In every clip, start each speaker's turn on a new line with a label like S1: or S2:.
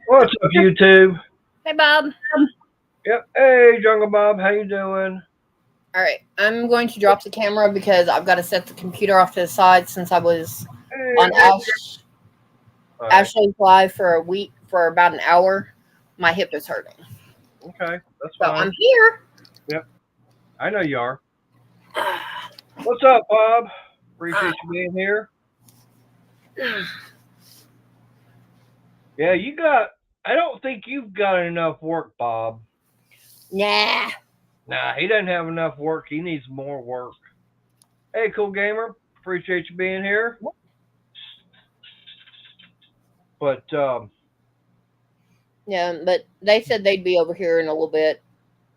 S1: What's up, YouTube?
S2: Hey, Bob.
S1: Yep. Hey, Jungle Bob, how you doing?
S2: All right, I'm going to drop the camera because I've got to set the computer off to the side since I was
S1: Hey,
S2: on
S1: all right.
S2: Ashley's Live for a week for about an hour. My hip is hurting,
S1: Okay, that's
S2: so
S1: fine.
S2: I'm here.
S1: Yep, I know you are. What's up, Bob? Appreciate you being here. Yeah, you got. I don't think you've got enough work, Bob.
S2: Nah.
S1: Nah, he doesn't have enough work. He needs more work. Hey, cool gamer. Appreciate you being here. But
S2: Yeah, but they said they'd be over here in a little bit.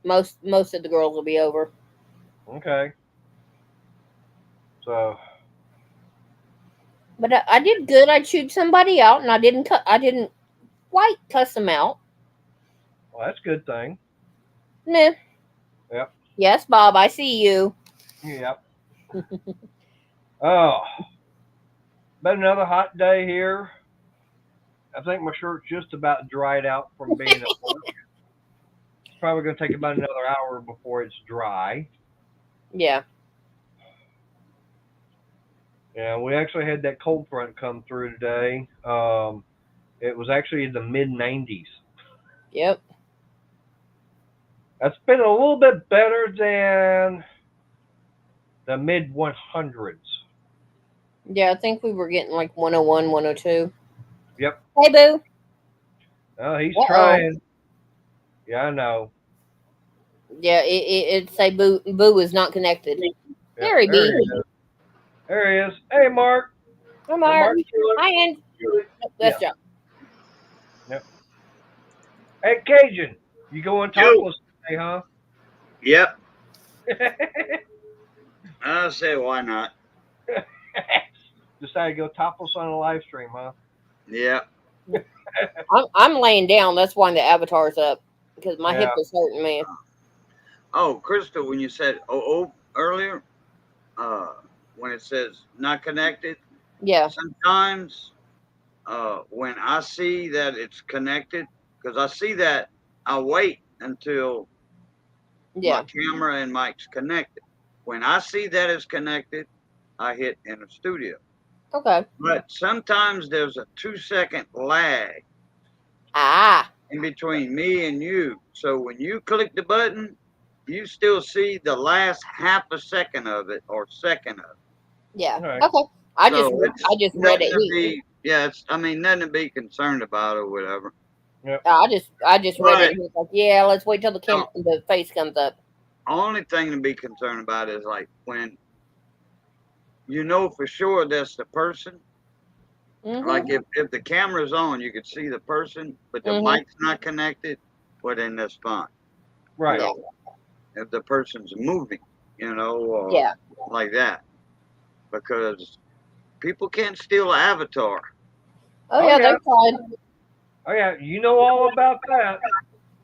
S2: Most of the girls will be over.
S1: okay. So,
S2: But I did good. I chewed somebody out, and I didn't cut. I didn't quite cuss them out.
S1: well, that's a good thing.
S2: Nah.
S1: Yep.
S2: Yes, Bob. I see you.
S1: Yep. Oh, been another hot day here. I think my shirt's just about dried out from being at work. It's probably going to take about another hour before it's dry.
S2: Yeah.
S1: Yeah, we actually had that cold front come through today. It was actually in the mid 90s.
S2: Yep.
S1: That's been a little bit better than the mid 100s.
S2: Yeah, I think we were getting like 101, 102.
S1: Yep.
S2: Hey, Boo.
S1: Oh, he's
S2: Uh-oh.
S1: trying. Yeah, I know.
S2: Yeah, it say Boo is not connected.
S1: Yep,
S2: There he
S1: there he
S2: be.
S1: is. There he is. Hey, Mark.
S2: Hi,
S1: Or
S2: Mark.
S1: Mark Stewart.
S2: Hi, Ann. Nope,
S1: Yeah.
S2: that's John.
S1: Yep. Hey, Cajun. You going
S3: Yo,
S1: topless today, huh?
S3: yep. I say, why not?
S1: Decided to go topless on a live stream, huh?
S3: Yeah.
S2: I'm laying down. That's why the avatar's up because my
S1: Yeah.
S2: hip is hurting me.
S3: Oh, Crystal, when you said earlier, uh, when it says not connected,
S2: Yeah,
S3: sometimes when I see that it's connected, because I see that, I wait until my
S2: yeah.
S3: camera and mic's connected. When I see that it's connected, I hit in the studio.
S2: Okay.
S3: But sometimes there's a 2 second lag
S2: Ah,
S3: in between me and you. So when you click the button, you still see the last half a second of it or second of it.
S2: yeah.
S1: All right.
S2: Okay. I just
S3: So
S2: I
S3: it's
S2: just read
S3: nothing
S2: it
S3: to
S2: here.
S3: be, yeah, it's, I mean, nothing to be concerned about or whatever.
S1: Yep.
S2: I just read it.
S3: But
S2: He was like, yeah, let's wait till
S3: the
S2: the face comes up.
S3: only thing to be concerned about is like when you know for sure that's the person. Like
S2: Mhm.
S3: if the camera's on, you can see the person, but the
S2: Mhm.
S3: mic's not connected, well, then that's fine. You
S1: Right.
S2: Yeah.
S3: know, if the person's moving, or
S2: Yeah.
S3: like that, because people can't steal an avatar.
S2: Oh
S1: Oh
S2: yeah,
S1: yeah.
S2: they tried.
S1: Oh yeah. You know all about that.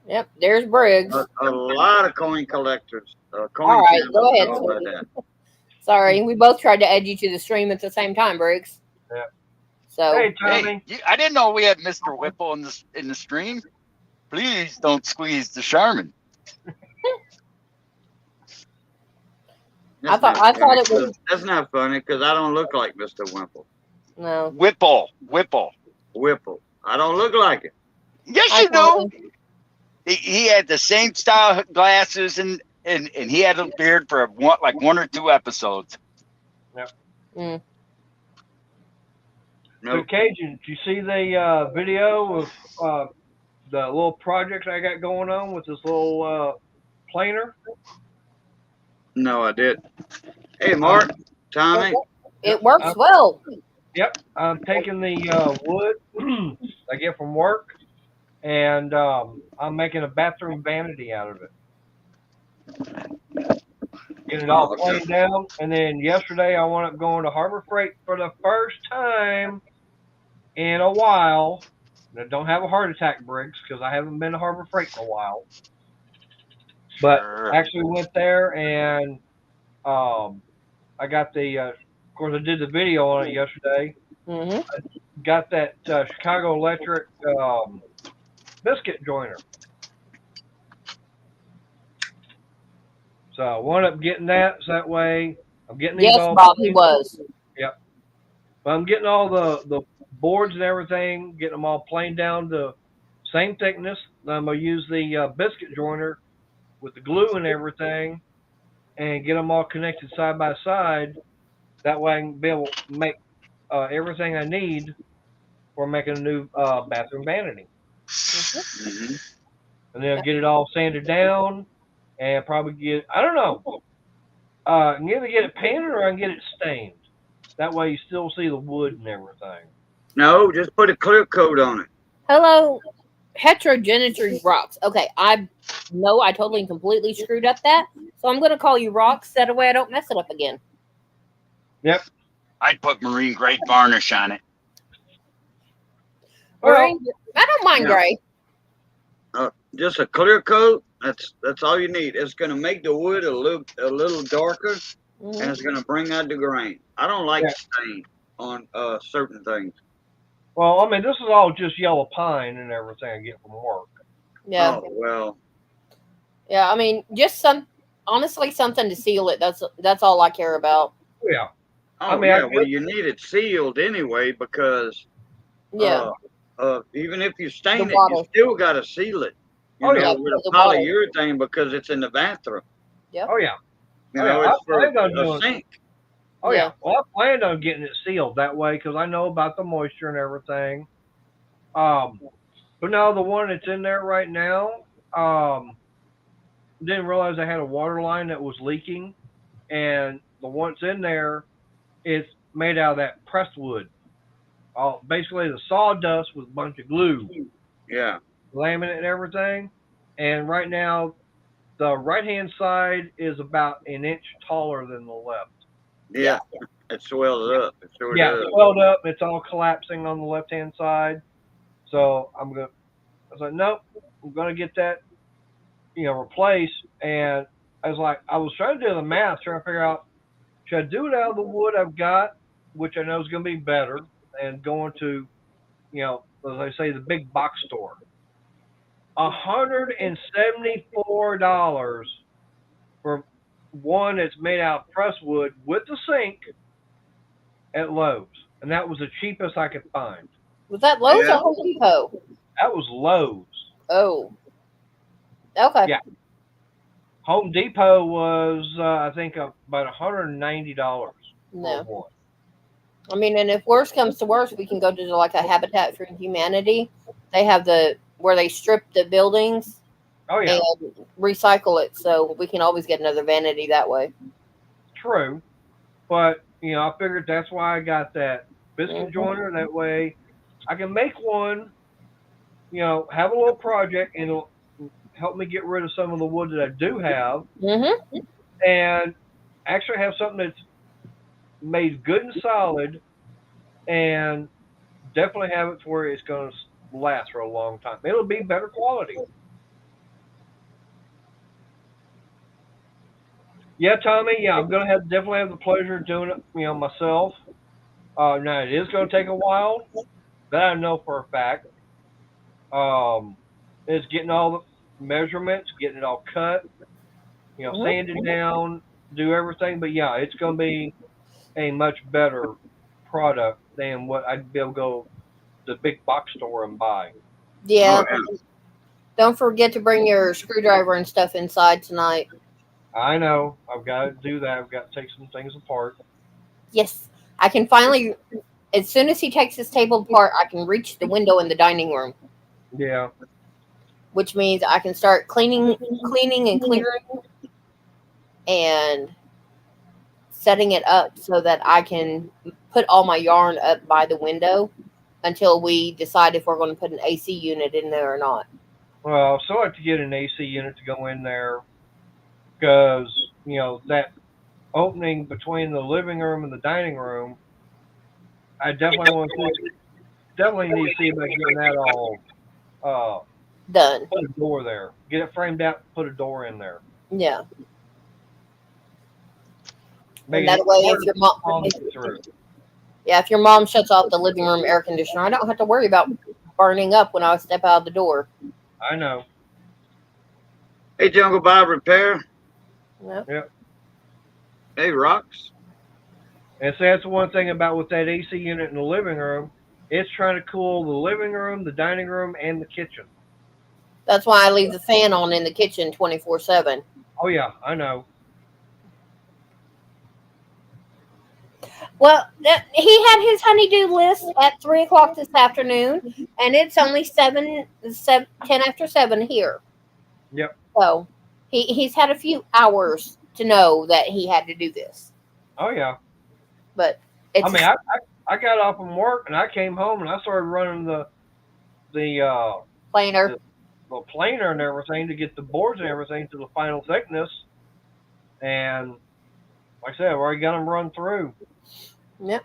S2: Yep. There's Briggs.
S3: A lot of coin collectors,
S2: All
S3: coin
S2: right,
S3: channels,
S2: go
S3: and
S2: ahead,
S3: all like
S2: sweetie.
S3: that.
S2: Sorry, we both tried to add you to the stream at the same time, Briggs.
S1: Yeah.
S2: So
S1: Hey,
S4: Hey,
S1: Tommy.
S4: I didn't know we had Mr. Whipple in the stream. Please don't squeeze the Charmin.
S2: I
S3: That's
S2: thought
S3: not
S2: I thought
S3: funny.
S2: it was
S3: That's not funny because I don't look like Mr. Wimple.
S2: no.
S4: Whipple.
S3: Whipple. I don't look like it.
S4: Yes,
S2: Hi,
S4: you do.
S2: Tommy.
S4: He had the same style glasses and he had a beard for one or two episodes.
S1: Yep.
S2: Mm.
S1: So,
S3: Nope.
S1: Cajun, did you see the video of the little project I got going on with this little planer?
S3: No, I did. Hey,
S1: I'm,
S3: Mark, Tommy.
S1: yep.
S2: It works
S1: I'm,
S2: well.
S1: yep. I'm taking the wood I get from work, and I'm making a bathroom vanity out of it. Getting it all
S3: Oh, okay.
S1: planed down, and then yesterday I wound up going to Harbor Freight for the first time in a while. I don't have a heart attack, Briggs, because I haven't been to Harbor Freight in a while. But
S4: Sure.
S1: actually went there and I got of course, I did the video on it yesterday.
S2: Mm-hmm.
S1: Got that Chicago Electric biscuit joiner. So I wound up getting that, so that way I'm getting these
S2: Yes,
S1: all.
S2: Bob, he was.
S1: Yep. But I'm getting all the boards and everything, getting them all planed down to same thickness. I'm gonna use the biscuit joiner with the glue and everything, and get them all connected side by side. That way I can be able to make everything I need for making a new bathroom vanity.
S3: Mhm.
S1: And then get it all sanded down, and probably get, I don't know, I can either get it painted or I can get it stained. That way you still see the wood and everything.
S3: No, just put a clear coat on it.
S2: Hello, heterogeneity rocks. Okay, I know I totally and completely screwed up that, so I'm going to call you Rocks. That way I don't mess it up again.
S1: Yep.
S4: I'd put marine grade varnish on it.
S1: Well,
S2: I don't mind
S3: Yeah.
S2: gray.
S3: Just a clear coat. That's all you need. It's gonna make the wood a little darker, and
S2: Mhm.
S3: it's gonna bring out the grain. I don't like
S1: Yeah.
S3: stain on certain things.
S1: well, I mean, this is all just yellow pine and everything I get from work.
S2: Yeah,
S3: Oh well.
S2: yeah. I mean, just honestly, something to seal it. That's all I care about.
S1: Yeah.
S3: Oh
S1: I mean, I
S3: yeah. Well, you need it sealed anyway because
S2: Yeah,
S3: even if you stain
S2: The
S3: it, you
S2: water.
S3: still gotta seal it. You
S1: Oh,
S3: know,
S1: yeah.
S3: with a
S2: The water.
S3: polyurethane because it's in the bathroom.
S1: Oh yeah.
S3: You
S1: Oh,
S3: know,
S1: yeah.
S3: it's
S1: I
S3: for
S1: planned on
S3: a
S1: doing.
S3: sink.
S1: Oh yeah.
S2: Yeah.
S1: Well, I planned on getting it sealed that way because I know about the moisture and everything. But no, the one that's in there right now, didn't realize I had a water line that was leaking, and the one that's in there is made out of that pressed wood. Basically the sawdust with a bunch of glue,
S3: Yeah.
S1: laminate and everything. And right now, the right hand side is about an inch taller than the left.
S3: Yeah. It swells up. It sure
S1: Yeah,
S3: does.
S1: it's swelled up. It's all collapsing on the left hand side. So I was like, nope, I'm gonna get that, replaced. And I was trying to do the math, trying to figure out, should I do it out of the wood I've got, which I know is gonna be better, and going to, as I say, the big box store. $174 for one that's made out of pressed wood with the sink at Lowe's, and that was the cheapest I could find.
S2: Was that Lowe's
S3: Yeah.
S2: or Home Depot?
S1: That was Lowe's.
S2: Oh, okay.
S1: Yeah. Home Depot was, I think, about $190 for
S2: No.
S1: one.
S2: I mean, and if worse comes to worse, we can go to like a Habitat for Humanity. They have where they strip the buildings
S1: Oh yeah,
S2: and recycle it, so we can always get another vanity that way.
S1: true. But I figured that's why I got that biscuit
S2: Mhm.
S1: joiner. That way, I can make one. Have a little project, and it'll help me get rid of some of the wood that I do have,
S2: Mm-hmm.
S1: and actually have something that's made good and solid, and definitely have it to where it's going to last for a long time. It'll be better quality. Yeah, Tommy. Yeah, I'm gonna definitely have the pleasure of doing it, myself. Now it is gonna take a while. That I know for a fact. It's getting all the measurements, getting it all cut, sanded down, do everything. But yeah, it's gonna be a much better product than what I'd be able to go to the big box store and buy.
S2: Yeah.
S3: Oh, yeah.
S2: Don't forget to bring your screwdriver and stuff inside tonight.
S1: I know. I've got to do that. I've got to take some things apart.
S2: Yes. I can finally, as soon as he takes his table apart, I can reach the window in the dining room,
S1: Yeah.
S2: which means I can start cleaning and clearing and setting it up so that I can put all my yarn up by the window until we decide if we're going to put an AC unit in there or not.
S1: Well, so I have to get an AC unit to go in there because, that opening between the living room and the dining room, I definitely need to see about getting that all
S2: Done.
S1: put a door there. Get it framed out, put a door in there.
S2: Yeah.
S1: Make
S2: And that
S1: it
S2: way,
S1: harder
S2: if your
S1: for
S2: mom,
S1: mom to get through.
S2: yeah, if your mom shuts off the living room air conditioner, I don't have to worry about burning up when I step out of the door.
S1: I know.
S3: Hey, Jungle Bob Repair.
S2: Yep.
S1: Yep.
S3: Hey, Rocks.
S1: And so that's the one thing about with that AC unit in the living room. It's trying to cool the living room, the dining room, and the kitchen.
S2: That's why I leave the fan on in the kitchen 24/7.
S1: Oh yeah, I know.
S2: Well, he had his honeydew list at 3 o'clock this afternoon, and it's only 10 after 7 here.
S1: Yep.
S2: So he's had a few hours to know that he had to do this.
S1: Oh yeah.
S2: But it's
S1: I mean, I got off from work and I came home and I started running the
S2: planer.
S1: the planer and everything to get the boards and everything to the final thickness. And like I said, I've already got them run through.
S2: Yep.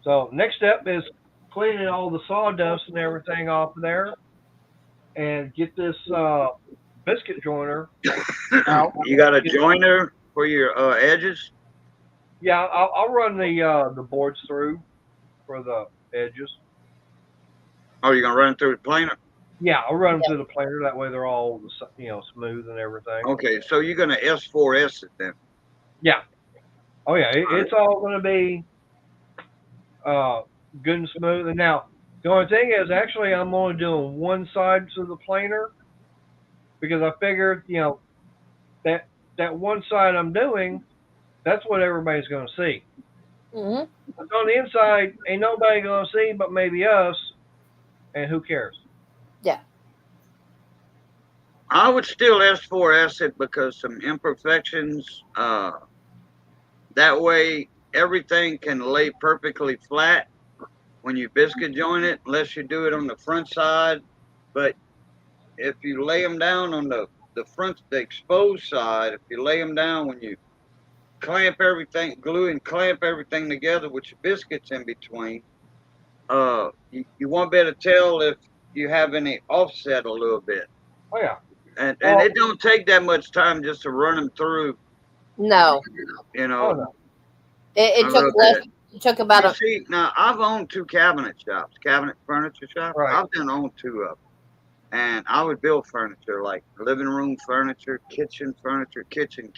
S1: So next step is cleaning all the sawdust and everything off of there, and get this biscuit joiner out.
S3: You got a joiner for your edges?
S1: Yeah, I'll run the boards through for the edges.
S3: Oh, you're gonna run it through the planer?
S1: Yeah, I'll run them through the planer. That way they're all smooth and everything.
S3: Okay, so you're gonna S4S it then?
S1: Yeah. Oh yeah, it's all going to be good and smooth. And now the only thing is, actually, I'm only doing one side to the planer because I figured, that one side I'm doing, that's what everybody's going to see.
S2: Mm-hmm.
S1: On the inside, ain't nobody going to see but maybe us, and who cares?
S2: Yeah.
S3: I would still S4S it because some imperfections. That way, everything can lay perfectly flat when you biscuit joint it, unless you do it on the front side. But if you lay them down on the front, the exposed side, if you lay them down when you clamp everything, glue and clamp everything together with your biscuits in between, you won't be able to tell if you have any offset a little bit.
S1: Oh yeah.
S3: And it don't take that much time just to run them through.
S2: No.
S3: You know.
S1: Oh, no.
S2: It took less. It took about a.
S3: See, now I've owned 2 cabinet shops, cabinet furniture shops.
S1: Right.
S3: I've done owned 2 of them, and I would build furniture like living room furniture, kitchen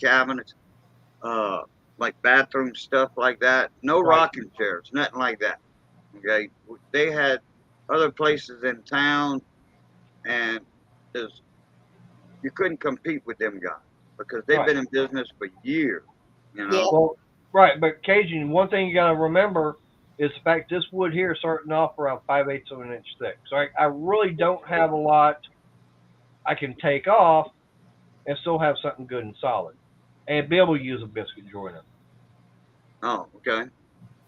S3: cabinets, like bathroom stuff like that. No
S1: Right.
S3: rocking chairs, nothing like that. Okay, they had other places in town, and you couldn't compete with them guys because they've
S1: Right.
S3: been in business for years. You know.
S2: Yeah.
S1: Well, right, but Cajun, one thing you got to remember is the fact this wood here is starting off around 5/8 of an inch thick. So I really don't have a lot I can take off and still have something good and solid, and be able to use a biscuit joiner.
S3: Oh, okay.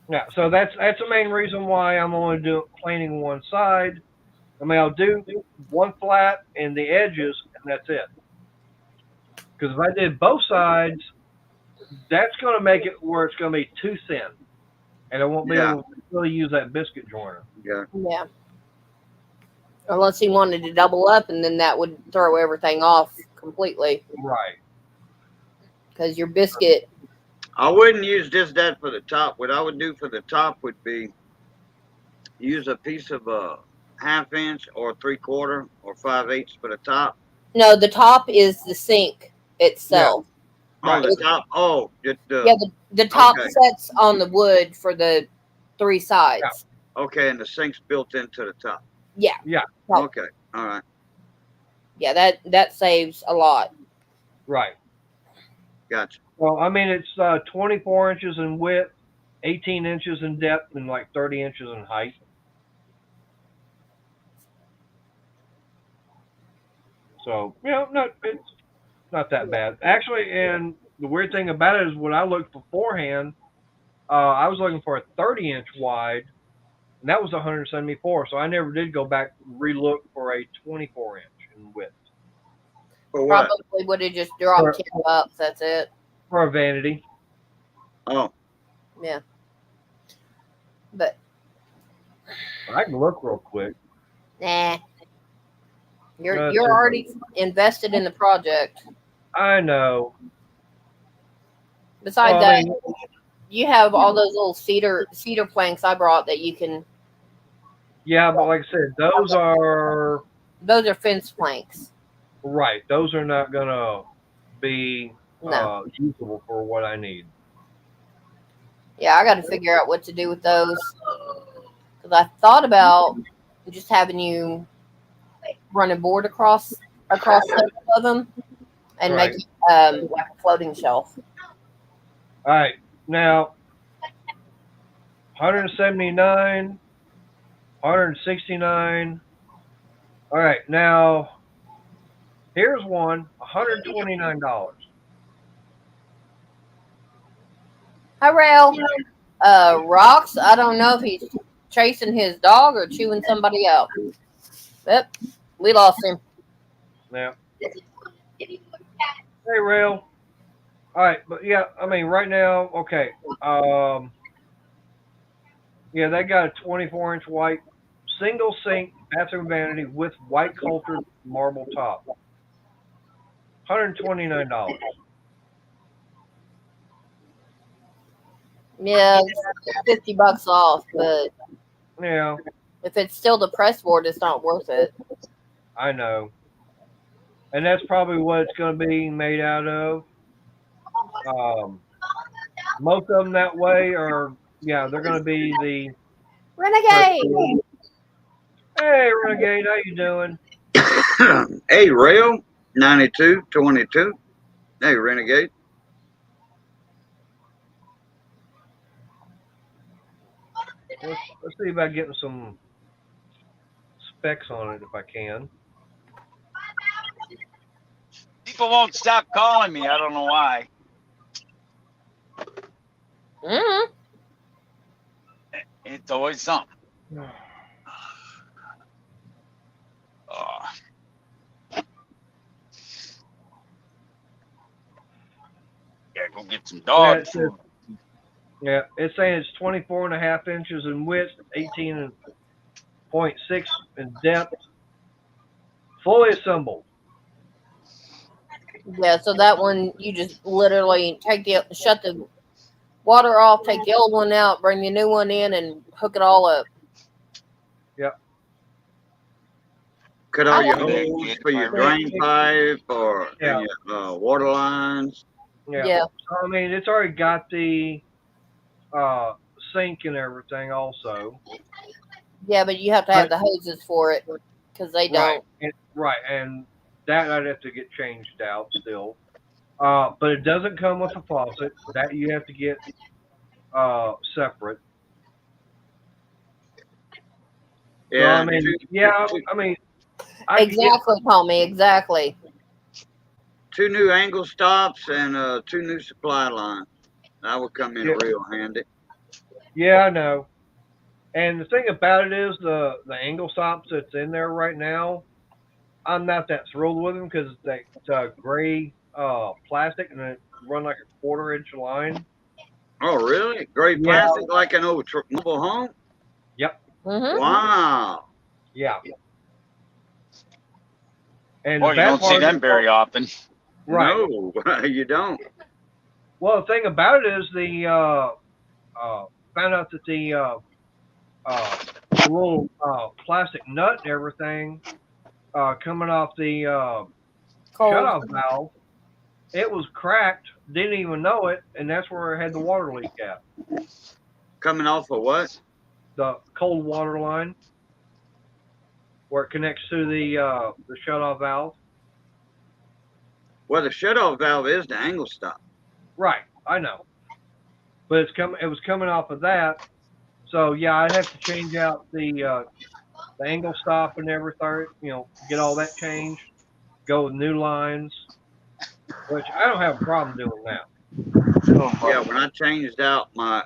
S1: Yeah, so that's the main reason why I'm only planing one side. I mean, I'll do one flat in the edges, and that's it. Because if I did both sides, that's going to make it where it's going to be too thin, and I won't be able to really use that biscuit joiner.
S3: Yeah.
S2: Yeah. Unless he wanted to double up, and then that would throw everything off completely.
S1: Right.
S2: Because your biscuit.
S3: I wouldn't use that for the top. What I would do for the top would be use a piece of a 1/2 inch or 3/4 or 5/8 for the top.
S2: No, the top is the sink itself.
S3: Oh, the top. Oh,
S2: The top
S3: okay.
S2: sets on the wood for the 3 sides.
S1: Yeah.
S3: Okay, and the sink's built into the top.
S2: Yeah.
S1: Yeah.
S2: Oh.
S3: Okay. All right.
S2: Yeah, that saves a lot.
S1: Right.
S3: Gotcha.
S1: Well, I mean, it's 24 inches in width, 18 inches in depth, and like 30 inches in height. So, it's not that bad. Actually, and the weird thing about it is when I looked beforehand, I was looking for a 30-inch wide, and that was 174. So I never did go back and relook for a 24-inch in width.
S3: For what?
S2: Probably would have just dropped $10. That's it.
S1: For a vanity.
S3: Oh.
S2: Yeah. But
S1: I can look real quick.
S2: nah. You're already invested in the project.
S1: I know.
S2: Besides that, you have all those little cedar planks I brought that you can.
S1: Yeah, but like I said, those are
S2: Those are fence planks.
S1: Right. Those are not gonna be
S2: No.
S1: usable for what I need.
S2: Yeah, I got to figure out what to do with those because I thought about just having you run a board across several of them and
S1: Right.
S2: make like a floating shelf.
S1: All right. Now, 179, 169. All right. Now, here's one, $129.
S2: Hi, Rail. Rocks. I don't know if he's chasing his dog or chewing somebody out. Yep, we lost him.
S1: Now, hey, Rail. All right, but yeah, I mean, right now, okay. Yeah, they got a 24-inch white single sink bathroom vanity with white cultured marble top. $129.
S2: Yeah, it's $50 off, but
S1: Yeah,
S2: if it's still the press board, it's not worth it.
S1: I know. And that's probably what it's going to be made out of. Most of them that way are, yeah, they're going to be the press
S2: Renegade.
S1: board. Hey, Renegade, how you doing?
S3: Hey, Rail 9222. Hey, Renegade.
S1: Let's see about getting some specs on it if I can.
S4: People won't stop calling me. I don't know why.
S2: Mm-hmm.
S4: It's always something. Oh. Yeah, go get some dog food.
S1: Yeah, it's saying it's 24.5 inches in width, 18.6 in depth, fully assembled.
S2: Yeah, so that one you just literally shut the water off, take the old one out, bring the new one in, and hook it all up.
S1: Yep.
S3: Cut all your holes for your drain pipe or
S1: Yeah.
S3: and your water lines.
S2: Yeah.
S1: So, I mean, it's already got the sink and everything also.
S2: Yeah, but you have to have the hoses for it because they don't.
S1: Right, and that I'd have to get changed out still. But it doesn't come with a faucet. That you have to get separate.
S3: Yeah,
S1: So, I mean,
S2: Exactly, Tommy. Exactly.
S3: 2 new angle stops and 2 new supply lines. That would come in real handy.
S1: Yeah, I know. And the thing about it is the angle stops that's in there right now, I'm not that thrilled with them because it's a gray plastic and it run like a 1/4-inch line.
S3: Oh, really? Gray plastic like an old mobile home?
S1: Yep.
S2: Mm-hmm.
S3: Wow.
S1: Yeah. And
S4: Well, you don't see them very often.
S1: Right.
S3: No, you don't.
S1: Well, the thing about it is found out that the little plastic nut and everything coming off the shutoff valve, it was cracked, didn't even know it, and that's where it had the water leak at.
S3: Coming off of what?
S1: The cold water line, where it connects to the shutoff valve.
S3: Well, the shutoff valve is the angle stop.
S1: Right, I know, but it was coming off of that. So yeah, I'd have to change out the angle stop and everything. Get all that changed. Go with new lines, which I don't have a problem doing that.
S3: Yeah, when I changed out my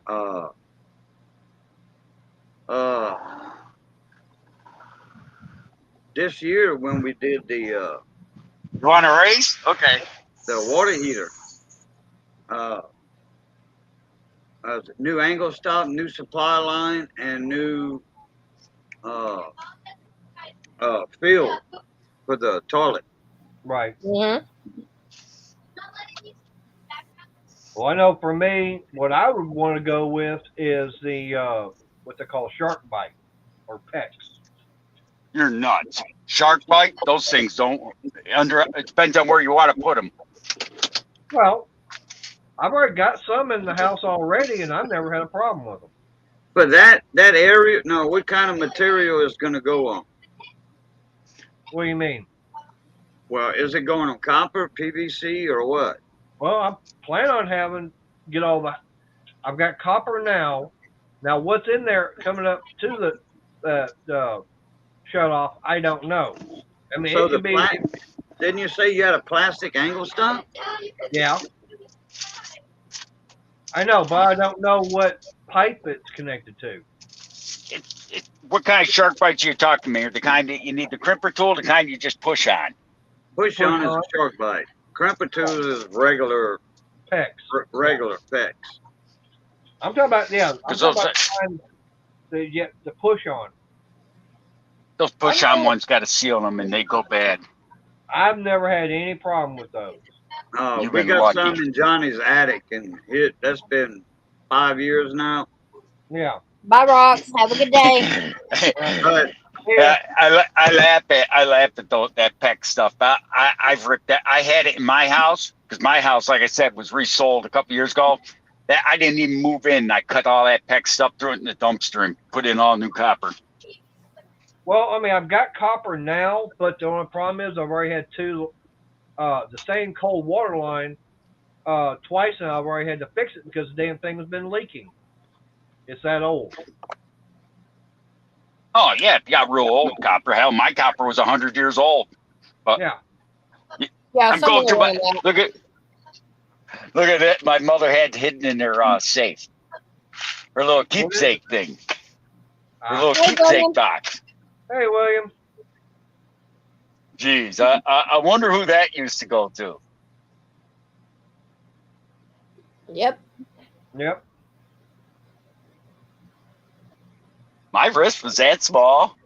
S3: this year when we did the
S4: you want to race? Okay.
S3: The water heater. New angle stop, new supply line, and new fill for the toilet.
S1: Right.
S2: Mm-hmm.
S1: Well, I know for me, what I would want to go with is the what they call shark bite or PEX.
S4: You're nuts. shark bite, those things don't it depends on where you want to put them.
S1: Well, I've already got some in the house already, and I've never had a problem with them.
S3: But that area, no, what kind of material is going to go on?
S1: What do you mean?
S3: Well, is it going on copper, PVC, or what?
S1: Well, I plan on get all the. I've got copper now. Now, what's in there coming up to the shut off? I don't know. I mean,
S3: So
S1: it could be.
S3: Didn't you say you had a plastic angle stop?
S1: Yeah. I know, but I don't know what pipe it's connected to.
S4: What kind of shark bites are you talking about? The kind that you need the crimper tool, the kind you just push on?
S3: Push on is a shark bite. Crimper tool is regular
S1: PEX.
S3: Regular PEX.
S1: I'm talking about I'm talking about the push on.
S4: Those push on ones got a seal on them and they go bad.
S1: I've never had any problem with those.
S3: We got some in Johnny's attic, and that's been 5 years now.
S1: Yeah.
S2: Bye, Rox. Have a good day.
S3: But
S4: I laugh at that PEX stuff. I've ripped that. I had it in my house because my house, like I said, was resold a couple years ago. That I didn't even move in. I cut all that PEX stuff, threw it in the dumpster, and put in all new copper.
S1: Well, I mean, I've got copper now, but the only problem is I've already had the same cold water line twice, and I've already had to fix it because the damn thing has been leaking. It's that old.
S4: Oh yeah, it got real old copper. Hell, my copper was 100 years old. But
S1: yeah.
S2: Yeah.
S4: I'm going through my look at it. My mother had hidden in their safe. Her little keepsake thing. Her little keepsake box.
S1: Hey, William.
S4: Jeez, I wonder who that used to go to.
S2: Yep.
S4: My wrist was that small.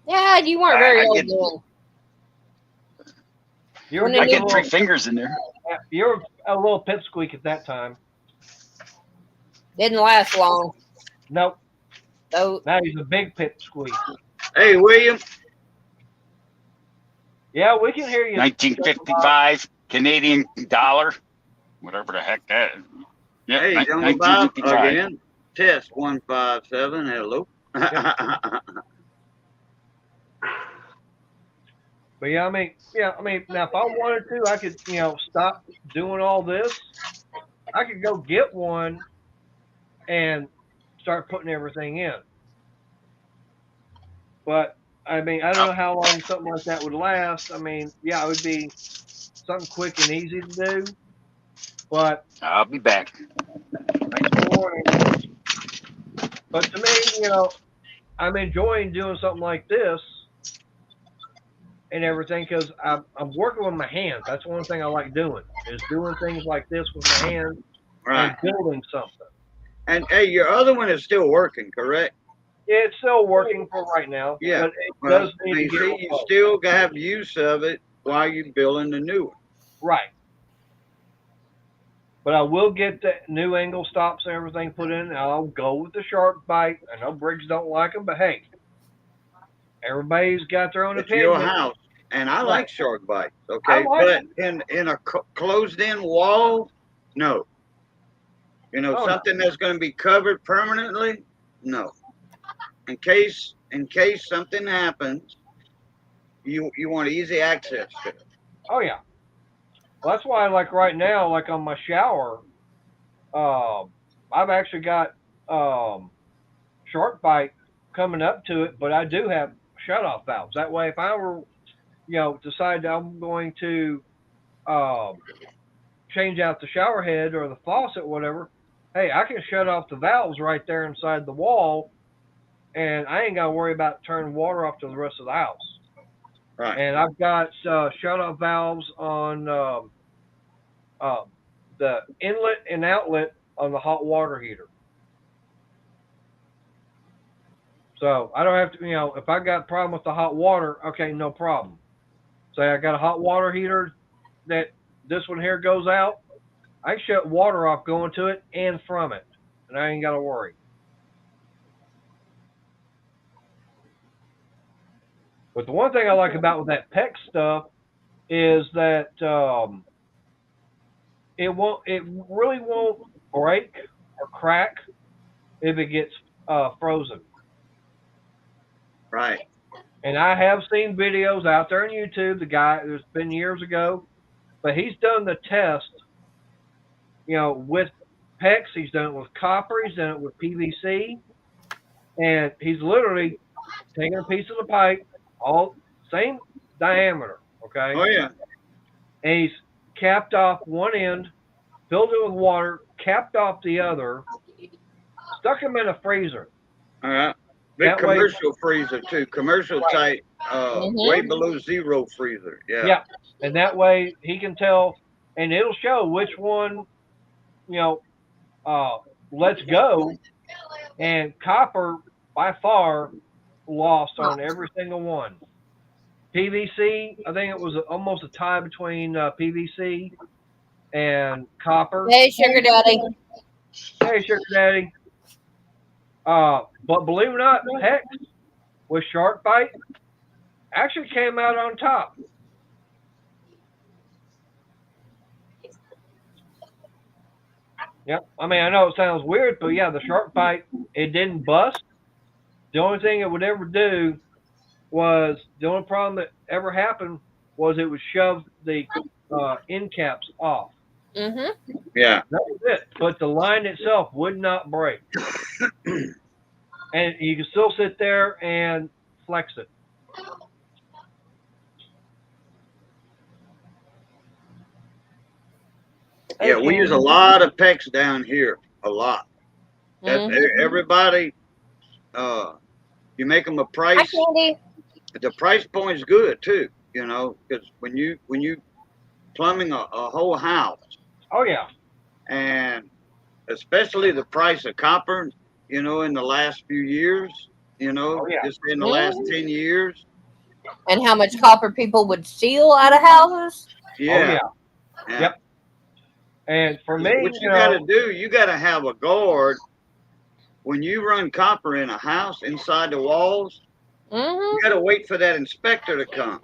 S2: Yeah, you weren't very old then.
S4: I get 3 fingers in there.
S1: You were a little pipsqueak at that time.
S2: Didn't last long.
S1: Nope.
S2: So
S1: now he's a big pipsqueak.
S3: Hey, William.
S1: Yeah, we can hear you.
S4: 1955 Canadian dollar, whatever the heck that is. Yeah,
S3: hey, Johnny Bob again. Test 157. Hello.
S1: But yeah, I mean, now if I wanted to, I could, stop doing all this. I could go get one and start putting everything in. But I mean, I don't know how long something like that would last. I mean, yeah, it would be something quick and easy to do. But
S4: I'll be back.
S1: But to me, I'm enjoying doing something like this and everything because I'm working with my hands. That's one thing I like doing is doing things like this with my hands and building something.
S3: And hey, your other one is still working, correct?
S1: Yeah, it's still working for right now.
S3: Yeah,
S1: but it does need to
S3: you still have use of it while you're building the new one.
S1: Right. But I will get the new angle stops and everything put in. And I'll go with the shark bite. I know Briggs don't like them, but hey, everybody's got their own opinion.
S3: It's your house, and I like shark bites. Okay, but in a closed-in wall, no. Something that's going to be covered permanently, no. In case something happens, you want easy access to it.
S1: Oh yeah. Well, that's why, like right now, like on my shower, I've actually got shark bite coming up to it, but I do have shut-off valves. That way, if I ever, decide I'm going to change out the shower head or the faucet, or whatever, hey, I can shut off the valves right there inside the wall, and I ain't got to worry about turning water off to the rest of the house.
S3: Right.
S1: And I've got shut-off valves on the inlet and outlet on the hot water heater. So I don't have to, if I got a problem with the hot water, okay, no problem. Say I got a hot water heater that this one here goes out, I shut water off going to it and from it, and I ain't got to worry. But the one thing I like about with that PEX stuff is that it really won't break or crack if it gets frozen.
S3: Right.
S1: And I have seen videos out there on YouTube. The guy, it's been years ago, but he's done the test, with PEX. He's done it with copper. He's done it with PVC, and he's literally taking a piece of the pipe, all same diameter, okay,
S3: Oh yeah.
S1: and he's capped off one end, filled it with water, capped off the other, stuck them in a freezer.
S3: All right. Big
S1: That way,
S3: commercial freezer too. Commercial type, way
S2: Mhm.
S3: below zero freezer. Yeah.
S1: yeah, and that way he can tell, and it'll show which one, you know, lets go. And copper by far lost on every single one. PVC, I think it was almost a tie between PVC and copper.
S2: Hey, sugar daddy.
S1: Hey, Sugar Daddy. But believe it or not, PEX with Shark Bite actually came out on top. Yep. I mean, I know it sounds weird, but yeah, the Shark Bite, it didn't bust. The only thing it would ever do was the only problem that ever happened was it would shove the end caps off.
S2: Mhm.
S3: Yeah.
S1: That was it. But the line itself would not break. And you can still sit there and flex it.
S3: Yeah, we use a lot of PEX down here. A lot.
S2: Mhm.
S3: Everybody, you make them a
S2: Hi,
S3: price.
S2: Candy.
S3: The price point's good too. Because when you plumbing a whole house,
S1: Oh yeah.
S3: and especially the price of copper, in the last few years,
S1: Oh yeah.
S3: just in the last
S2: Mhm.
S3: 10 years.
S2: And how much copper people would steal out of houses?
S1: Oh
S3: Yeah.
S1: yeah.
S3: Yeah.
S1: Yep. And for me,
S3: What you got to do, you got to have a guard when you run copper in a house inside the walls.
S2: Mhm.
S3: You got to wait for that inspector to come.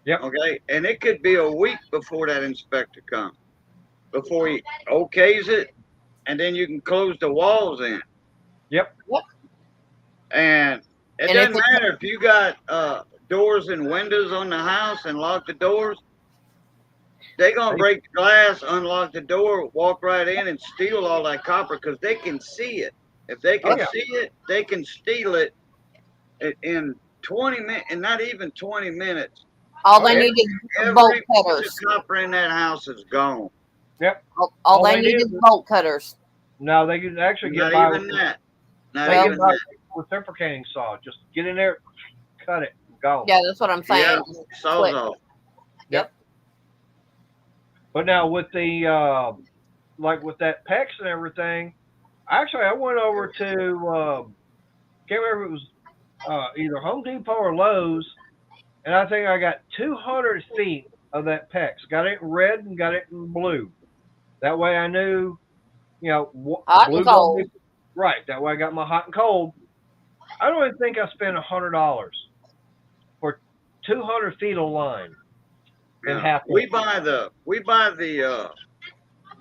S1: Yep.
S3: Okay, and it could be a week before that inspector comes, before he okays it, and then you can close the walls in.
S1: Yep.
S3: And it
S2: And if
S3: doesn't matter if you got doors and windows on the house and lock the doors. They're gonna break the glass, unlock the door, walk right in, and steal all that copper because they can see it. If they can
S1: yeah.
S3: see it, they can steal it in 20 minutes, and not even 20 minutes.
S2: all
S1: Oh,
S2: they
S1: yeah.
S2: need is
S3: Every
S2: bolt
S3: piece of
S2: cutters.
S3: copper in that house is gone.
S1: Yep.
S2: All they need is bolt cutters.
S1: No, they can actually
S3: Not
S1: get by
S3: even
S1: with,
S3: that. Not
S1: they
S2: Well-
S3: even
S1: get by
S3: that.
S1: with reciprocating saw. Just get in there, cut it, go.
S2: Yeah, that's what I'm saying.
S3: Yeah,
S2: Just
S3: saw's
S2: quick.
S3: off.
S1: But now with the like with that PEX and everything, actually I went over to can't remember if it was either Home Depot or Lowe's, and I think I got 200 feet of that PEX. Got it in red and got it in blue. That way I knew,
S2: Hot
S1: blue
S2: and
S1: gonna
S2: cold.
S1: be right. That way I got my hot and cold. I don't even think I spent $100 for 200 feet of line in
S3: Yeah.
S1: half.
S3: We buy the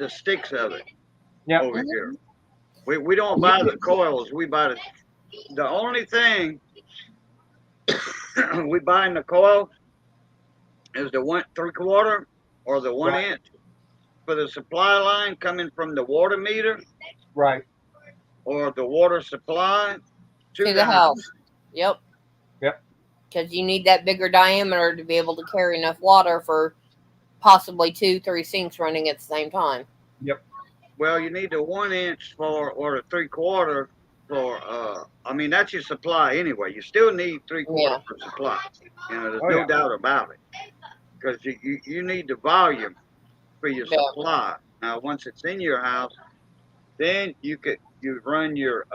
S3: sticks of it
S1: Yep.
S3: over here. We don't buy the coils. We buy the only thing we buy in the coil is the 1 3/4 or the 1
S1: Right.
S3: inch for the supply line coming from the water meter
S1: Right.
S3: or the water supply
S2: To the house. Yep.
S1: Yep.
S2: Because you need that bigger diameter to be able to carry enough water for possibly 2-3 sinks running at the same time.
S3: Well, you need the 1 inch or the 3/4 for I mean that's your supply anyway. You still need 3/4 for supply. There's
S1: Oh,
S3: no
S1: yeah.
S3: doubt about it. Because you need the volume for your
S2: Yeah.
S3: supply. Now once it's in your house, then you run your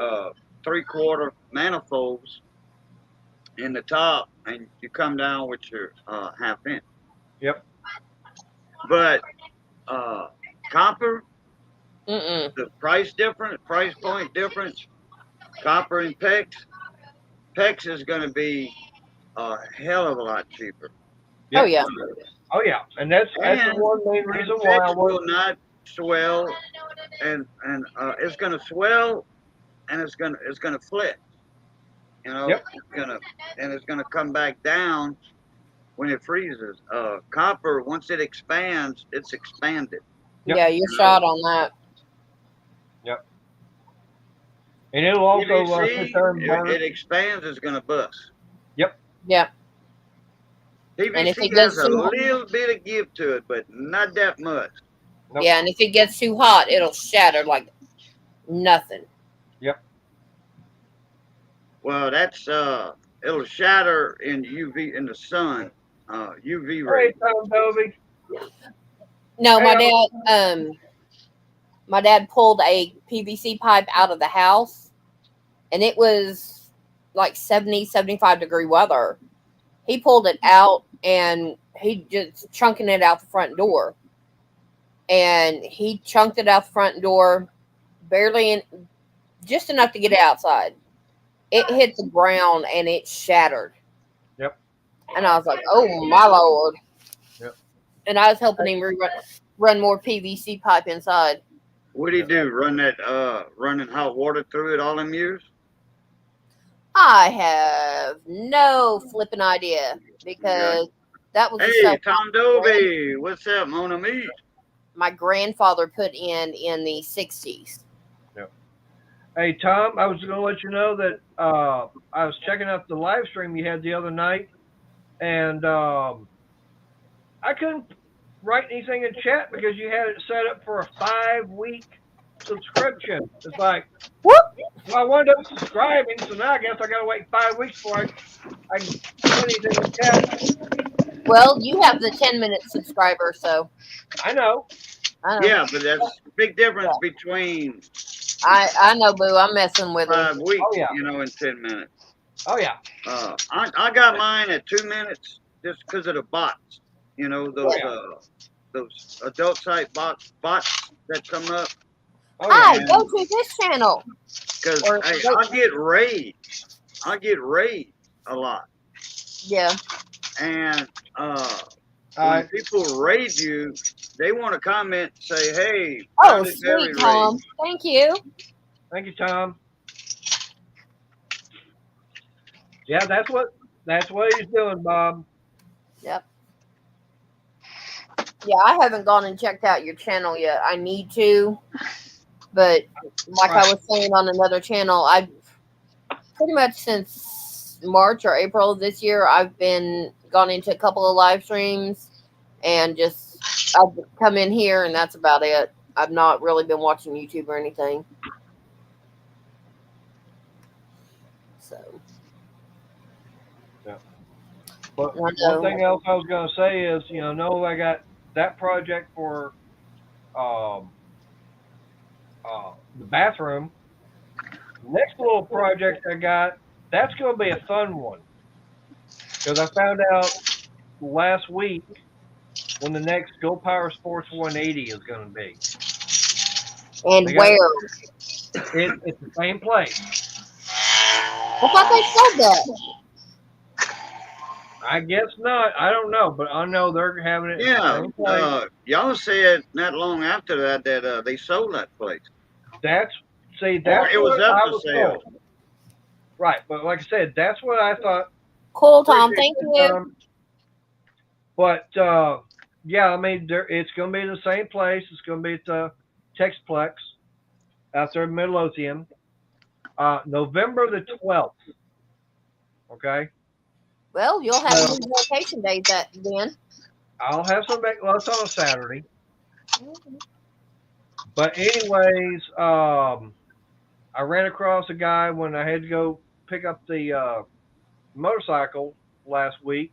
S3: 3/4 manifolds in the top and you come down with your 1/2 inch.
S1: Yep.
S3: But copper,
S2: Mm-mm.
S3: the price point difference, copper and PEX. PEX is going to be a hell of a lot cheaper.
S2: Oh yeah.
S1: Oh yeah, and that's
S3: And
S1: the one main reason
S3: and
S1: why I
S3: fix
S1: want.
S3: will not swell, and it's gonna swell, and it's gonna flip. You know,
S1: Yep.
S3: it's gonna come back down when it freezes. Copper, once it expands, it's expanded.
S1: Yep.
S2: Yeah, you're shot on that.
S1: Yep. And it'll also
S3: PVC,
S1: sit there and burn.
S3: it expands, it's gonna bust.
S1: Yep.
S2: Yeah. And if
S3: PVC
S2: it gets
S3: has a
S2: too
S3: little bit of give to it, but not that much.
S1: Nope.
S2: yeah, and if it gets too hot, it'll shatter like nothing.
S1: Yep.
S3: Well, that's it'll shatter in UV in the sun, UV
S1: Hey,
S3: rays.
S1: Tom Dovey.
S2: No,
S1: Hey,
S2: my dad pulled a PVC pipe out of the house, and it was like 70, 75 degree weather. He pulled it out, and he just chunking it out the front door. And he chunked it out the front door, barely in, just enough to get it outside. It hit the ground, and it shattered.
S1: Yep.
S2: And I was like, oh, my Lord.
S1: Yep.
S2: And I was helping him run more PVC pipe inside.
S3: What do you do? Run that running hot water through it all them years?
S2: I have no flipping idea because that was the
S3: Hey,
S2: stuff
S3: Tom Dovey, what's up, Mona Me?
S2: my grandfather put in the 60s.
S1: Hey, Tom, I was going to let you know that I was checking out the live stream you had the other night, and I couldn't write anything in chat because you had it set up for a 5-week subscription. It's like,
S2: Whoop!
S1: well, I wound up subscribing, so now I guess I got to wait 5 weeks before I can put anything in chat.
S2: Well, you have the 10-minute subscriber, so
S1: I know.
S3: Yeah, but that's a big difference between
S2: I know, Boo. I'm messing with
S3: 5
S2: him.
S3: weeks,
S1: Oh, yeah.
S3: and 10 minutes.
S1: Oh, yeah.
S3: I got mine at 2 minutes just because of the bots. You know, those adult site bots that come up.
S1: Oh,
S2: Hi,
S1: yeah.
S2: go to this channel.
S3: Because
S2: Or-
S3: I get raids. I get raids a lot.
S2: Yeah.
S3: And when people raid you, they want to comment, say, hey,
S2: Oh,
S3: found it very
S2: sweet, Tom. Thank you.
S1: Thank you, Tom. Yeah, that's what he's doing, Bob.
S2: Yep. Yeah, I haven't gone and checked out your channel yet. I need to. But like I was saying on another channel, I pretty much since March or April of this year, I've been gone into a couple of live streams and just I've come in here and that's about it. I've not really been watching YouTube or anything. So
S1: But
S2: I
S1: one
S2: know.
S1: thing else I was going to say is, I got that project for the bathroom. Next little project I got, that's going to be a fun one. Because I found out last week when the next Go Power Sports 180 is going to be.
S2: And where?
S1: It's the same place.
S2: I thought they said that.
S1: I guess not. I don't know, but I know they're having it.
S3: Yeah,
S1: in the same place.
S3: y'all said not long after that they sold that place.
S1: That's
S3: Or it
S1: what
S3: was up
S1: I
S3: for
S1: was
S3: sale.
S1: told. Right, but like I said, that's what I thought.
S2: Cool, Tom. Thank you.
S1: But yeah, I mean, it's going to be the same place. It's going to be at the Texplex out there in Midlothian, November the 12th. Okay.
S2: Well, you'll have some vacation days then.
S1: I'll have some back. Well, it's on a Saturday. But anyways, I ran across a guy when I had to go pick up the motorcycle last week.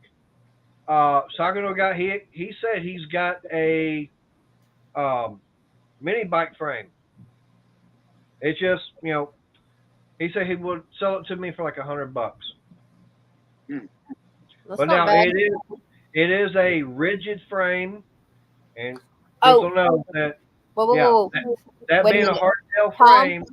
S1: Sagano guy, he said he's got a mini bike frame. It's just, he said he would sell it to me for like $100.
S2: That's
S1: But
S2: not
S1: now
S2: bad.
S1: it is a rigid frame, and
S2: Oh.
S1: people know that.
S2: Whoa.
S1: That
S2: Wait a
S1: being a
S2: minute.
S1: hardtail
S2: Tom?
S1: frame.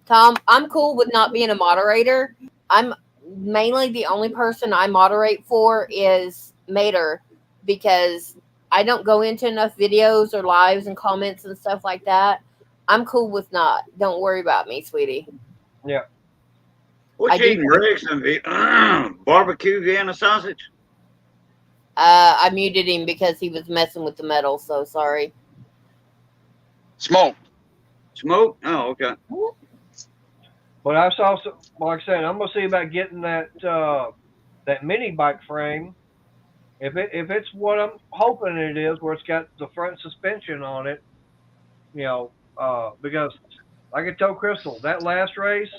S2: Tom, I'm cool with not being a moderator. I'm mainly the only person I moderate for is Mater, because I don't go into enough videos or lives and comments and stuff like that. I'm cool with not. Don't worry about me, sweetie.
S1: Yeah.
S3: What
S2: I
S3: you
S2: do-
S3: eating, Riggs? Barbecue Vienna sausage?
S2: I muted him because he was messing with the metal, so sorry.
S4: Smoke.
S3: Smoke? Oh, okay.
S1: But I saw some, like I said, I'm gonna see about getting that that mini bike frame. If it's what I'm hoping it is, where it's got the front suspension on it, because like I told Crystal, that last race,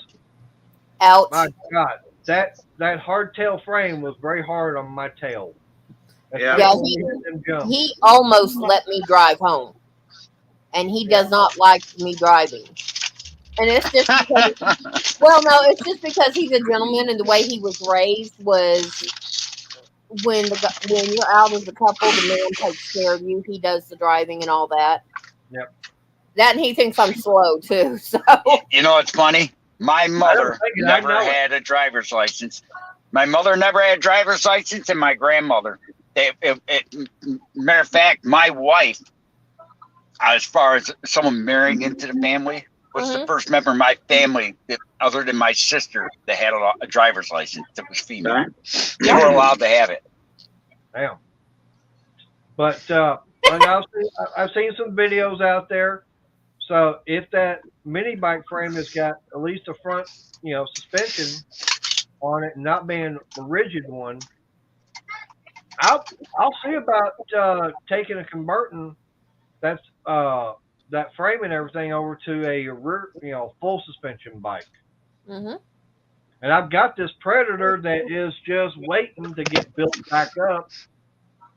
S2: Ouch.
S1: my God, that hardtail frame was very hard on my tail.
S3: Yeah.
S2: Yeah,
S1: Especially when we hit them jumps.
S2: he almost let me drive home. And he does not like me driving. And it's just because, well, no, it's just because he's a gentleman, and the way he was raised was when you're out as a couple, the man takes care of you. He does the driving and all that.
S1: Yep.
S2: That, and he thinks I'm slow too. So
S4: You know what's funny? My mother
S1: thinking, I
S4: never
S1: know it.
S4: had a driver's license. My mother never had a driver's license, and my grandmother. Matter of fact, my wife, as far as someone marrying into the family, was the first member of my family that, other than my sister, that had a driver's license that was female.
S3: Right.
S4: They were allowed to have it.
S1: Damn. But like I've seen some videos out there. So if that mini bike frame has got at least a front, suspension on it, not being a rigid one, I'll see about taking and converting that frame and everything over to a rear, full suspension bike.
S2: mm-hmm.
S1: And I've got this Predator that is just waiting to get built back up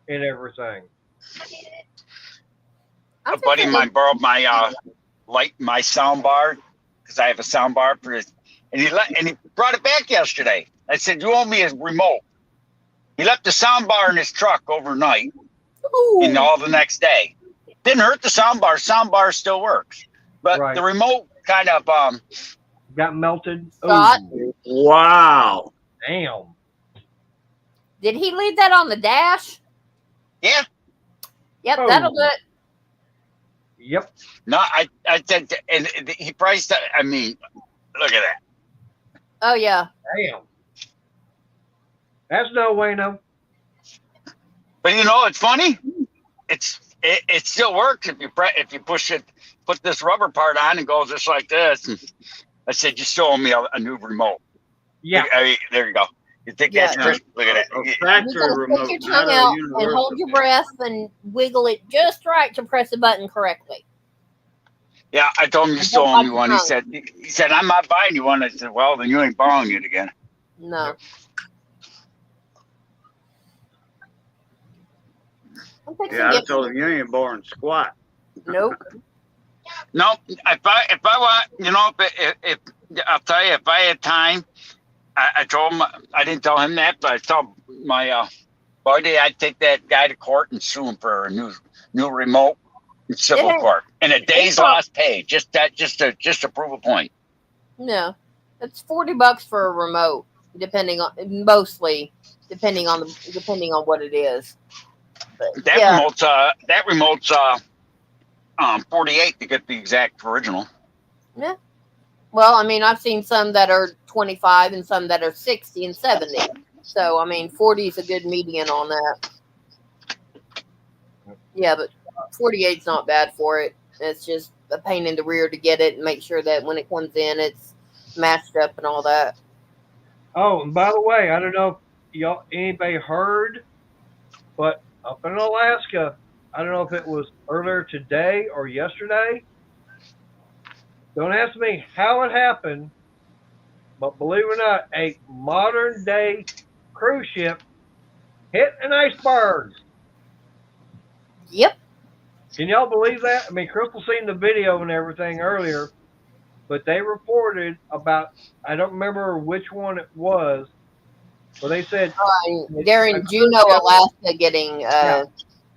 S1: and everything.
S4: A buddy of mine borrowed my my sound bar, because I have a sound bar for his, and he brought it back yesterday. I said, "You owe me a remote." He left the sound bar in his truck overnight, and all the next day. Didn't hurt the sound bar. Sound bar still works, but
S1: Right.
S4: the remote kind of
S1: Got melted.
S2: Scott?
S1: Ooh,
S3: Wow.
S1: damn.
S2: Did he leave that on the dash?
S4: yeah.
S2: Yep,
S1: Oh.
S2: that'll do it.
S1: Yep.
S4: No, I said, and he priced it. I mean, look at that.
S2: Oh yeah.
S1: Damn. That's no way, no.
S4: But you know, it's funny. It still works if you push it, put this rubber part on, and goes just like this. And I said, "You still owe me a new remote."
S1: Yeah.
S4: There you go. You think
S2: Yeah.
S4: that's Chris? Look at
S3: A
S4: that.
S2: You
S3: factory
S2: gotta
S3: remote.
S2: stick your
S3: not
S2: tongue
S3: a
S2: out and
S3: universal.
S2: hold your breath and wiggle it just right to press the button correctly.
S4: Yeah, I told him you still owe me one. He said, "I'm not buying you one." I said, "Well, then you ain't borrowing it again."
S2: No. I'm fixing
S3: Yeah,
S2: to
S3: I
S2: get
S3: told him you ain't born squat.
S2: Nope.
S4: No, if I want, if I'll tell you, if I had time, I told him, I didn't tell him that, but I told my buddy I'd take that guy to court and sue him for a new remote in civil
S2: Yeah.
S4: court and a day's
S2: It's all-
S4: lost pay, just to prove a point.
S2: No. It's $40 for a remote, depending on what it is. But,
S4: That
S2: yeah.
S4: remote's 48 to get the exact original.
S2: Yeah. Well, I mean, I've seen some that are 25 and some that are 60 and 70. So, I mean, 40 is a good median on that. Yeah, but 48's not bad for it. It's just a pain in the rear to get it and make sure that when it comes in, it's matched up and all that.
S1: Oh, and by the way, I don't know if anybody heard, but up in Alaska, I don't know if it was earlier today or yesterday. Don't ask me how it happened, but believe it or not, a modern day cruise ship hit an iceberg.
S2: Yep.
S1: Can y'all believe that? I mean, Crystal seen the video and everything earlier, but they reported about, I don't remember which one it was, but they said
S2: They're in Juneau, Alaska, getting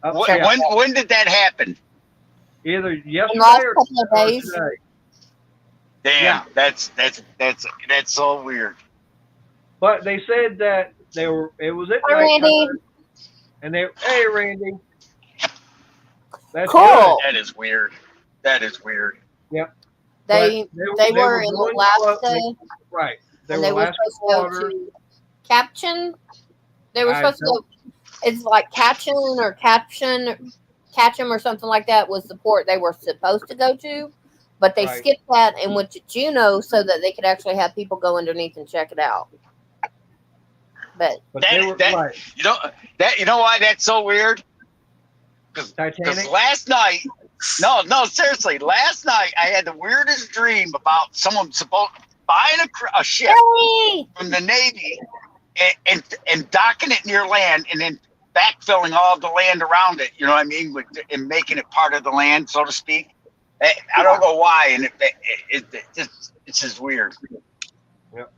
S4: When did that happen?
S1: either
S2: in the
S1: yesterday
S2: last
S1: or
S2: couple of days.
S1: today.
S4: Damn,
S1: Yeah.
S4: that's so weird.
S1: But they said that it was at
S2: Hi, Randy.
S1: nighttime, and hey Randy, that's
S2: Cool.
S1: good.
S4: That is weird. That is weird.
S1: Yep.
S2: They were in
S1: going
S2: Alaska,
S1: right.
S2: and they were
S1: Alaska
S2: supposed to go to Caption. They were supposed to go. It's like Catchin or Catchin or something like that was the port they were supposed to go to, but they
S1: Right.
S2: skipped that and went to Juneau so that they could actually have people go underneath and check it out. But
S1: they were right.
S4: You know why that's so weird? Because last night, no, seriously, last night I had the weirdest dream about someone buying a ship from the Navy and docking it near land and then backfilling all the land around it. You know what I mean? And making it part of the land, so to speak. I don't know why, and it's just weird.
S1: Yep.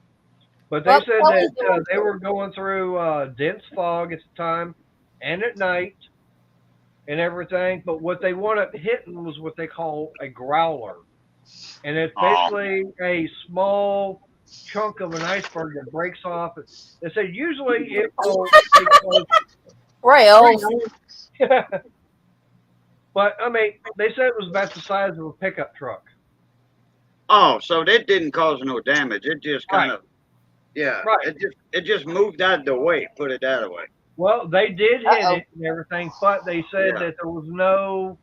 S1: But they said that they were going through dense fog at the time and at night and everything. But what they wanted hitting was what they call a growler. And it's basically a small chunk of an iceberg that breaks off. They said usually it will take place.
S2: rails.
S1: But, I mean, they said it was about the size of a pickup truck.
S3: Oh, so that didn't cause no damage. It just kind of, yeah.
S1: Right.
S3: It just moved out of the way, put it that way.
S1: Well, they did hit it and everything, but they said that there was no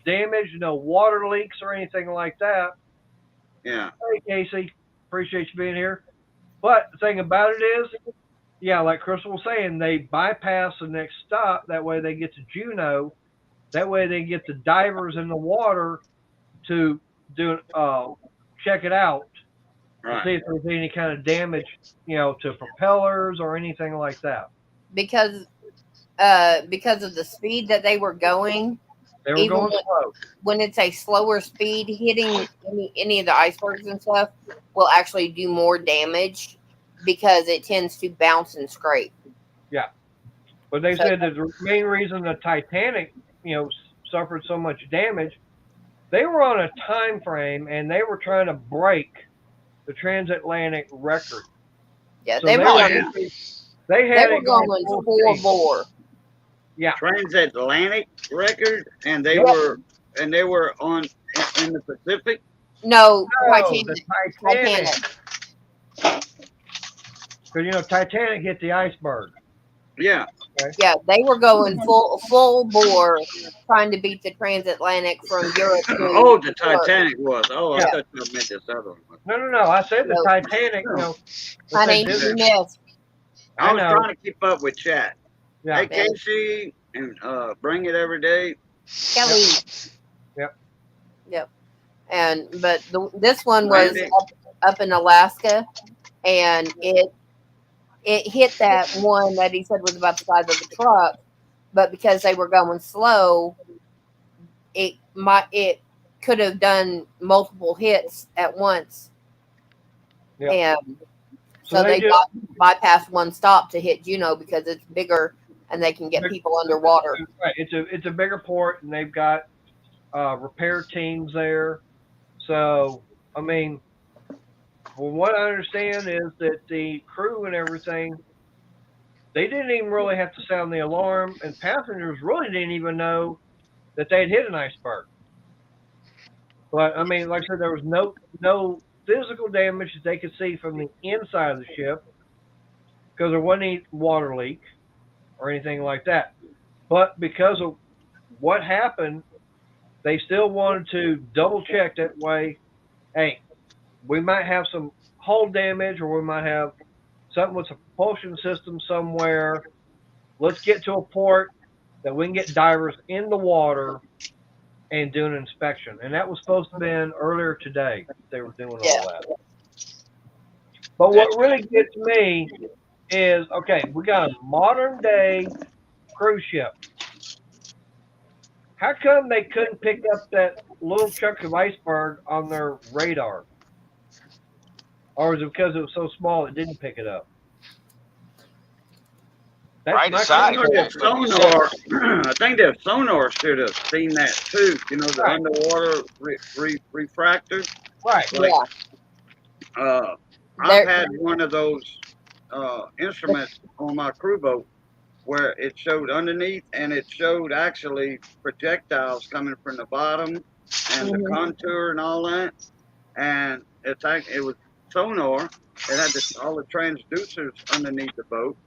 S1: damage, no water leaks or anything like that.
S3: Yeah.
S1: Hey, Casey. Appreciate you being here. But the thing about it is, yeah, like Crystal was saying, they bypass the next stop. That way they get to Juneau. That way they get the divers in the water to check it out. To see if there's any kind of damage, to propellers or anything like that.
S2: Because of the speed that they were going.
S1: They were going slow.
S2: When it's a slower speed, hitting any of the icebergs and stuff will actually do more damage because it tends to bounce and scrape.
S1: Yeah. But they said that the main reason the Titanic, suffered so much damage, they were on a time frame and they were trying to break the transatlantic record.
S2: Yeah,
S1: so
S2: they were going full bore.
S1: Yeah,
S3: transatlantic record, and they were on in the Pacific.
S2: No,
S1: the Titanic. Because Titanic hit the iceberg.
S3: Yeah.
S1: Okay.
S2: Yeah, they were going full bore, trying to beat the transatlantic from Europe.
S3: The Titanic was. Oh, I thought you meant this other one.
S1: No. I said the Titanic.
S2: Honey, you missed.
S3: I was trying to keep up with chat.
S1: Yeah.
S3: Hey, Casey, and bring it every day.
S2: Kelly. Yep. But this one was up in Alaska, and it hit that one that he said was about the size of the truck, but because they were going slow, it could have done multiple hits at once.
S1: Yep.
S2: And so they bypassed one stop to hit Juneau because it's bigger and they can get people underwater.
S1: Right. It's a bigger port, and they've got repair teams there. So, I mean, from what I understand is that the crew and everything, they didn't even really have to sound the alarm, and passengers really didn't even know that they'd hit an iceberg. But, I mean, like I said, there was no physical damage that they could see from the inside of the ship because there wasn't any water leak or anything like that. But because of what happened, they still wanted to double check that way. Hey, we might have some hull damage, or we might have something with a propulsion system somewhere. Let's get to a port that we can get divers in the water and do an inspection. And that was supposed to have been earlier today. They were doing all that. But what really gets me is, okay, we got a modern day cruise ship. How come they couldn't pick up that little chunk of iceberg on their radar? Or is it because it was so small it didn't pick it up?
S4: Right aside.
S3: Sonar. I think the sonar should have seen that too. The underwater refractor.
S1: Right.
S3: I've had one of those instruments on my crew boat where it showed underneath, and it showed actually projectiles coming from the bottom and the contour and all that. And it was sonar. It had all the transducers underneath the boat.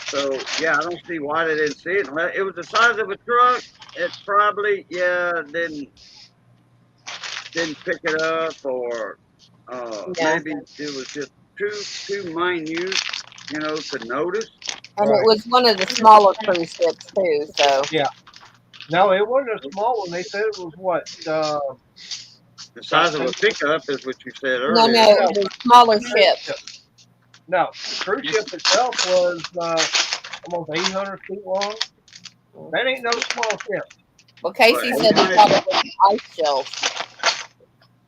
S3: So yeah, I don't see why they didn't see it. It was the size of a truck. It probably didn't pick it up, or maybe it was just too minute, to notice.
S2: And it was one of the smaller cruise ships too. So
S1: Yeah. No, it wasn't a small one. They said it was what?
S3: The size of a pickup is what you said
S2: no,
S3: earlier.
S2: no, it was a smaller ship.
S1: No, the cruise ship itself was almost 800 feet long. That ain't no small ship.
S2: Well, Casey said he thought it was an ice shelf.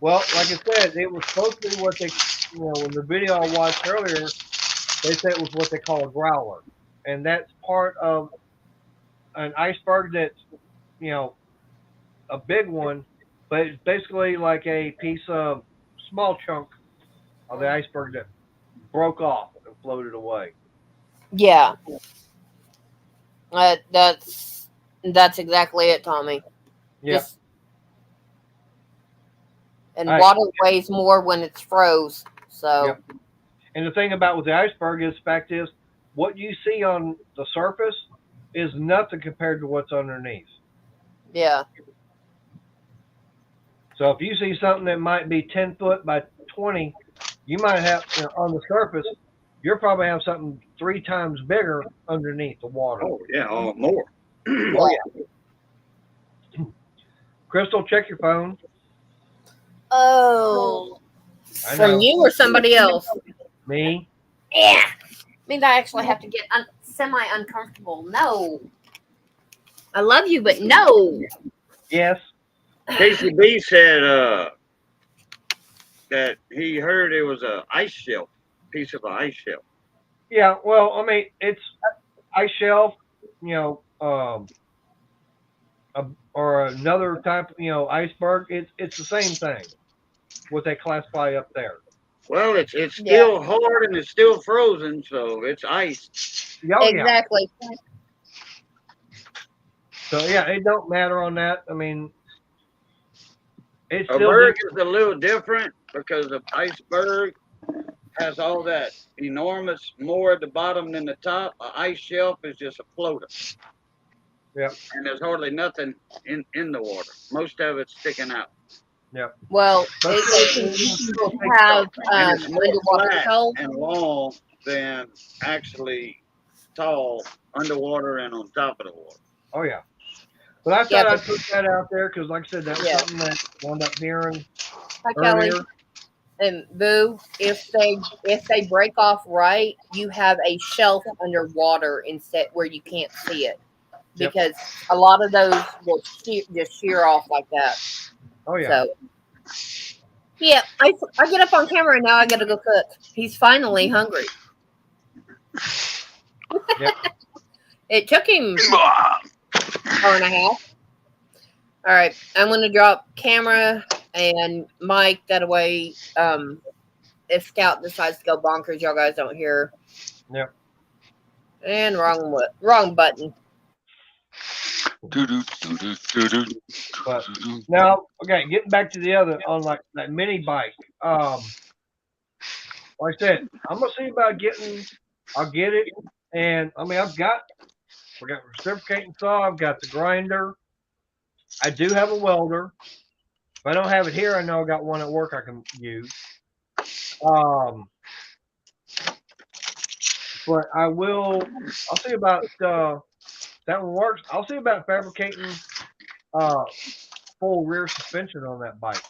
S1: Well, like I said, it was supposed to be what they, in the video I watched earlier, they said it was what they call a growler. And that's part of an iceberg that's, a big one, but it's basically like a piece of small chunk of the iceberg that broke off and floated away.
S2: Yeah. That's exactly it, Tommy.
S1: Yeah.
S2: And water weighs more when it's froze. So.
S1: Yep. And the thing about with the iceberg is, fact is, what you see on the surface is nothing compared to what's underneath.
S2: Yeah.
S1: So if you see something that might be 10 foot by 20, you might have, on the surface, you'll probably have something 3 times bigger underneath the water.
S3: Oh, yeah, or more.
S1: Oh, yeah. Crystal, check your phone.
S2: Oh. From you or somebody else?
S1: Me.
S2: Yeah. Means I actually have to get semi-uncomfortable. No. I love you, but no.
S1: Yes.
S3: Casey B said that he heard it was a ice shelf, piece of an ice shelf.
S1: Yeah, well, I mean, it's ice shelf, or another type of, iceberg. It's the same thing. What they classify up there.
S3: Well, it's still hard and it's still frozen, so it's ice.
S1: Oh,
S2: exactly.
S1: Yeah. So yeah, it don't matter on that. I mean, it's
S3: a berg is a little different because the iceberg has all that enormous more at the bottom than the top. An ice shelf is just a floater.
S1: Yep.
S3: And there's hardly nothing in the water. Most of it's sticking out.
S1: Yep.
S2: It can have
S3: it's more
S2: underwater
S3: flat and long than actually tall underwater and on top of the water.
S1: Oh yeah. But I thought I'd put that out there because, like I said, that was something that I wound up hearing earlier.
S2: Kelly. And Boo, if they break off right, you have a shelf underwater instead where you can't see it, because a lot of those will just shear off like that.
S1: Oh yeah.
S2: So yeah, I get up on camera and now I got to go cook. He's finally hungry.
S1: Yep.
S2: It took him hour and a half. All right, I'm going to drop camera and mic. That way, if Scout decides to go bonkers, y'all guys don't hear.
S1: Yep.
S2: And wrong button.
S1: But now, okay, getting back to the other on like that mini bike. Like I said, I'm gonna see about I'll get it, and I mean we got reciprocating saw. I've got the grinder. I do have a welder. If I don't have it here, I know I got one at work I can use. But I'll see about that one works. I'll see about fabricating full rear suspension on that bike.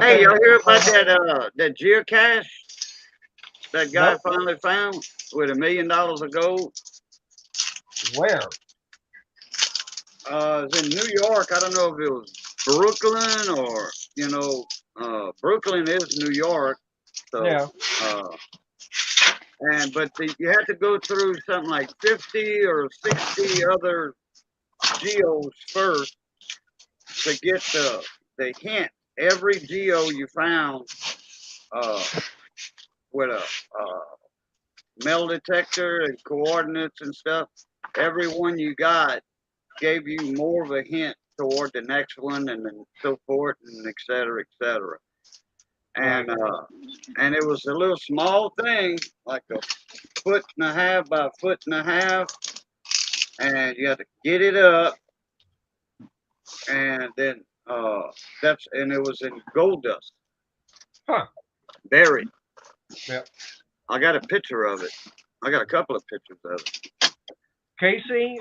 S3: Hey, y'all hear about that geocache that guy finally found with $1 million of gold?
S1: Where?
S3: It's in New York. I don't know if it was Brooklyn or Brooklyn is New York. So,
S1: yeah.
S3: But you have to go through something like 50 or 60 other geos first to get the hint every geo you found with a metal detector and coordinates and stuff, every one you got gave you more of a hint toward the next one, and then so forth, and et cetera, et cetera. And it was a little small thing, like a foot and a half by a foot and a half, and you had to get it up, and then and it was in gold dust, buried.
S1: Yep.
S3: I got a picture of it. I got a couple of pictures of it.
S1: Casey,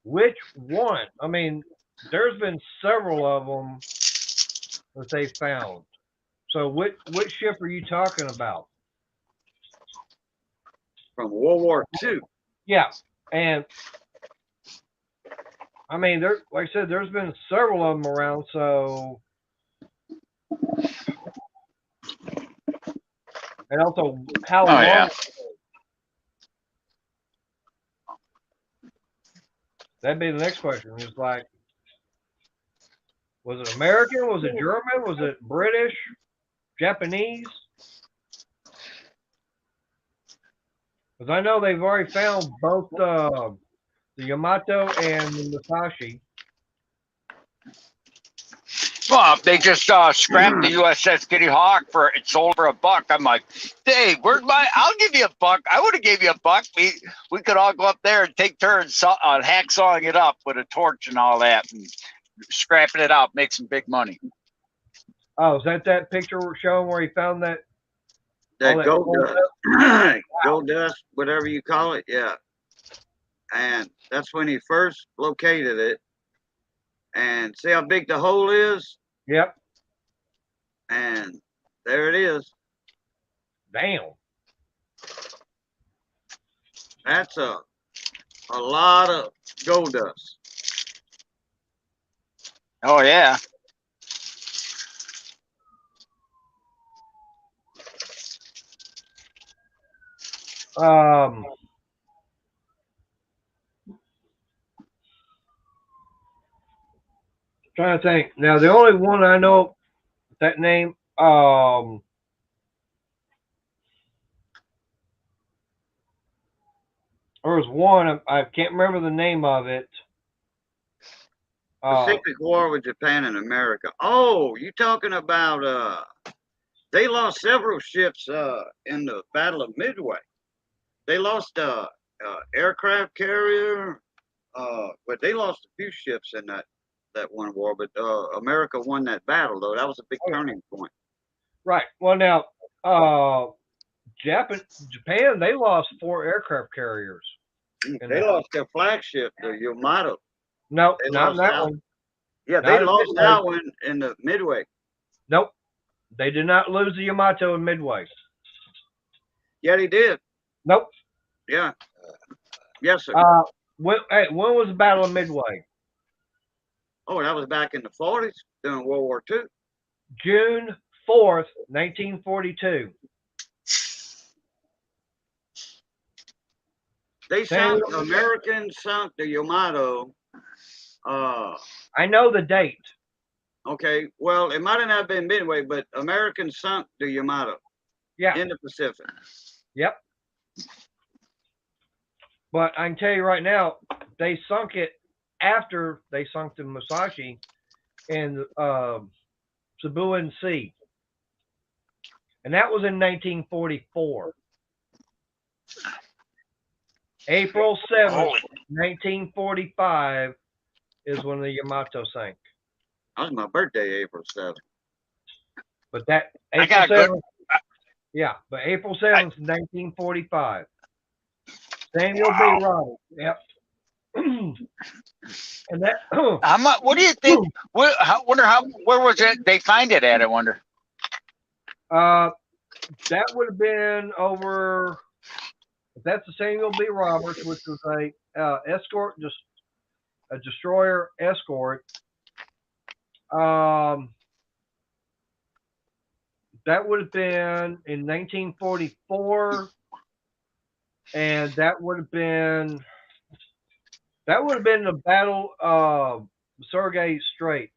S1: which one? I mean, there's been several of them that they found. So which ship are you talking about?
S3: From World War II.
S1: Yeah, and I mean, there, like I said, there's been several of them around. So, and also how long?
S4: Yeah.
S1: That'd be the next question. It's like, was it American? Was it German? Was it British? Japanese? Because I know they've already found both the Yamato and the Musashi.
S4: Well, they just scrapped the USS Kitty Hawk it sold for $1. I'm like, hey, where's I'll give you $1. I would have gave you $1. We could all go up there and take turns hacksawing it up with a torch and all that, and scrapping it out, make some big money.
S1: Oh, is that picture showing where he found that?
S3: That gold dust, gold dust, whatever you call it, yeah. And that's when he first located it. And see how big the hole is?
S1: Yep.
S3: And there it is.
S1: Damn.
S3: That's a lot of gold dust.
S4: Oh yeah.
S1: Trying to think. Now the only one I know that name, there was one, I can't remember the name of it.
S3: Pacific War with Japan and America. Oh, you talking about they lost several ships in the Battle of Midway. They lost aircraft carrier, but they lost a few ships in that one war. But America won that battle, though. That was a big turning point.
S1: Right. Well, now Japan, they lost 4 aircraft carriers.
S3: They lost their flagship, the Yamato.
S1: No, not that one.
S3: Yeah, they lost that one in the Midway.
S1: Nope. They did not lose the Yamato in Midway.
S3: Yeah, they did.
S1: Nope.
S3: Yeah. Yes, sir.
S1: When was the Battle of Midway?
S3: Oh, that was back in the 40s during World War II.
S1: June 4th, 1942.
S3: Americans sunk the Yamato.
S1: I know the date.
S3: Okay, well, it might have not been Midway, but Americans sunk the Yamato.
S1: Yeah.
S3: In the Pacific.
S1: Yep. But I can tell you right now, they sunk it after they sunk the Musashi in Cebuan Sea. And that was in 1944. April 7th, 1945 is when the Yamato sank.
S3: That was my birthday, April 7th.
S1: But that April 7th, yeah, but April 7th, 1945. Samuel B. Roberts. Yep. And that.
S4: How much? What do you think? Where was it? They find it at? I wonder.
S1: That would have been over. If that's the Samuel B. Roberts, which was a escort, just a destroyer escort. That would have been in 1944, and that would have been the Battle of Sergei Strait.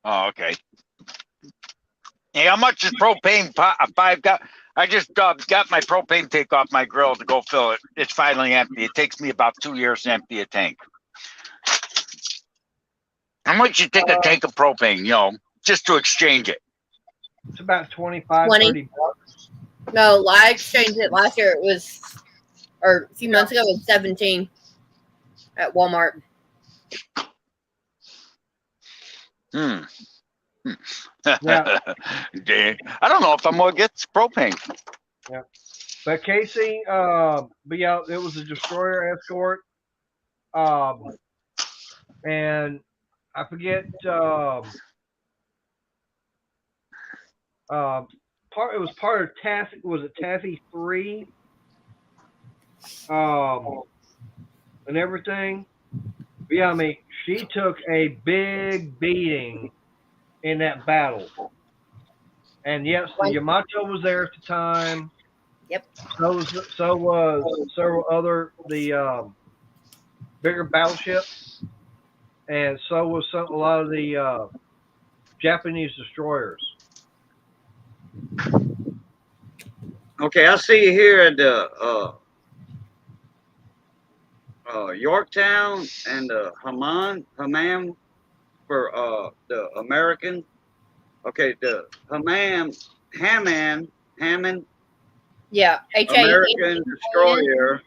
S4: Oh, okay. Hey, how much is propane? Five got. I just got my propane tank off my grill to go fill it. It's finally empty. It takes me about 2 years to empty a tank. How much you take a tank of propane, just to exchange it?
S1: It's about 25,
S2: 20.
S1: 30 bucks.
S2: No, I exchanged it last year. It was, or a few months ago, it was 17 at Walmart.
S1: Yeah.
S4: I don't know if I'm gonna get propane.
S1: Yeah. But Casey, but yeah, it was a destroyer escort. And I forget it was part of Taffy. Was it Taffy 3? And everything. But yeah, I mean, she took a big beating in that battle. And yes, the Yamato was there at the time.
S2: Yep.
S1: So was several other bigger battleships, and so was a lot of the Japanese destroyers.
S3: Okay, I see here at the Yorktown and Hammam for the American. Okay, the Hammond,
S2: Yeah,
S3: American destroyer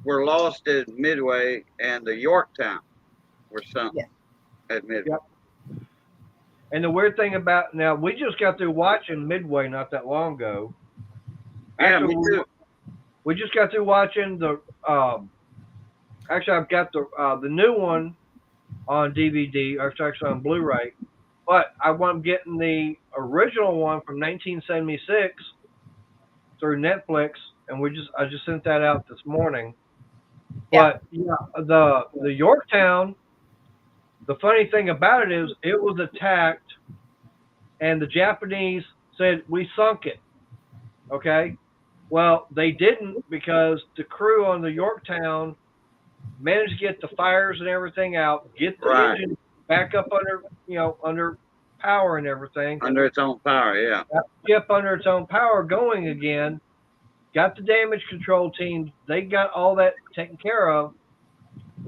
S3: were lost at Midway, and the Yorktown were sunk at Midway.
S1: Yep. And the weird thing about now, we just got through watching Midway not that long ago.
S3: Actually,
S1: Yeah,
S3: me too.
S1: We just got through watching the. Actually, I've got the new one on DVD, or it's actually on Blu-ray. But I'm getting the original one from 1976 through Netflix, and I just sent that out this morning. But yeah, the Yorktown. The funny thing about it is, it was attacked, and the Japanese said we sunk it. Okay, well they didn't, because the crew on the Yorktown managed to get the fires and everything out, get the engine back up under power and everything.
S3: Under its own power, yeah.
S1: Ship under its own power going again. Got the damage control team. They got all that taken care of.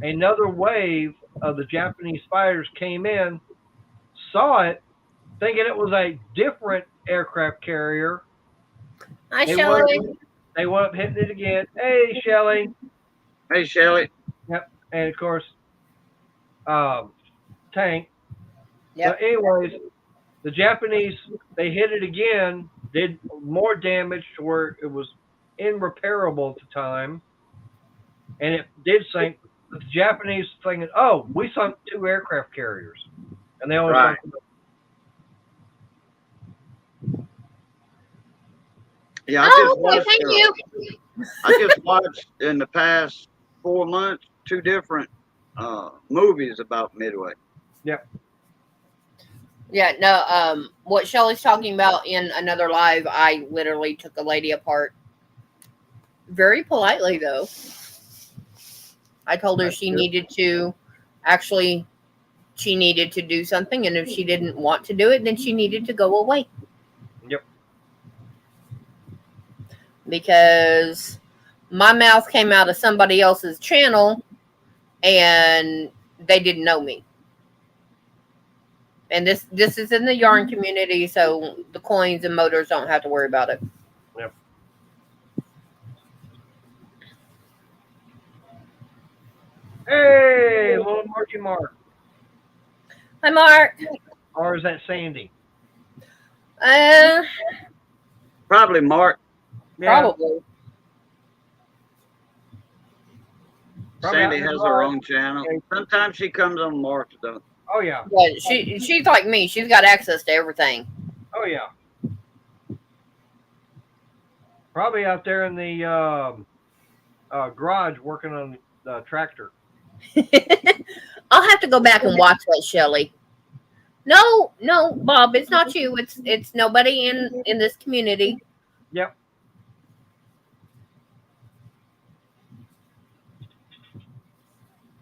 S1: Another wave of the Japanese fighters came in, saw it, thinking it was a different aircraft carrier.
S2: Hi, Shelley.
S1: They wound up hitting it again. Hey, Shelley.
S3: Hey, Shelley.
S1: Yep. And of course, tank.
S2: Yep.
S1: So anyways, the Japanese, they hit it again, did more damage to where it was irreparable at the time, and it did sink. The Japanese thinking, oh, we sunk 2 aircraft carriers, and they only sunk.
S3: Yeah, I just watched in the past 4 months 2 different movies about Midway.
S1: Yep.
S2: Yeah, no, what Shelley's talking about in another live, I literally took a lady apart. Very politely, though. I told her she needed to do something, and if she didn't want to do it, then she needed to go away.
S1: Yep.
S2: Because my mouth came out of somebody else's channel, and they didn't know me. And this is in the yarn community, so the coins and motors don't have to worry about it.
S1: Yep. Hey, little Marky Mark.
S2: Hi, Mark.
S1: Or is that Sandy?
S3: Probably Mark.
S1: Yeah.
S2: Probably.
S3: Sandy has her own channel. Sometimes she comes on Mark's though.
S1: Oh yeah.
S2: Yeah, she's like me. She's got access to everything.
S1: Oh yeah. Probably out there in the garage working on the tractor.
S2: I'll have to go back and watch that, Shelley. No, Bob, it's not you. It's nobody in this community.
S1: Yep.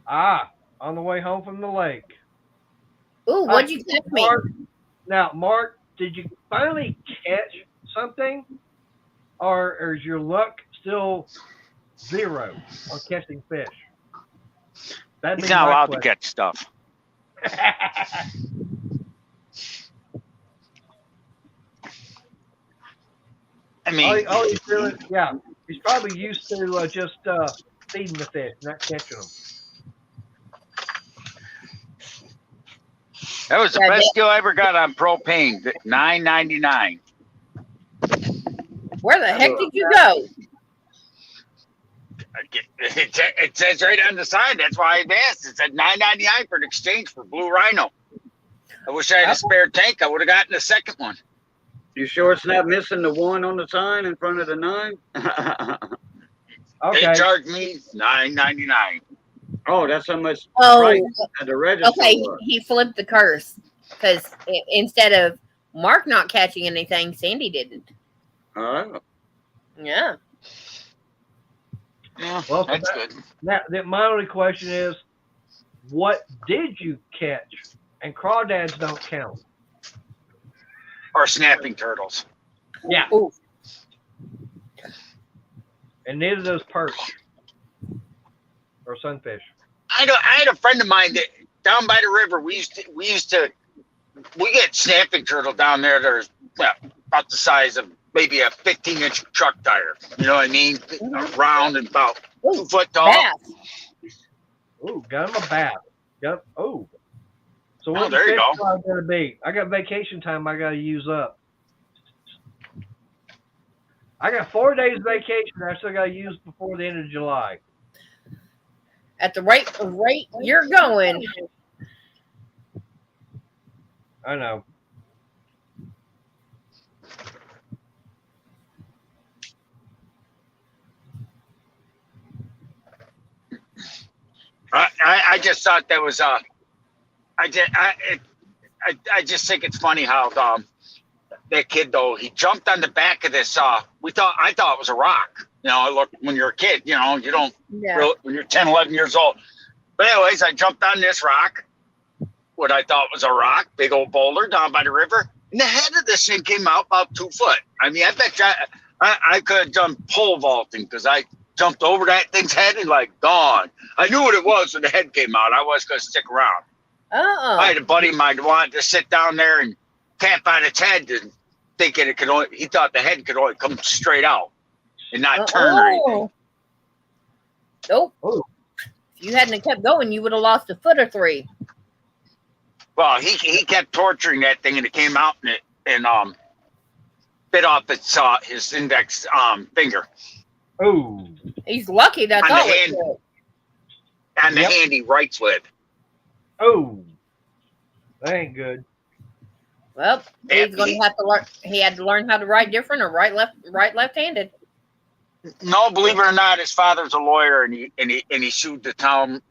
S1: On the way home from the lake.
S2: Ooh, what'd you catch me?
S1: Mark, did you finally catch something, or is your luck still 0 on catching fish? That'd
S4: He's
S1: be
S4: not
S1: my
S4: allowed to
S1: question.
S4: catch stuff. I mean,
S1: all he's doing, yeah, he's probably used to just feeding the fish, not catching them.
S4: that was the best deal I ever got on propane. $9.99.
S2: Where the heck did you go?
S4: It says right on the side. That's why I asked. It said $9.99 for an exchange for Blue Rhino. I wish I had a spare tank. I would have gotten a second one.
S3: You sure it's not missing the 1 on the sign in front of the 9?
S1: Okay.
S4: They charged me $9.99.
S3: Oh, that's how much
S2: Oh,
S3: price at the register
S2: okay.
S3: was.
S2: He flipped the curse because instead of Mark not catching anything, Sandy didn't.
S3: Oh.
S2: Yeah.
S4: Yeah,
S1: Well,
S4: that's good.
S1: Now, my only question is, what did you catch? And crawdads don't count.
S4: Or snapping turtles.
S1: Yeah.
S2: Ooh.
S1: And neither does perch or sunfish.
S4: I had a friend of mine that down by the river. We get snapping turtle down there. There's about the size of maybe a 15-inch truck tire. You know what I mean? Round and about 2 foot tall.
S2: Bass.
S1: Ooh, got him a bass. So what's
S4: there you go.
S1: going to be? I got vacation time I got to use up. I got 4 days vacation I still got to use before the end of July.
S2: At the rate you're going.
S1: I know.
S4: I just thought that was I just think it's funny how that kid though, he jumped on the back of this I thought it was a rock. You know, look, when you're a kid, you know, you don't really, when you're 10, 11 years old. But anyways, I jumped on this rock, what I thought was a rock, big old boulder down by the river, and the head of this thing came out about 2 foot. I mean, I bet you I could have done pole vaulting because I jumped over that thing's head and like gone. I knew what it was when the head came out. I was going to stick around. I had a buddy of mine who wanted to sit down there and tap on its head and thinking he thought the head could only come straight out and not turn or anything.
S2: Nope. If you hadn't kept going, you would have lost a foot or 3.
S4: Well, he kept torturing that thing and it came out and bit off his index finger.
S1: Oh.
S2: He's lucky that's all it did.
S4: On the hand he writes with.
S1: Oh. That ain't good.
S2: Well, he's going to have to learn. He had to learn how to write different or right left-handed.
S4: No, believe it or not, his father's a lawyer, and he sued the town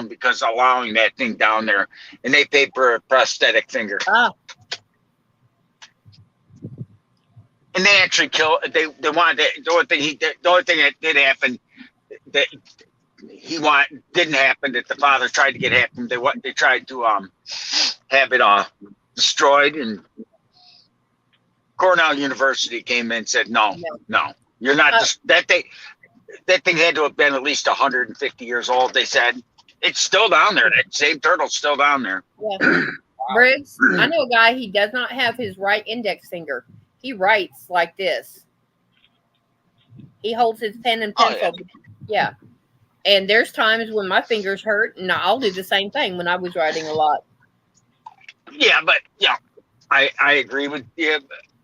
S4: because allowing that thing down there, and they paid for a prosthetic finger. And they actually killed. They wanted the only thing that did happen that didn't happen that the father tried to get happen. They tried to have it destroyed, and Cornell University came in and said no, you're not that thing had to have been at least 150 years old. They said it's still down there. That same turtle's still down there.
S2: Yeah. Briggs, I know a guy. He does not have his right index finger. He writes like this. He holds his pen and pencil. Yeah. And there's times when my fingers hurt, and I'll do the same thing when I was writing a lot. Yeah,
S4: but I agree with you.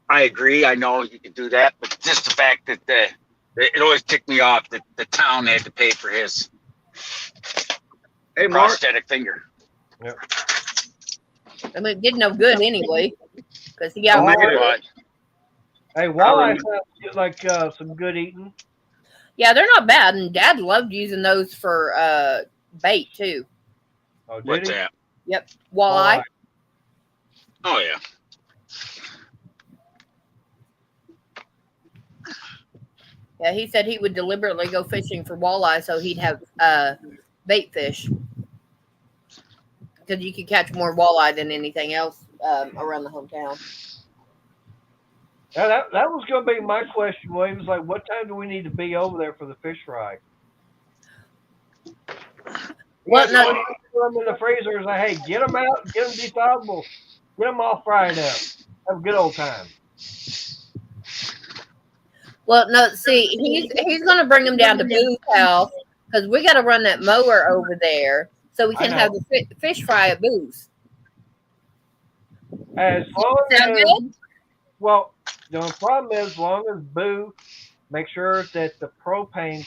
S4: I agree. I know you can do that, but just the fact that it always ticked me off that the town had to pay for his prosthetic finger.
S1: Yep.
S2: I mean, it did no good anyway because he got
S1: Hey, walleye sounds like some good eating.
S2: Yeah, they're not bad, and Dad loved using those for bait too.
S1: Oh, did
S4: What's
S1: he?
S4: that?
S2: Yep, walleye.
S4: Oh yeah.
S2: Yeah, he said he would deliberately go fishing for walleye so he'd have bait fish. because you could catch more walleye than anything else around the hometown.
S1: Now, that was going to be my question, Williams. Like, what time do we need to be over there for the fish fry?
S2: What? No,
S1: Put them in the freezer and say, hey, get them out, get them desoluble, get them all fried up. Have a good old time.
S2: well, no. See, he's going to bring them down to Boo's house because we got to run that mower over there so we can have the fish fry at Boo's.
S1: As long
S2: Sound
S1: as,
S2: good?
S1: well, the only problem is, as long as Boo makes sure that the propane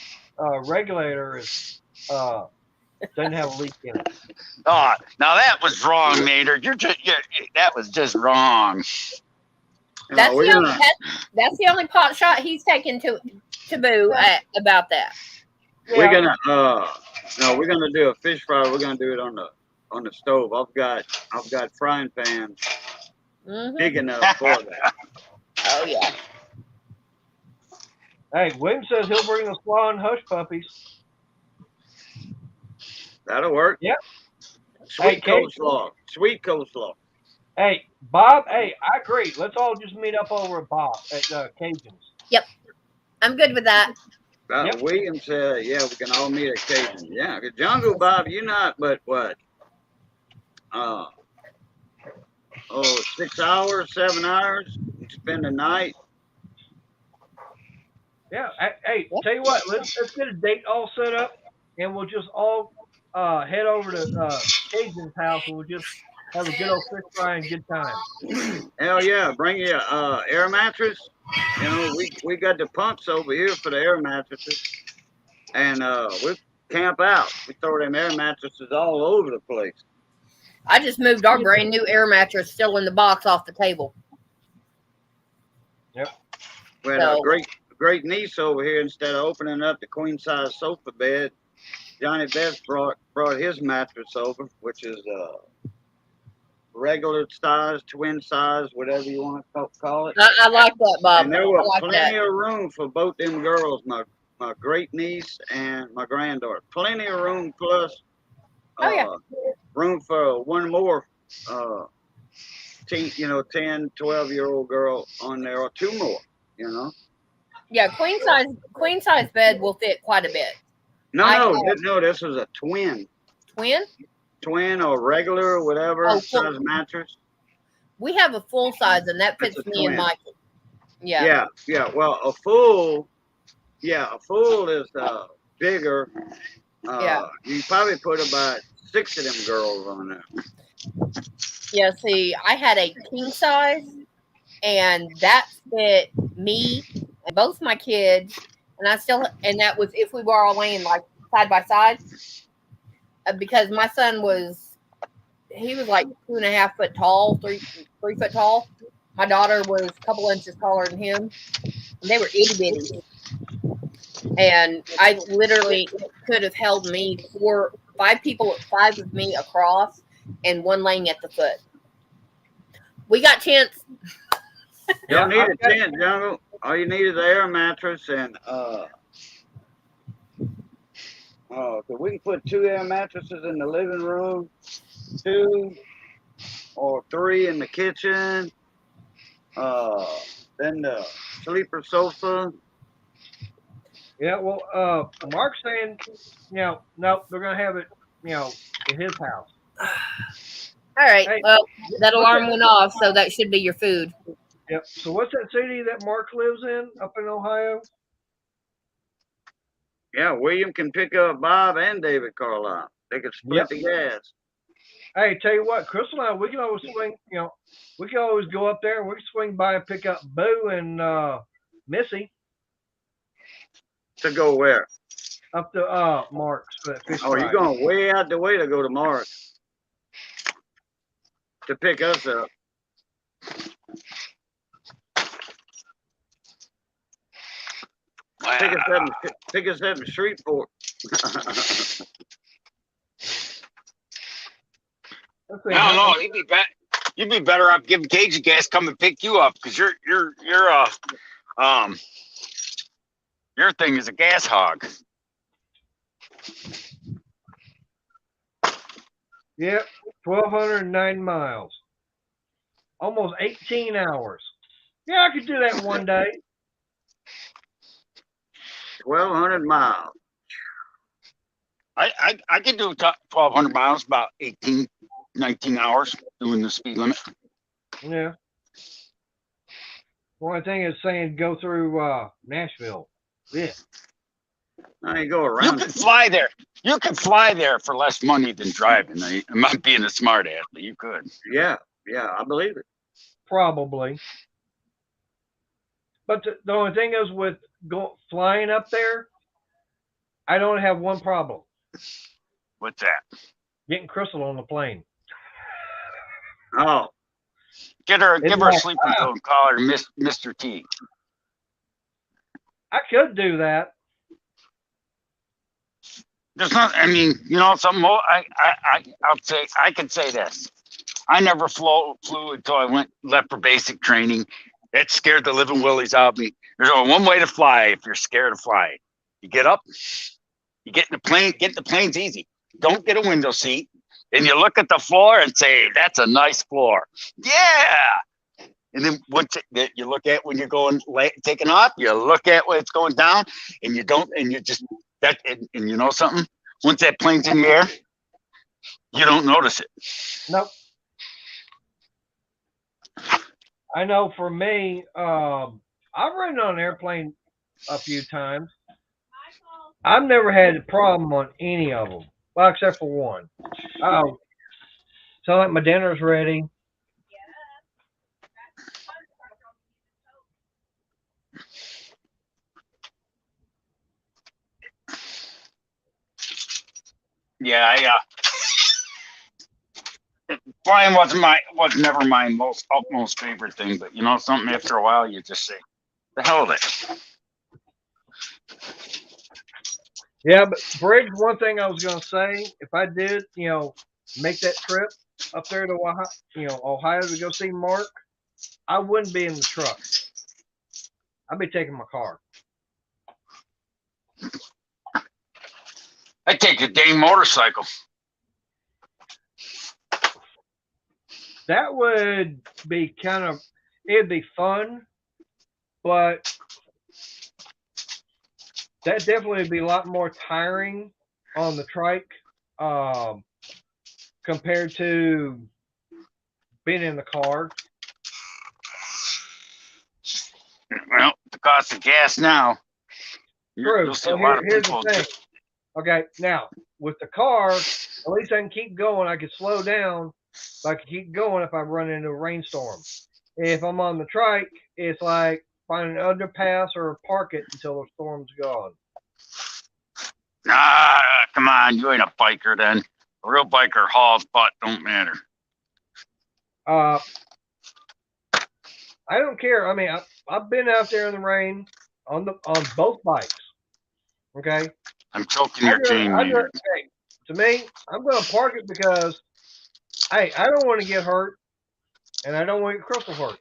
S1: regulator is doesn't have a leak in it.
S4: Oh, now that was wrong, Nader. That was just wrong.
S2: That's the only pot shot he's taken to Boo about that.
S1: Yeah.
S3: We're gonna do a fish fry. We're gonna do it on the stove. I've got frying pans big enough for that.
S2: Oh yeah.
S1: Hey, William says he'll bring the slaw and hush puppies.
S3: That'll work.
S1: Yep.
S3: Sweet
S1: Hey,
S3: coleslaw. Sweet coleslaw.
S1: Hey, Bob. Hey, I agree. Let's all just meet up over at Bob at Cajun's.
S2: Yep. I'm good with that.
S1: Yep.
S3: William said, yeah, we can all meet at Cajun. Yeah, because Jungle Bob, you're not but what? 6 hours, 7 hours. You spend the night.
S1: Yeah. Hey, tell you what. Let's get a date all set up, and we'll just all head over to Cajun's house, and we'll just have a good old fish fry and good time.
S3: Hell yeah, bring your air mattress. You know, we got the pumps over here for the air mattresses, and we camp out. We throw them air mattresses all over the place.
S2: I just moved our brand new air mattress still in the box off the table.
S1: Yep.
S3: We had a great niece over here. Instead of opening up the queen size sofa bed, Johnny Best brought his mattress over, which is regular size, twin size, whatever you want to call it.
S2: I like that, Bob.
S3: And there was
S2: like
S3: plenty of room for both them girls, my great niece and my granddaughter. Plenty of room, plus room for one more 10, 12-year-old girl on there, or two more, you know.
S2: Yeah, queen size bed will fit quite a bit.
S3: No, this was a twin. Twin or regular or whatever size mattress.
S2: We have a full size, and that fits me and Michael.
S3: Yeah. Well, a full is bigger. You probably put about 6 of them girls on there.
S2: Yeah, see, I had a king size, and that fit me and both my kids, and that was if we were all laying like side by side. Because my son was like 2.5 foot tall, 3 foot tall. My daughter was a couple inches taller than him. And they were itty bitty. And I literally could have held me 5 people, 5 of me across, and one laying at the foot. We got tents.
S3: You don't need a tent, Jungle. All you need is an air mattress and so we can put 2 air mattresses in the living room, 2 or 3 in the kitchen, then the sleeper sofa.
S1: Yeah, well, Mark's saying, no, they're going to have it, at his house.
S2: All right.
S1: Hey,
S2: well, that alarm went off, so that should be your food.
S1: Yep. So what's that city that Mark lives in up in Ohio?
S3: Yeah, William can pick up Bob and David Carlisle. They can split the gas.
S1: Hey, tell you what, Crystal and I, we can always swing, we can always go up there and we can swing by and pick up Boo and Missy.
S3: To go where?
S1: Up to Mark's for that fish fry.
S3: You're going way out the way to go to Mark's to pick us up.
S4: Wow.
S3: Pick us up in Shreveport.
S4: No, you'd be better off giving Cajun Gas come and pick you up, because your thing is a gas hog.
S1: Yep. 1,209 miles. Almost 18 hours. Yeah, I could do that in one day.
S3: 1,200 miles.
S4: I can do 1,200 miles, about 18, 19 hours doing the speed limit.
S1: Yeah. One thing is saying go through Nashville. Yeah.
S3: Now you go
S4: You
S3: around.
S4: can fly there. You can fly there for less money than driving. I'm not being a smart ass, but you could.
S3: Yeah, I believe it.
S1: Probably. But the only thing is with flying up there, I don't have one problem.
S4: What's that?
S1: Getting Crystal on the plane.
S3: Oh,
S4: Give her a sleeping pill and call her Mr. T.
S1: I could do that.
S4: There's not. I mean, something. I'll say. I can say this. I never flew until I left for basic training. It scared the living willies out of me. There's only one way to fly if you're scared of flying. You get up, you get in the plane. Get in the plane's easy. Don't get a window seat. And you look at the floor and say, "That's a nice floor." Yeah. And then once you look at when you're taking off, you look at when it's going down, and you don't, and you just and you know something. Once that plane's in the air, you don't notice it.
S1: Nope. I know for me, I've ridden on an airplane a few times. I've never had a problem on any of them. Well, except for one. Oh, sound like my dinner's ready.
S4: Yeah, flying was never my utmost favorite thing, but something after a while you just say, the hell with it.
S1: Yeah, but Briggs, one thing I was gonna say, if I did, make that trip up there to Ohio to go see Mark, I wouldn't be in the truck. I'd be taking my car.
S4: I'd take a dang motorcycle.
S1: That would be it'd be fun, but that definitely would be a lot more tiring on the trike compared to being in the car.
S4: Well, the cost of gas now.
S1: True.
S4: You'll see
S1: So
S4: a lot of
S1: here's
S4: people.
S1: the thing. Okay, now with the car, at least I can keep going. I can slow down, but I can keep going if I run into a rainstorm. If I'm on the trike, it's like find an underpass or park it until the storm's gone.
S4: Come on, you ain't a biker then. A real biker hauls butt, don't matter.
S1: I don't care. I mean, I've been out there in the rain on both bikes. Okay.
S4: I'm choking your chain, Maynard.
S1: Hey, to me, I'm going to park it because, hey, I don't want to get hurt, and I don't want to get Crystal hurt.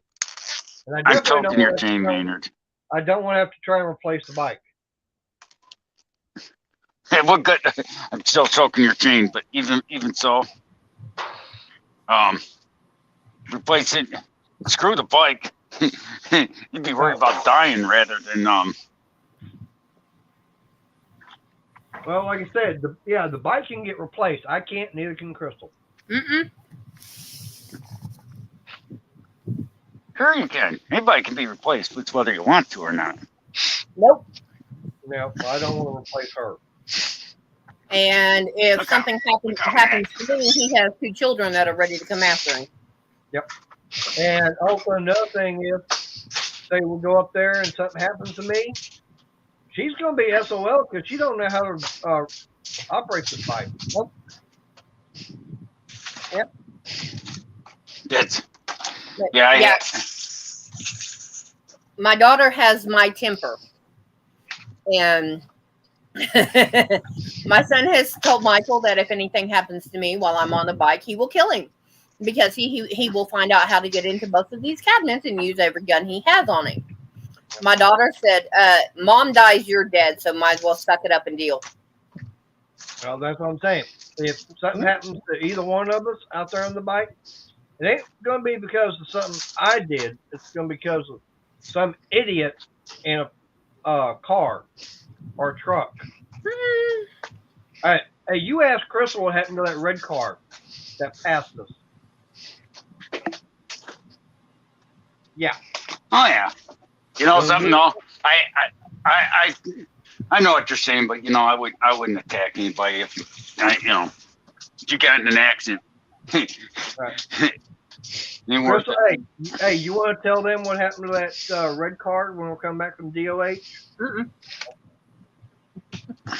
S1: And
S4: I'm choking your chain, Maynard.
S1: I don't want to have to try and replace the bike.
S4: Hey, we're good. I'm still choking your chain, but even so, replace it. Screw the bike. You'd be worried about dying rather than
S1: Well, like I said, the bike can get replaced. I can't. Neither can Crystal.
S4: Sure you can. Anybody can be replaced. It's whether you want to or not.
S2: Nope.
S1: No, I don't want to replace her.
S2: And if something happens to me, he has 2 children that are ready to come after him.
S1: Yep. And also another thing is, say we go up there and something happens to me, she's going to be SOL because she don't know how to operate the bike. Nope. Yep.
S2: Yeah. My daughter has my temper, and my son has told Michael that if anything happens to me while I'm on the bike, he will kill him because he will find out how to get into both of these cabinets and use every gun he has on him. My daughter said, Mom dies, you're dead, so might as well suck it up and deal.
S1: Well, that's what I'm saying. If something happens to either one of us out there on the bike, it ain't going to be because of something I did. It's going to be because of some idiot in a car or truck. All right. Hey, you asked Crystal what happened to that red car that passed us. Yeah.
S4: Oh yeah. You know something? No, I know what you're saying, but you know, I wouldn't attack anybody if you got in an accident.
S1: Right.
S4: Crystal,
S1: hey, you want to tell them what happened to that red car when we come back from DOH?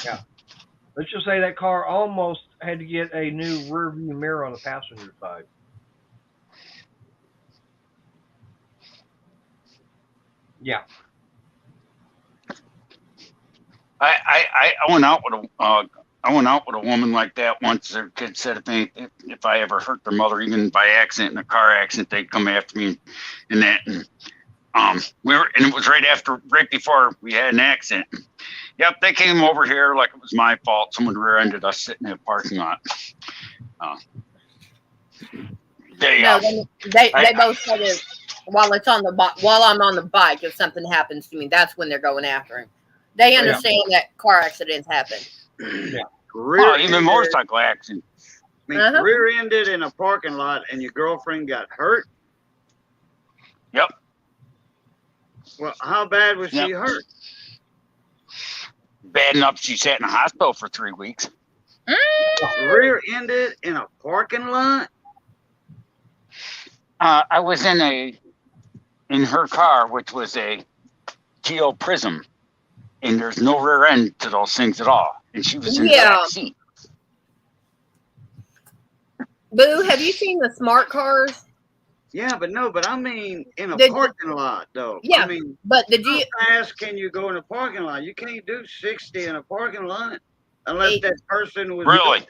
S1: Yeah. Let's just say that car almost had to get a new rear view mirror on the passenger side. Yeah.
S4: I went out with a woman like that once. Their kid said if I ever hurt their mother, even by accident in a car accident, they'd come after me and that. And it was right before we had an accident. Yep, they came over here like it was my fault. Someone rear-ended us sitting in a parking lot. They
S2: both said it while I'm on the bike. If something happens to me, that's when they're going after him. They understand that car accidents happen.
S1: Yeah.
S4: Even motorcycle accidents.
S3: I mean, rear-ended in a parking lot, and your girlfriend got hurt.
S4: Yep.
S3: Well, how bad was she hurt?
S4: Bad enough she sat in the hospital for 3 weeks.
S3: Rear-ended in a parking lot?
S4: I was in her car, which was a Geo Prism, and there's no rear end to those things at all. And she was in the back seat.
S2: Boo, have you seen the smart cars?
S3: Yeah, but I mean in a parking lot, though.
S2: Yeah,
S3: I mean,
S2: but
S3: how fast can you go in a parking lot? You can't do 60 in a parking lot unless that person was
S4: really.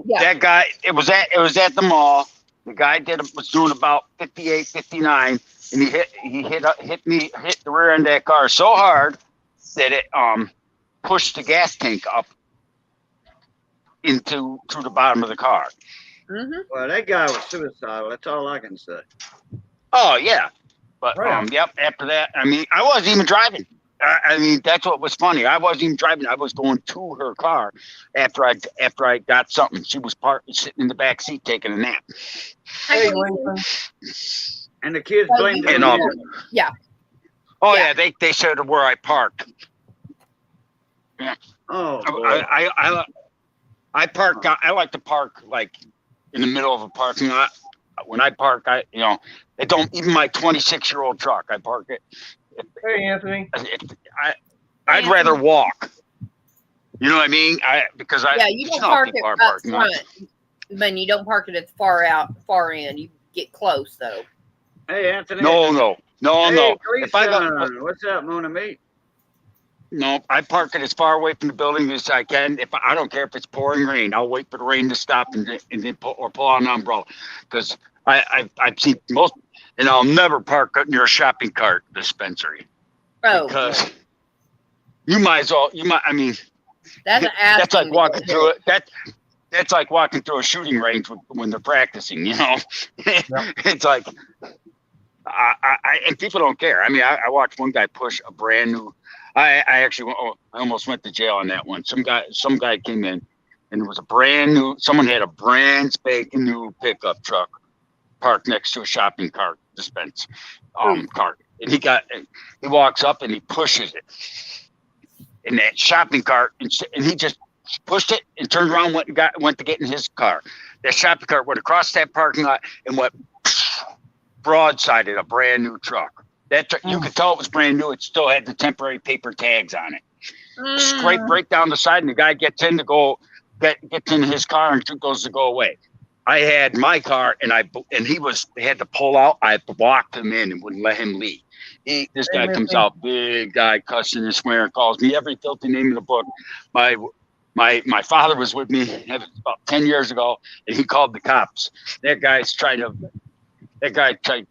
S2: Yeah.
S4: That guy, it was at the mall. The guy was doing about 58, 59, and he hit the rear end of that car so hard that it pushed the gas tank up to the bottom of the car.
S2: Mm-hmm.
S3: Well, that guy was suicidal. That's all I can say.
S4: Oh yeah, but after that, I mean, I wasn't even driving. I mean, that's what was funny. I wasn't even driving. I was going to her car after I got something. She was sitting in the back seat taking a nap.
S1: Hey, Lincoln.
S3: And the kids blamed him.
S2: Yeah.
S4: Oh yeah, they said where I parked. Yeah.
S3: Oh.
S4: I park. I like to park like in the middle of a parking lot. When I park, it don't even my 26-year-old truck. I park it.
S1: Hey, Anthony.
S4: I'd rather walk. You know what I mean?
S2: You don't park it up front, but you don't park it at far end. You get close though.
S3: Hey, Anthony.
S4: No.
S3: If I go, what's up, Mona Meat?
S4: No, I park it as far away from the building as I can. I don't care if it's pouring rain, I'll wait for the rain to stop and then pull out an umbrella, because I've seen most, and I'll never park near a shopping cart dispensary.
S2: Oh,
S4: because you might as well. I mean, that's like walking through it. That's like walking through a shooting range when they're practicing. You know, it's like and people don't care. I mean, I watched one guy push a brand new. I almost went to jail on that one. Some guy came in, and it was a brand new. Someone had a brand spanking new pickup truck parked next to a shopping cart dispense cart, and he walks up and he pushes it in that shopping cart, and he just pushed it and turned around, went to get in his car. That shopping cart went across that parking lot and went broadsided a brand new truck. That you could tell it was brand new. It still had the temporary paper tags on it. Scraped right down the side, and the guy gets in gets in his car and goes to go away. I had my car, and he had to pull out. I blocked him in and wouldn't let him leave. This guy comes out, big guy, cussing and swearing, calls me every filthy name in the book. My father was with me about 10 years ago, and he called the cops. That guy tried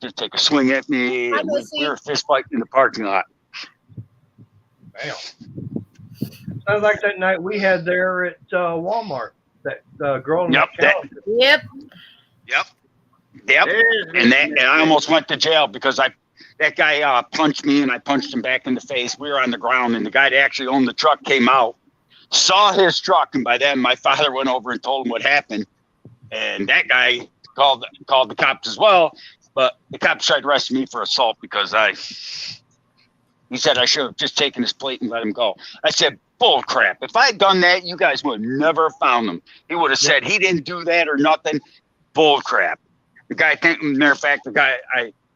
S4: to take a swing at me, and we were fist fighting in the parking lot.
S1: Damn. Sounds like that night we had there at Walmart. That girl in the calendar.
S2: Yep.
S4: And I almost went to jail because that guy punched me and I punched him back in the face. We were on the ground and the guy that actually owned the truck came out, saw his truck, and by then my father went over and told him what happened. And that guy called the cops as well, but the cops tried to arrest me for assault because he said I should have just taken his plate and let him go. I said, bull crap. If I had done that, you guys would have never found him. He would have said he didn't do that or nothing. Bull crap. The guy, matter of fact, the guy,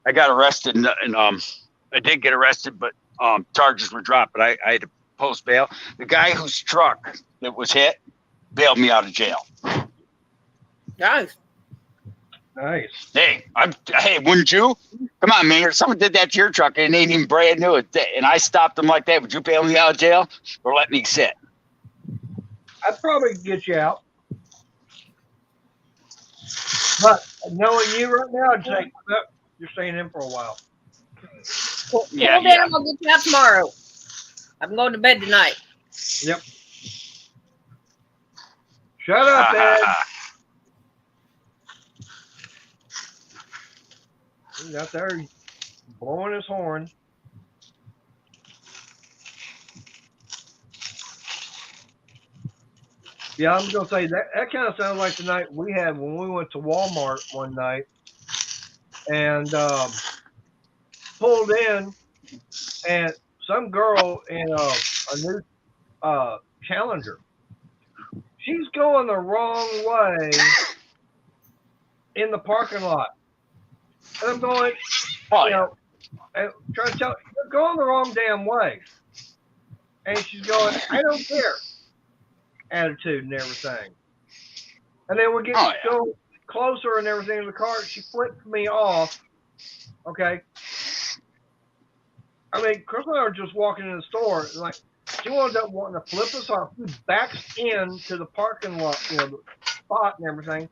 S4: I got arrested and I did get arrested, but charges were dropped, but I had to post bail. The guy whose truck that was hit bailed me out of jail.
S2: Nice.
S4: Hey, wouldn't you? Come on, man. If someone did that to your truck and it ain't even brand new, and I stopped them like that, would you bail me out of jail or let me sit?
S1: I'd probably get you out. But knowing you right now, I'd say, no, you're staying in for a while.
S2: Yeah. I'll get you out tomorrow. I'm going to bed tonight.
S1: Yep. Shut up, Ed. He's out there blowing his horn. Yeah, I'm going to say that kind of sounds like the night we had when we went to Walmart one night and pulled in, and some girl in a new Challenger, she's going the wrong way in the parking lot. And I'm going, and trying to tell her, you're going the wrong damn way. And she's going, I don't care. Attitude and everything. And then we get go closer and everything in the car. She flipped me off. Okay. I mean, Chris and I were just walking in the store. And like, she wound up wanting to flip us off. She backs into the parking lot, the spot and everything.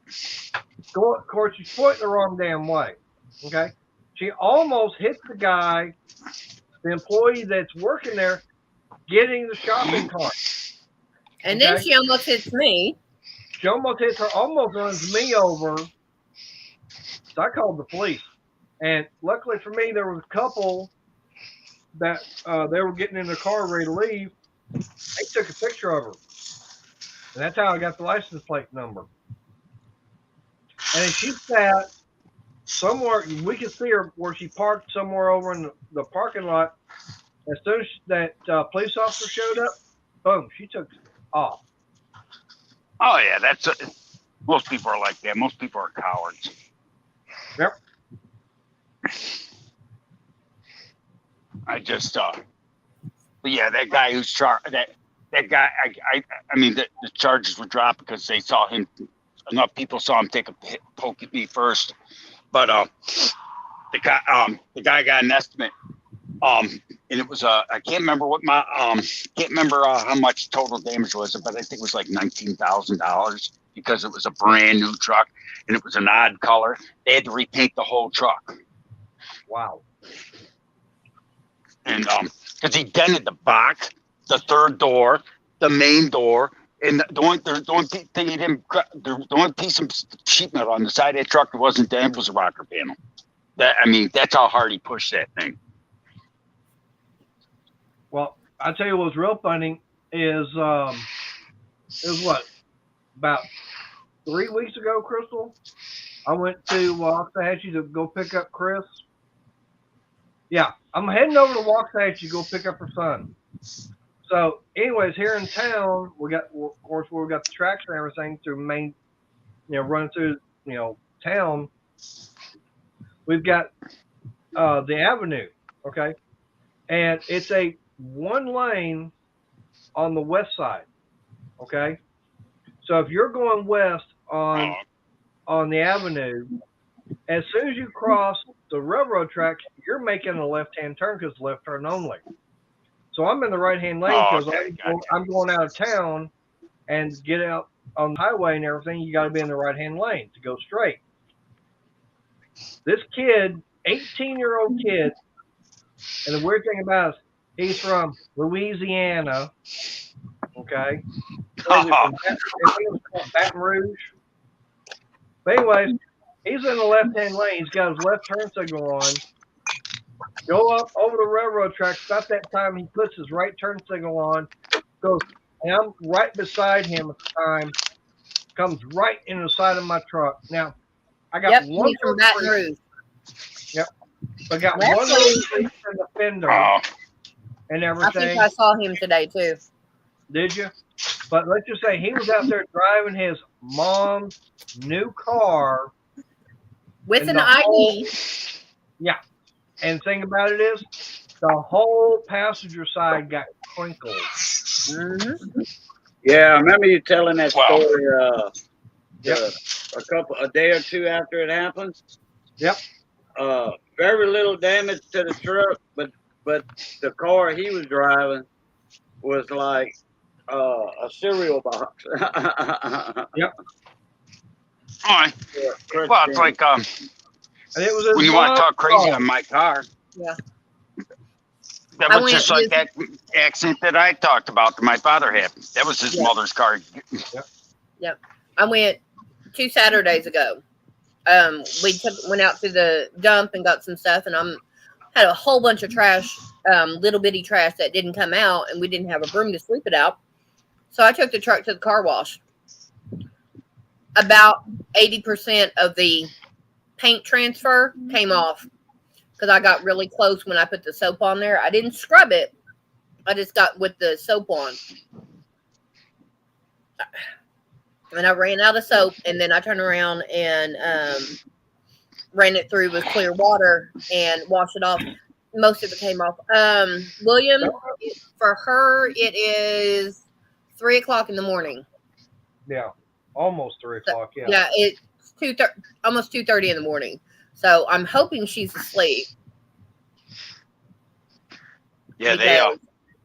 S1: Of course, she's pointing the wrong damn way. Okay. She almost hit the guy, the employee that's working there, getting the shopping cart.
S2: And then she almost hits me.
S1: She almost hits her, almost runs me over. So I called the police. And luckily for me, there was a couple that they were getting in their car ready to leave. They took a picture of her. And that's how I got the license plate number. And she sat somewhere, we could see her where she parked somewhere over in the parking lot. As soon as that police officer showed up, boom, she took off.
S4: Oh, yeah, most people are like that. Most people are cowards.
S1: Yep.
S4: I just, but yeah, that guy who's that guy, I mean, the charges were dropped because they saw him, enough people saw him take a poke at me first. But the guy got an estimate. And it was I can't remember what how much total damage was, but I think it was like $19,000 because it was a brand new truck and it was an odd color. They had to repaint the whole truck.
S1: Wow.
S4: And because he dented the box, the third door, the main door, and the only thing he didn't, the only piece of sheet metal on the side of that truck that wasn't dented was a rocker panel. That's how hard he pushed that thing.
S1: Well, I'll tell you what's real funny is about 3 weeks ago, Crystal, I went to Waxahachie to go pick up Chris. Yeah, I'm heading over to Waxahachie to go pick up her son. So, anyways, here in town, we got the tracks and everything through main, running through, town. We've got the avenue, okay, and it's a one lane on the west side, okay. So if you're going west on the avenue, as soon as you cross the railroad tracks, you're making a left-hand turn because left turn only. So I'm in the right-hand lane because I'm going out of town and get out on the highway and everything. You got to be in the right-hand lane to go straight. This kid, 18-year-old kid, and the weird thing about it is he's from Louisiana, Okay. What is it, from Baton Rouge? But anyways, he's in the left-hand lane. He's got his left turn signal on. Go up over the railroad tracks. About that time, he puts his right turn signal on. Goes, and I'm right beside him at the time. Comes right into the side of my truck. Now, I got one
S2: he's from Baton Rouge.
S1: Yep. I got one little piece in the fender and everything.
S2: I think I saw him today too.
S1: Did you? But let's just say he was out there driving his mom's new car
S2: with an ID.
S1: Yeah. And the thing about it is, the whole passenger side got crinkled.
S2: Mm-hmm.
S3: Yeah, I remember you telling that story
S1: Yep.
S3: a day or two after it happened.
S1: Yep.
S3: Very little damage to the truck, but the car he was driving was like a cereal box.
S1: Yep.
S4: All right. Well, it's like
S1: and it was
S4: when you want to talk crazy on my car.
S2: Yeah.
S4: That was just like that accident that I talked about that my father had. That was his mother's car.
S2: Yep. I went 2 Saturdays ago. We went out to the dump and got some stuff, and had a whole bunch of trash, little bitty trash that didn't come out, and we didn't have a broom to sweep it out. So I took the truck to the car wash. About 80% of the paint transfer came off because I got really close when I put the soap on there. I didn't scrub it. I just got with the soap on. And I ran out of soap, and then I turned around and ran it through with clear water and washed it off. Most of it came off. William, for her, it is 3 o'clock in the morning.
S1: Yeah, almost 3 o'clock. Yeah.
S2: Yeah, it's almost 2:30 in the morning. So I'm hoping she's asleep.
S4: Yeah, they are.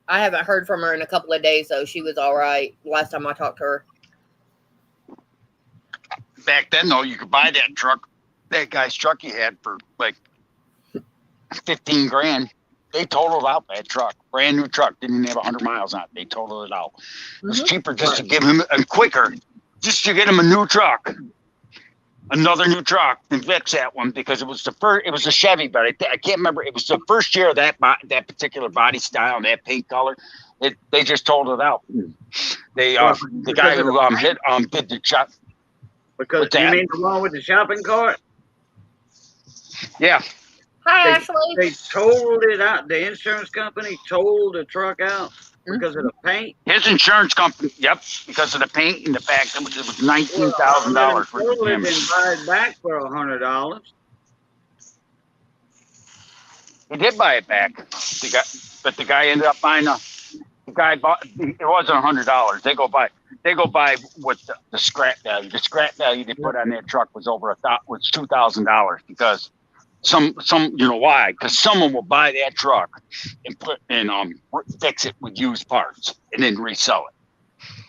S2: I haven't heard from her in a couple of days, so she was all right last time I talked to her.
S4: Back then, though, you could buy that truck, that guy's truck he had for like 15 grand. They totaled out that truck, brand new truck, didn't even have 100 miles on it. They totaled it out. It was cheaper just to give him quicker, just to get him a new truck, another new truck, and fix that one because it was the first. It was a Chevy, but I can't remember. It was the first year of that particular body style and that paint color. They just totaled it out. They the guy who did the shop.
S3: Because you mean the one with the shopping cart?
S4: Yeah.
S2: Hi, Ashley.
S3: They totaled it out. The insurance company totaled the truck out because of the paint.
S4: His insurance company, yep, because of the paint and the fact that it was $19,000 for the damage.
S3: And buy it back for $100.
S4: He did buy it back. But the guy ended up buying the guy bought. It wasn't $100. They go by what the scrap value. The scrap value they put on that truck was was $2,000 because some you know why? Because someone will buy that truck and fix it with used parts and then resell it.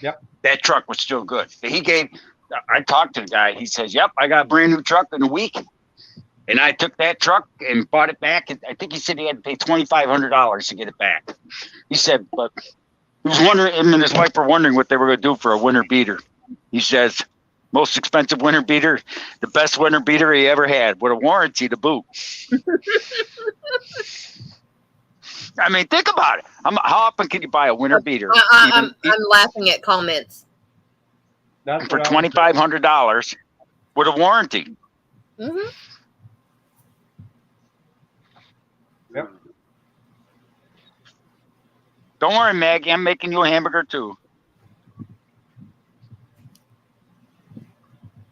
S1: Yep.
S4: That truck was still good. I talked to the guy. He says, "Yep, I got a brand new truck in a week." And I took that truck and bought it back. I think he said he had to pay $2,500 to get it back. He said, but he was wondering, him and his wife were wondering what they were going to do for a winter beater. He says, most expensive winter beater, the best winter beater he ever had, with a warranty to boot. I mean, think about it. How often can you buy a winter beater?
S2: I'm laughing at comments.
S4: For $2,500 with a warranty.
S2: Mm-hmm.
S1: Yep.
S4: Don't worry, Maggie. I'm making you a hamburger too.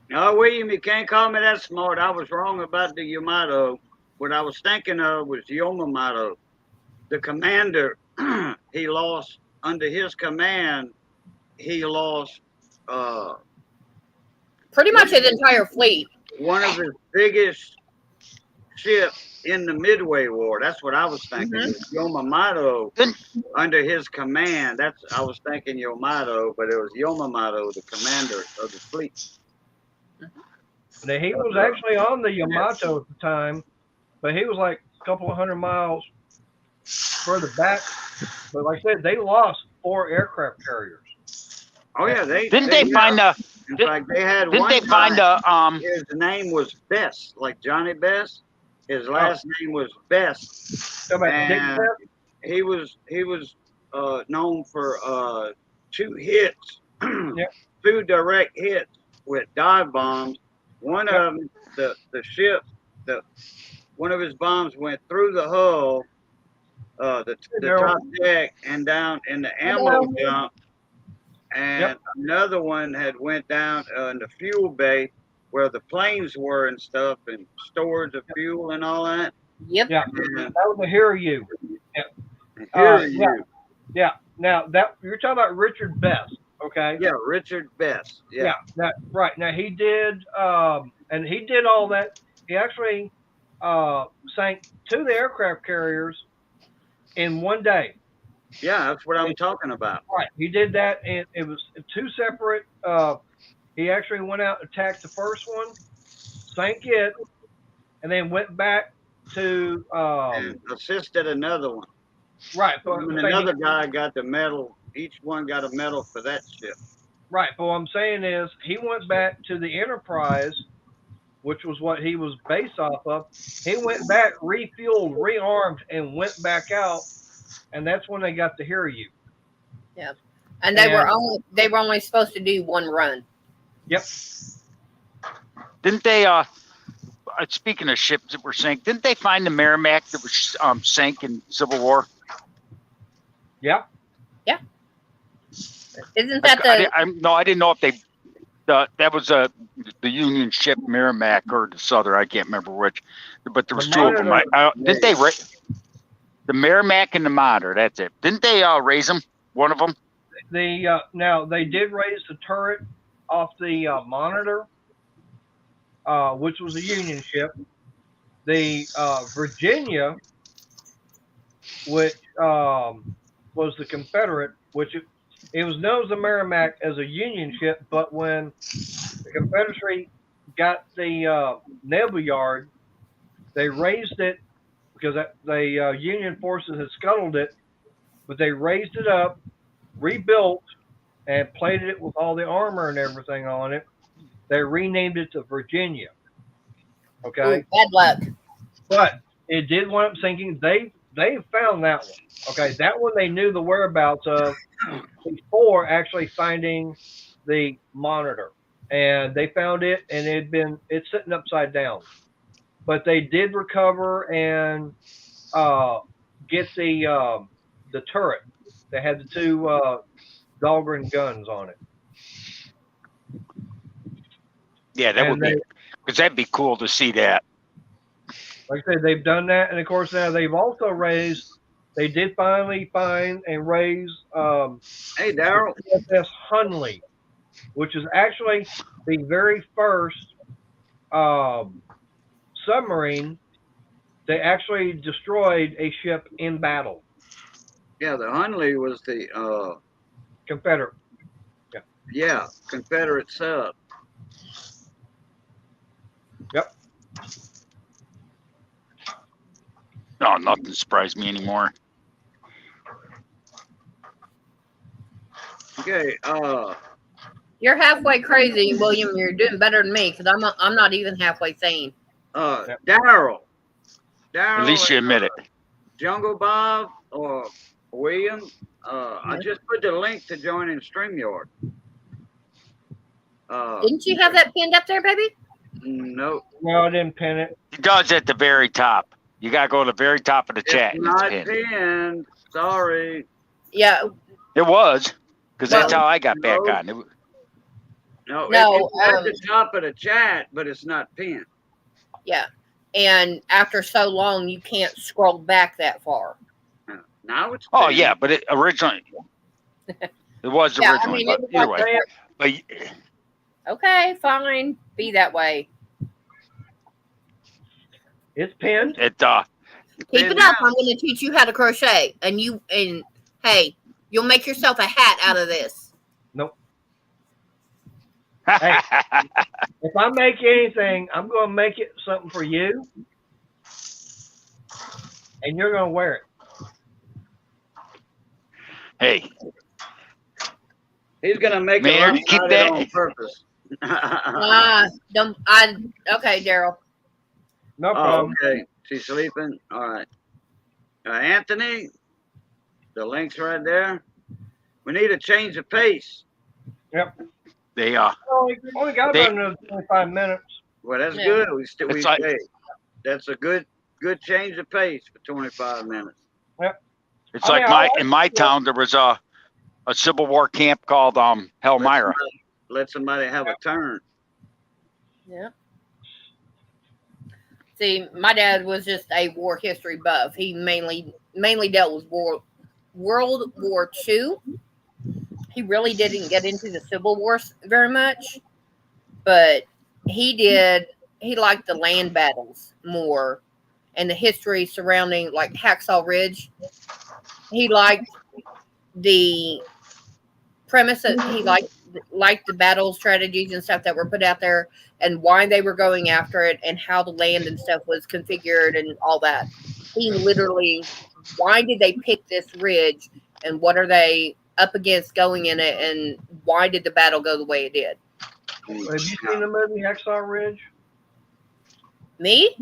S3: No, William, you can't call me that smart. I was wrong about the Yamato. What I was thinking of was Yamamoto. The commander, he lost, under his command, he lost
S2: pretty much his entire fleet.
S3: One of his biggest ships in the Midway War. That's what I was thinking.
S2: Mm-hmm.
S3: Yamamoto under his command. I was thinking Yamato, but it was Yamamoto, the commander of the fleet.
S1: He was actually on the Yamato at the time, but he was like a couple of 100 miles further back. But like I said, they lost 4 aircraft carriers.
S3: Oh yeah,
S4: Didn't they find
S3: have.
S4: the?
S3: In fact, they had
S4: Didn't
S3: one
S4: they find
S3: guy.
S4: the?
S3: His name was Best, like Johnny Best. His last name was Best,
S1: So about Dick
S3: and
S1: Best?
S3: he was known for 2 hits,
S1: Yeah.
S3: 2 direct hits with dive bombs. One
S1: Yep.
S3: of them, the ship, one of his bombs went through the hull, the top deck, and down in the ammo dump. And another one had went down in the fuel bay where the planes were and stuff, and storage of fuel and all that.
S2: Yep.
S1: Yeah.
S3: And
S1: That was a Hear You.
S3: Hear You.
S1: Yeah. Now that you're talking about Richard Best, okay?
S3: Yeah, Richard Best. Yeah.
S1: That right. Now he did and he did all that. He actually sank 2 of the aircraft carriers in one day.
S3: Yeah, that's what I'm talking about.
S1: Right. He did that, and it was 2 separate. He actually went out and attacked the first one, sank it, and then went back to
S3: And assisted another one.
S1: right.
S3: And another guy got the medal. Each one got a medal for that ship.
S1: Right. But what I'm saying is, he went back to the Enterprise, which was what he was based off of. He went back, refueled, rearmed, and went back out, and that's when they got to Hear You.
S2: Yeah, and they were only supposed to do 1 run.
S1: Yep.
S4: Didn't they? Speaking of ships that were sank, didn't they find the Merrimack that was sank in Civil War?
S1: Yeah.
S2: Yeah. Isn't that
S4: I didn't know if they. That was the Union ship Merrimack or the Southern. I can't remember which, but there was 2 of them. Didn't they? The Merrimack and the Monitor. That's it. Didn't they raise them? One of them.
S1: Now they did raise the turret off the Monitor, which was a Union ship. The Virginia, which was the Confederate, which it was known as the Merrimack as a Union ship, but when the Confederacy got the naval yard, they raised it because the Union forces had scuttled it, but they raised it up, rebuilt, and plated it with all the armor and everything on it. They renamed it to Virginia. Okay.
S2: Ooh, bad luck.
S1: But it did wind up sinking. They found that one. Okay, that one they knew the whereabouts of before actually finding the Monitor, and they found it, and it's sitting upside down. But they did recover and get the turret. They had the 2 Dahlgren guns on it.
S4: Yeah, that would be, because that'd be cool to see that.
S1: Like I said, they've done that, and of course now they've also raised. They did finally find and raise
S3: Hey, Daryl.
S1: USS Hunley, which is actually the very first submarine that actually destroyed a ship in battle.
S3: Yeah, the Hunley was the
S1: Confederate.
S3: Yeah, Confederate sub.
S1: Yep.
S4: No, nothing surprised me anymore.
S3: Okay.
S2: You're halfway crazy, William. You're doing better than me because I'm not even halfway sane.
S3: Daryl.
S4: At least you admit it.
S3: Jungle Bob or William. I just put the link to joining StreamYard.
S2: Didn't you have that pinned up there, baby?
S3: No.
S1: No, I didn't pin it.
S4: It does at the very top. You got to go to the very top of the chat.
S3: It's not pinned. Sorry.
S2: Yeah.
S4: It was, because that's how I got back on.
S3: No, it's at the top of the chat, but it's not pinned.
S2: Yeah. And after so long, you can't scroll back that far.
S3: Now it's pinned.
S4: Oh, yeah, but it originally, it was originally.
S2: I mean,
S4: but either way. But,
S2: okay, fine. Be that way.
S1: It's pinned.
S2: Keep it up. I'm going to teach you how to crochet, and hey, you'll make yourself a hat out of this.
S1: Nope. Hey, if I make anything, I'm going to make it something for you, and you're going to wear it.
S4: Hey,
S3: He's gonna make
S4: Man,
S3: it
S4: keep
S3: lopsided
S4: that.
S3: on purpose.
S2: Okay, Daryl.
S1: No problem.
S3: Okay. She's sleeping. All right. Anthony, the link's right there. We need to change the pace.
S1: Yep.
S4: They
S1: Only got about another 25 minutes.
S3: Well, that's
S2: Yeah.
S3: good.
S4: It's
S3: That's a good change of pace for 25 minutes.
S4: it's like in my town there was a Civil War camp called Helmira.
S3: Let somebody have a turn.
S2: Yeah. See, my dad was just a war history buff. He mainly dealt with World War II. He really didn't get into the Civil War very much, but he did. He liked the land battles more and the history surrounding, like Hacksaw Ridge. He liked the premise that he liked the battle strategies and stuff that were put out there and why they were going after it and how the land and stuff was configured and all that. He literally, why did they pick this ridge and what are they up against going in it and why did the battle go the way it did?
S1: Have you seen the movie Hacksaw Ridge?
S2: Me?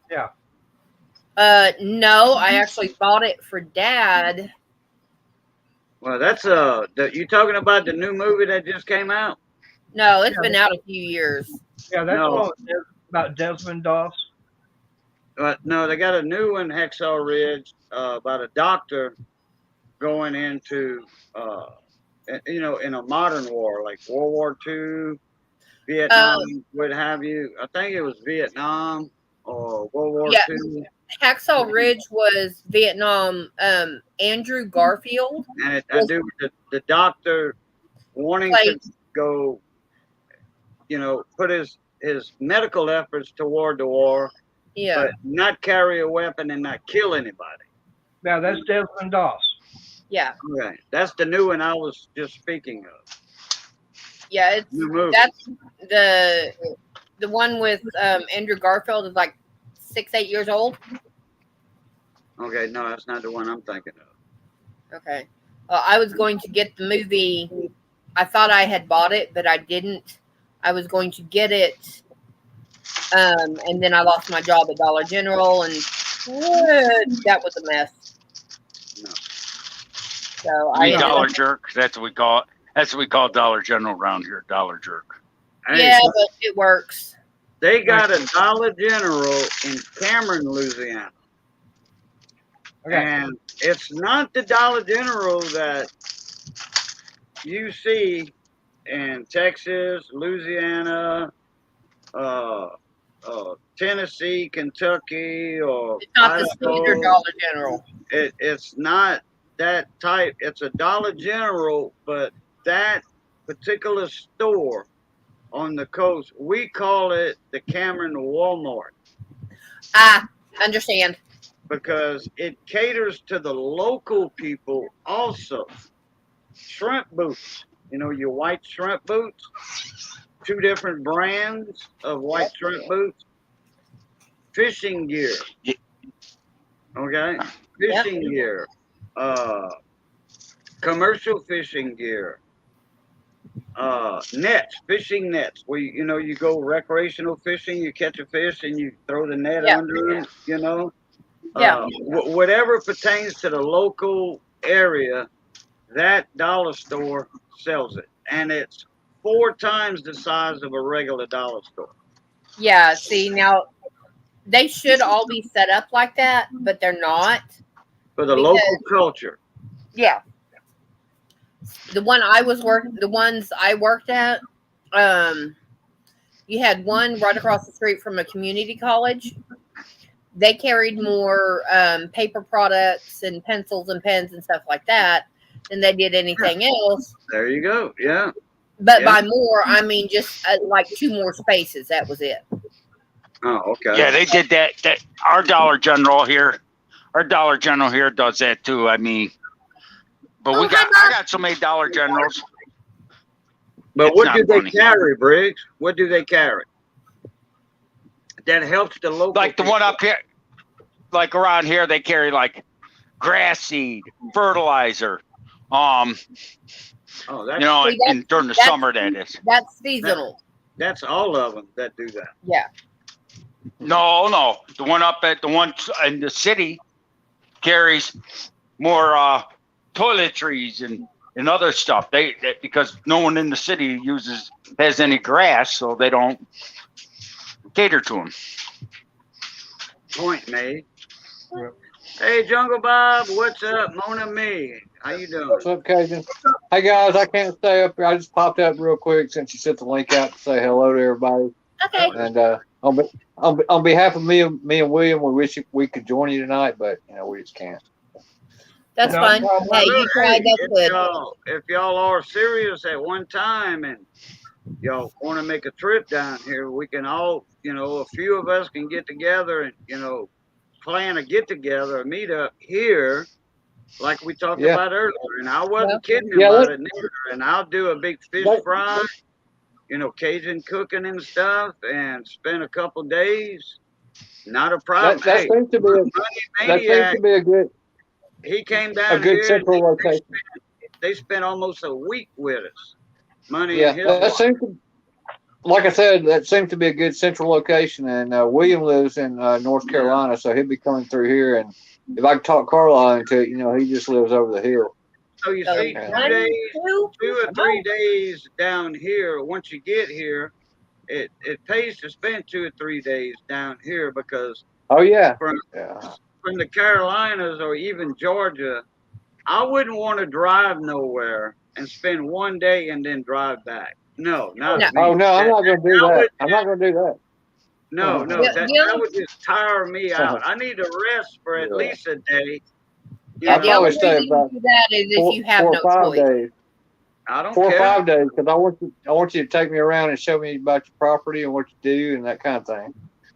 S1: Yeah.
S2: No, I actually bought it for Dad.
S3: Well, that's you talking about the new movie that just came out?
S2: No, it's been out a few years.
S1: Yeah, that's the one about Desmond Doss.
S3: No, they got a new one, Hacksaw Ridge, about a doctor going into, in a modern war, like World War II, Vietnam, what have you. I think it was Vietnam or World War II.
S2: Hacksaw Ridge was Vietnam. Andrew Garfield.
S3: And I do the doctor wanting to go, put his medical efforts toward the war, but not carry a weapon and not kill anybody.
S1: Yeah, that's Desmond Doss.
S2: Yeah.
S3: Okay, that's the new one I was just speaking of.
S2: Yeah, that's the one with Andrew Garfield is like 6-8 years old.
S3: Okay, no, that's not the one I'm thinking of.
S2: Okay. I was going to get the movie. I thought I had bought it, but I didn't. I was going to get it, and then I lost my job at Dollar General, and that was a mess.
S3: No.
S2: So
S4: Dollar Jerk. That's what we call it. That's what we call Dollar General around here. Dollar Jerk.
S3: Hey,
S2: yeah, but it works.
S3: They got a Dollar General in Cameron, Louisiana. Okay. And it's not the Dollar General that you see in Texas, Louisiana, Tennessee, Kentucky, or
S2: it's not the standard Dollar General.
S3: It's not that type. It's a Dollar General, but that particular store on the coast, we call it the Cameron Walmart.
S2: Understand.
S3: Because it caters to the local people also. Shrimp boots, your white shrimp boots, 2 different brands of white shrimp boots. Fishing gear. Okay? Fishing gear. Commercial fishing gear. Nets, fishing nets, where you go recreational fishing, you catch a fish and you throw the net under them, whatever pertains to the local area, that dollar store sells it, and it's 4 times the size of a regular dollar store.
S2: Yeah, see, now they should all be set up like that, but they're not.
S3: For the local culture.
S2: Yeah. The ones I worked at, you had one right across the street from a community college. They carried more paper products and pencils and pens and stuff like that than they did anything else.
S3: There you go. Yeah.
S2: But by more, I mean just like 2 more spaces. That was it.
S3: Oh, okay.
S4: Yeah, they did that. Our Dollar General here does that too. I mean, but I got so many Dollar Generals.
S3: But what do they carry, Briggs? What do they carry? That helps the local.
S4: Like the one up here, like around here, they carry like grass seed, fertilizer,
S3: Oh,
S4: You know,
S2: See,
S4: and during the
S2: that's-
S4: summer that is.
S2: That's seasonal.
S3: that's all of them that do that.
S2: Yeah.
S4: No, the one up at the one in the city carries more toiletries and other stuff. They because no one in the city has any grass, so they don't cater to them.
S3: Point made.
S1: Yep.
S3: Hey, Jungle Bob, what's up? Mona Me, how you doing?
S5: What's up, Cajun? Hey guys, I can't stay up here. I just popped up real quick since you sent the link out to say hello to everybody.
S2: Okay.
S5: And on behalf of me and William, we wish we could join you tonight, but we just can't.
S2: That's
S1: No
S2: fine.
S1: problem.
S2: Hey, you tried. That's good.
S3: If y'all are serious at one time and y'all want to make a trip down here, we can all, a few of us can get together and, plan a get together, a meet up here, like we talked about earlier. And I wasn't kidding about it neither. And I'll do a big fish fry, Cajun cooking and stuff, and spend a couple days. Not a problem.
S5: That
S3: Hey,
S5: seems to be a good
S3: he came down
S5: a good
S3: here.
S5: central location.
S3: They spent almost a week with us. Money
S5: Yeah,
S3: and his
S5: that
S3: wife.
S5: seems to, like I said, that seems to be a good central location. And William lives in North Carolina, so he'll be coming through here. And if I can talk Carlisle into it, he just lives over the hill.
S3: So you
S2: So,
S3: see, 2 days, 2 or 3 days down here. Once you get here, it pays to spend 2 or 3 days down here because
S5: Oh yeah,
S3: from
S5: yeah.
S3: from the Carolinas or even Georgia, I wouldn't want to drive nowhere and spend 1 day and then drive back. No, not me.
S5: Oh no, I'm not going to do
S3: that
S5: that.
S3: would-
S5: I'm not going to do that.
S3: No, that would just tire me out. I need to rest for at
S5: Yeah.
S3: least a day.
S5: I'll
S2: The
S5: probably
S2: only
S5: stay
S2: reason you
S5: about
S2: do that is if you have
S5: 4
S2: no
S5: or 5
S2: choice.
S5: days.
S3: I don't
S5: 4
S3: care.
S5: or 5 days, because I want you to take me around and show me about your property and what you do and that kind of thing.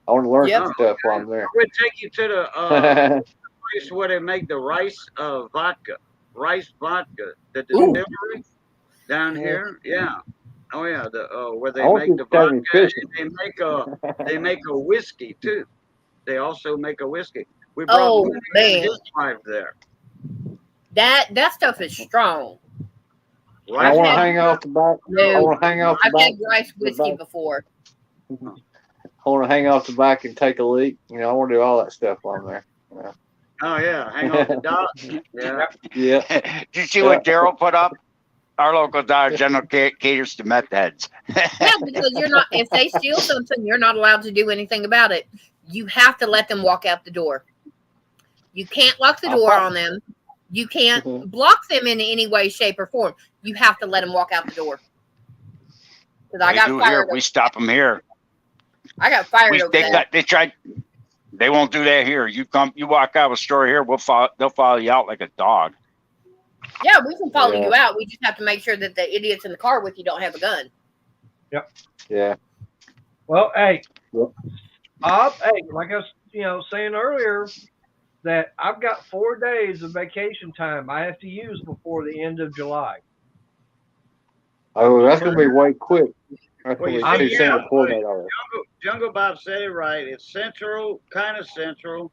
S5: I want to learn some stuff while I'm there.
S3: We'll take you to the place where they make the rice vodka. Rice vodka. The distillery down here. Yeah. Oh yeah. Where they
S5: I want
S3: make
S5: you
S3: the
S5: to take me
S3: vodka
S5: fishing.
S3: and they make a whiskey too. They also make a whiskey. We brought
S2: Oh,
S3: Mooney
S2: man.
S3: and his wife there.
S2: That stuff is strong.
S5: I
S3: Rice
S5: want to
S3: vodka.
S5: hang off the back. I
S2: No,
S5: want to hang off the
S2: I've
S5: back.
S2: had rice whiskey
S5: back.
S2: before.
S5: I want to hang off the back and take a leak. I want to do all that stuff while I'm there.
S3: Oh yeah, hang off the dock. Yeah.
S5: Yeah.
S4: Did you see what Daryl put up? Our local Dollar General caters to meth heads.
S2: Yeah, because you're not. If they steal something, you're not allowed to do anything about it. You have to let them walk out the door. You can't lock the door on them. You can't block them in any way, shape, or form. You have to let them walk out the door. Because I
S4: We
S2: got
S4: do
S2: fired.
S4: here. We stop them here.
S2: I got fired over that.
S4: They tried. They won't do that here. You walk out of a store here. They'll follow you out like a dog.
S2: Yeah, we can follow
S5: Yeah.
S2: you out. We just have to make sure that the idiots in the car with you don't have a gun.
S5: Yeah.
S1: Well, hey,
S5: Yep.
S1: like I was, saying earlier, that I've got 4 days of vacation time I have to use before the end of July.
S5: Oh, that's going to be way quick. That's
S3: Well,
S5: going
S3: you
S5: to be
S3: see,
S5: too
S3: yeah,
S5: soon to coordinate all that.
S3: Jungle Bob said it right. It's central, kind of central.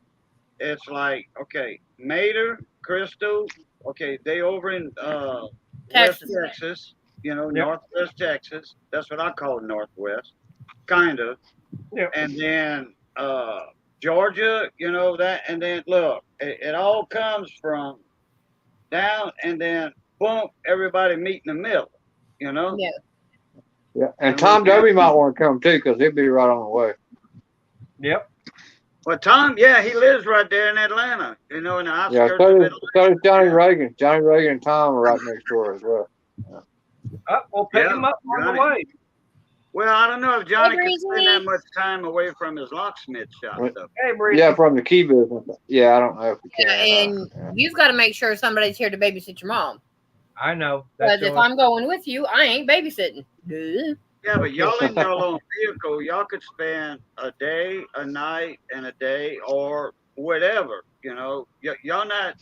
S3: It's like, okay, Mater, Crystal, okay, they over in West
S2: Texas.
S3: Texas, Northwest Texas. That's what I call Northwest, kind of.
S1: Yep.
S3: And then Georgia, that. And then, look, it all comes from down and then, boom, everybody meet in the middle,
S2: Yeah.
S5: Yeah. And Tom Dobie might want to come too, because he'll be right on the way.
S1: Yep.
S3: Well, Tom, yeah, he lives right there in Atlanta, in the outskirts
S5: Yeah,
S3: of
S5: so
S3: Atlanta.
S5: does Johnny Reagan. Johnny Reagan and Tom are right next door as well.
S1: We'll pick
S3: Yeah,
S1: him up on
S3: Johnny.
S1: the way.
S3: Well, I don't know if Johnny
S2: Hey,
S3: can spend
S2: Breezy.
S3: that much time away from his locksmith shop,
S5: What?
S3: though.
S1: Hey, Breezy.
S5: Yeah, from the key business. Yeah, I don't know if we
S2: Yeah,
S5: can.
S2: and you've got to make sure somebody's here to babysit your mom.
S1: I know.
S2: Because
S1: That's
S2: if I'm going with you, I ain't babysitting. Duh.
S3: Yeah, but y'all in your own vehicle, y'all could spend a day, a night, and a day, or whatever. Y'all not.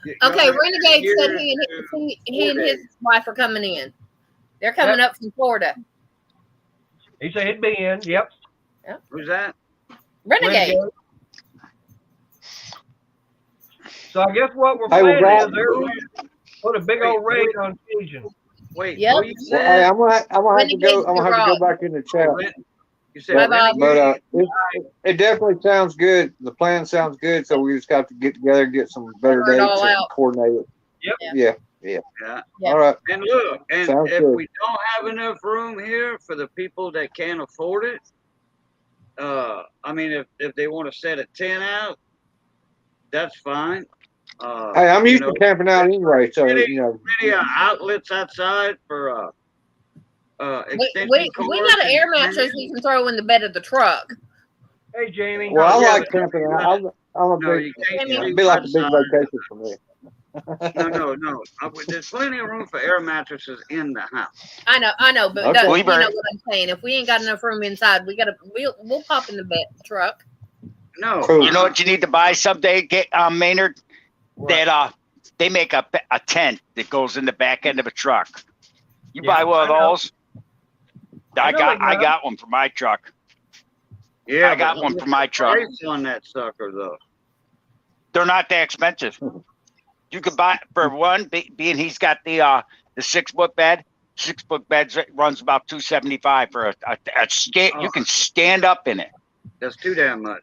S3: y'all
S2: Okay,
S3: not
S2: Renegade
S3: here
S2: said
S3: to-
S2: he and his wife are coming in. They're coming up from Florida.
S1: he said he'd be in. Yep.
S3: Who's that?
S2: Renegade.
S1: So I guess what we're
S5: Hey, well,
S1: planning
S5: Brad-
S1: is Put a big old raid on Cajun.
S3: Wait,
S2: Yep.
S3: who you
S5: Well, hey,
S3: said?
S5: I'm gonna have to go.
S2: Renegades
S5: I'm gonna have to go
S2: Garage.
S5: back in the chat.
S3: You said
S2: Bye, Bob.
S3: Renegade?
S5: But it definitely sounds good. The plan sounds good. So we just got to get together, get some better
S2: Figure it
S5: dates,
S2: all
S5: and
S2: out.
S5: coordinate it.
S1: Yep.
S5: Yeah.
S3: Yeah.
S2: Yeah.
S5: All right.
S3: And look, and
S5: Sounds
S3: if
S5: good.
S3: we don't have enough room here for the people that can't afford it, I mean, if they want to set a tent out, that's fine.
S5: Hey, I'm
S3: you
S5: used
S3: know,
S5: to camping out anyway, so
S3: Really?
S5: you know.
S3: Many outlets outside for extension
S2: We
S3: cords
S2: got an
S3: and
S2: air mattress we can throw in the bed of the truck.
S1: Hey, Jamie.
S5: Well, I
S3: yeah,
S5: like camping out. I'm a
S3: No,
S5: big.
S3: you can't
S2: Yeah,
S5: It'd
S3: sleep
S5: be like a big
S3: outside.
S5: vacation for me.
S3: No. There's plenty of room for air mattresses in the house.
S2: I know, but
S5: Okay.
S2: you know what I'm saying. If we ain't got enough room inside, we'll pop in the bed truck.
S3: No,
S5: Cool.
S4: You know what you need to buy someday, get Maynard? That they make a tent that goes in the back end of a truck. You
S1: Yeah,
S4: buy one of
S1: I know.
S4: those?
S1: I know it,
S4: I
S1: man.
S4: got one for my truck.
S3: yeah,
S4: I got
S3: but
S4: one
S3: look
S4: for
S3: at
S4: my
S3: the
S4: truck.
S3: price on that sucker though.
S4: They're not that expensive. You could buy for one, being he's got the 6-foot bed. 6-foot bed runs about $275 for a stand. You can stand up in it.
S3: That's too damn much.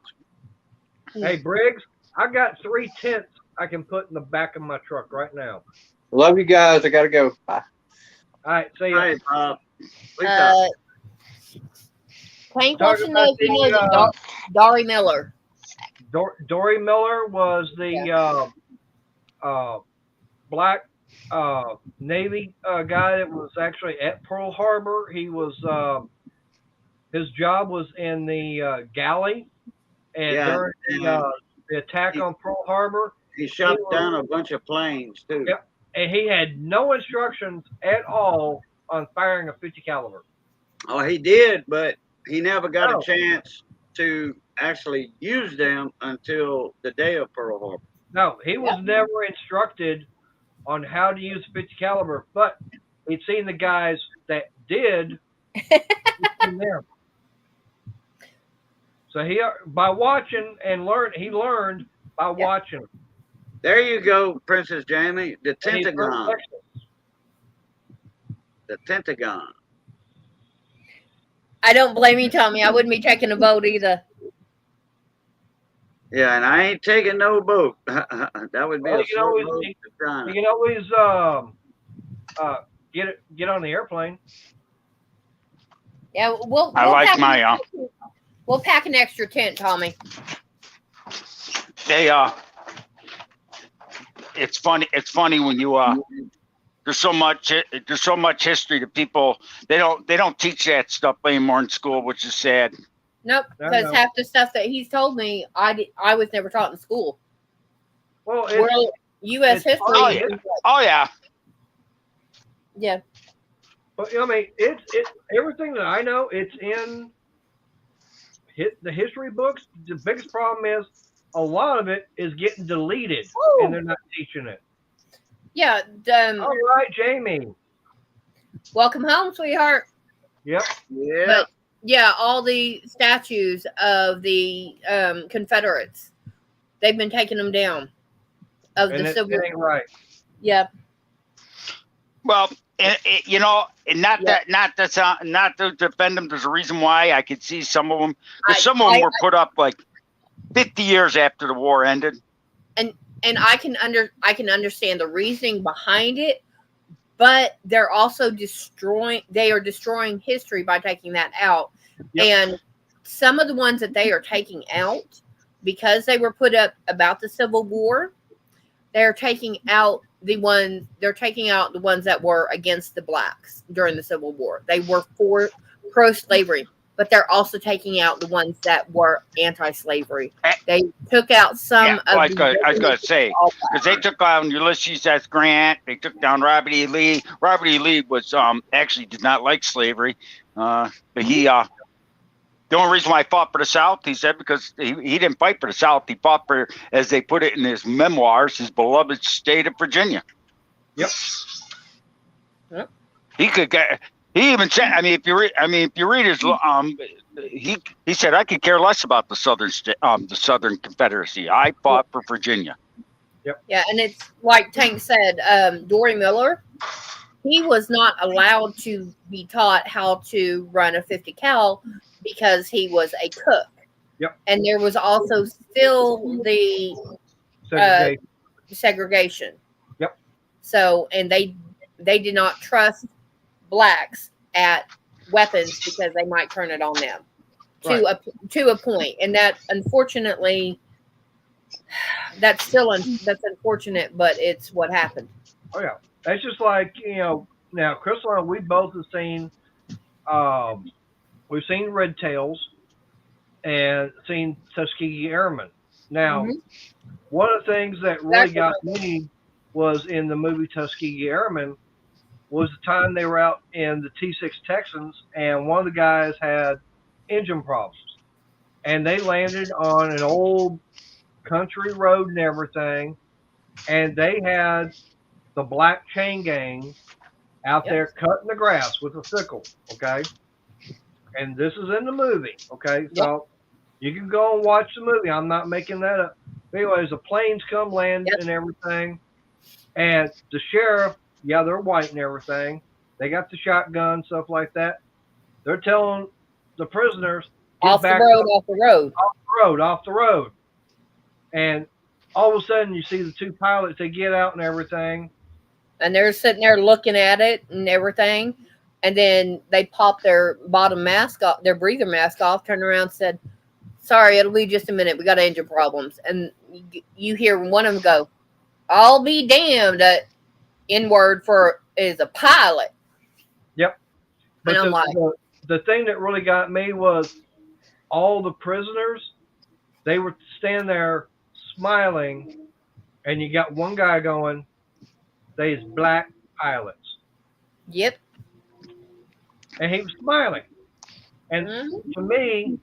S1: Hey, Briggs, I got 3 tents I can put in the back of my truck right now.
S5: Love you guys. I gotta go. Bye.
S1: All right, see ya.
S3: Hey, Lisa,
S2: Hank
S1: Talk
S2: wants to know
S1: about
S2: if he
S1: the,
S2: knows Dory Miller.
S1: Dory Miller was the black Navy guy that was actually at Pearl Harbor. He was his job was in the galley, and
S3: Yeah,
S1: during the attack on Pearl Harbor,
S3: he shot
S1: he was-
S3: down a bunch of planes too.
S1: Yep. and he had no instructions at all on firing a 50 caliber.
S3: Oh, he did, but he never got
S1: Oh.
S3: a chance to actually use them until the day of Pearl Harbor.
S1: No, he was never instructed on how to use 50 caliber, but he'd seen the guys that did. in there. So he by watching and he learned by watching.
S3: There you go, Princess Jamie. The
S1: And he's
S3: Pentagon.
S1: very
S3: The Pentagon.
S2: I don't blame you, Tommy. I wouldn't be taking a boat either.
S3: Yeah, and I ain't taking no boat. That would be
S1: Well,
S3: a slow boat to China.
S1: You can always get on the airplane.
S2: Yeah, we'll pack an extra tent, Tommy.
S4: They it's funny when you there's so much history to people. They don't teach that stuff anymore in school, which is sad.
S2: Nope, because half the stuff that he's told me, I was never taught in school.
S1: Well,
S2: World U.S. history.
S4: Oh yeah.
S2: Yeah.
S1: But I mean, it's everything that I know. It's in the history books. The biggest problem is a lot of it is getting deleted, and they're not teaching it.
S2: Yeah.
S1: All right, Jamie.
S2: Welcome home, sweetheart.
S1: Yep.
S3: Yeah.
S2: But, yeah, all the statues of the Confederates, they've been taking them down. Of
S1: And
S2: the Civil
S1: it ain't right.
S2: Yeah.
S4: Well, not to defend them. There's a reason why I could see some of them. Some of them were put up like 50 years after the war ended.
S2: And I can understand the reasoning behind it, but they're also destroying history by taking that out.
S1: Yep.
S2: And some of the ones that they are taking out, because they were put up about the Civil War, they're taking out the ones that were against the blacks during the Civil War. They were for pro-slavery, but they're also taking out the ones that were anti-slavery. They took out some of
S4: I was going to say, because they took down Ulysses S. Grant. They took down Robert E. Lee. Robert E. Lee was actually did not like slavery, but he the only reason why he fought for the South, he said, because he didn't fight for the South. He fought for, as they put it in his memoirs, his beloved state of Virginia.
S1: Yep.
S4: He could get. He even said, if you read his, he said, I could care less about the Southern Confederacy. I fought for Virginia.
S2: Yeah, and it's like Tank said, Dory Miller, he was not allowed to be taught how to run a 50 cal because he was a cook.
S1: Yep.
S2: And there was also still the
S1: Segregation.
S2: segregation.
S1: Yep.
S2: So, and they did not trust blacks at weapons because they might turn it on them to a point. And that, unfortunately, that's unfortunate, but it's what happened.
S1: Oh yeah, it's just like now, Crystal and I, we both have seen, we've seen Red Tails and seen Tuskegee Airmen. Now, one of the things that really got me was in the movie Tuskegee Airmen was the time they were out in the T6 Texans, and one of the guys had engine problems, and they landed on an old country road and everything, and they had the black chain gang out there cutting the grass with a sickle, okay? And this is in the movie, okay? So you can go and watch the movie. I'm not making that up. But anyways, the planes come land and everything, and the sheriff, yeah, they're white and everything. They got the shotgun, stuff like that. They're telling the prisoners, get
S2: off
S1: back
S2: the road, off the road.
S1: Off the road. And all of a sudden you see the two pilots, they get out and everything.
S2: And they're sitting there looking at it and everything. And then they pop their bottom mask off, their breather mask off, turn around and said, sorry, it'll be just a minute. We got engine problems. And you hear one of them go, I'll be damned. N-word is a pilot.
S1: Yep. But
S2: and I'm like,
S1: the thing that really got me was all the prisoners, they were standing there smiling, and you got one guy going, they's black pilots.
S2: Yep.
S1: And he was smiling. And to me,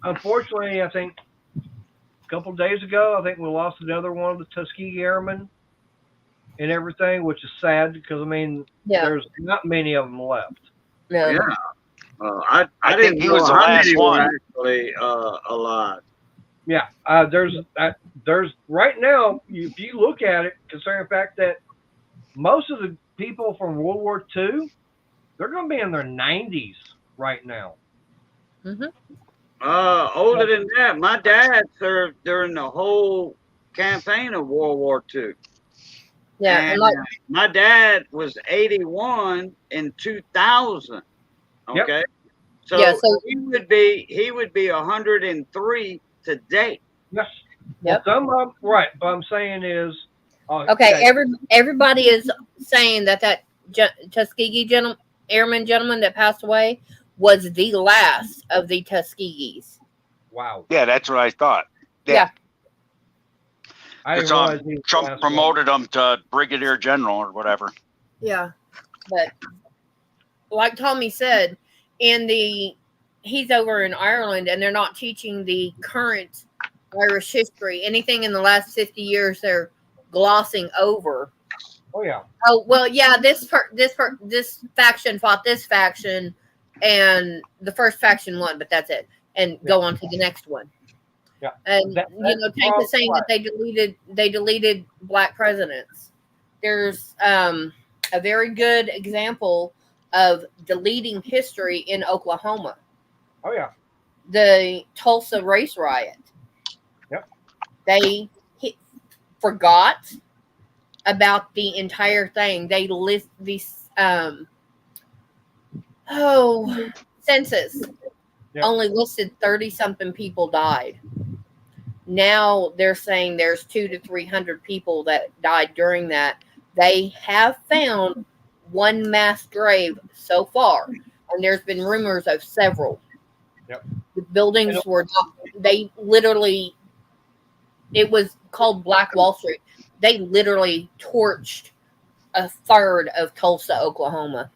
S1: unfortunately, I think a couple of days ago, I think we lost another one of the Tuskegee Airmen and everything, which is sad because, I mean, there's not many of them left.
S2: No.
S3: Yeah. I
S4: think he was the last one
S3: actually alive.
S1: Yeah. There's right now, if you look at it, considering the fact that most of the people from World War II, they're going to be in their 90s right now.
S3: Older than that, my dad served during the whole campaign of World War II.
S2: Yeah,
S3: and my dad was 81 in 2000. Okay,
S1: yep.
S3: So he would be 103 today.
S1: Yes. Yep. Well, right. What I'm saying is,
S2: okay. Everybody is saying that Tuskegee Airman gentleman that passed away was the last of the Tuskegees.
S1: Wow.
S4: Yeah, that's what I thought. Yeah.
S1: I didn't realize
S4: Trump promoted him to brigadier general or whatever.
S2: Yeah, but like Tommy said, he's over in Ireland, and they're not teaching the current Irish history. Anything in the last 50 years, they're glossing over.
S1: Oh yeah.
S2: Oh well, yeah. This faction fought this faction, and the first faction won, but that's it. And go on to the next one.
S1: Yeah.
S2: And Tank was saying that they deleted black presidents. There's a very good example of deleting history in Oklahoma.
S1: Oh yeah.
S2: The Tulsa race riot.
S1: Yep.
S2: They forgot about the entire thing. They list these census only listed 30-something people died. Now they're saying there's 200 to 300 people that died during that. They have found one mass grave so far, and there's been rumors of several.
S1: Yep.
S2: The buildings were not, they literally, it was called Black Wall Street. They literally torched a third of Tulsa, Oklahoma.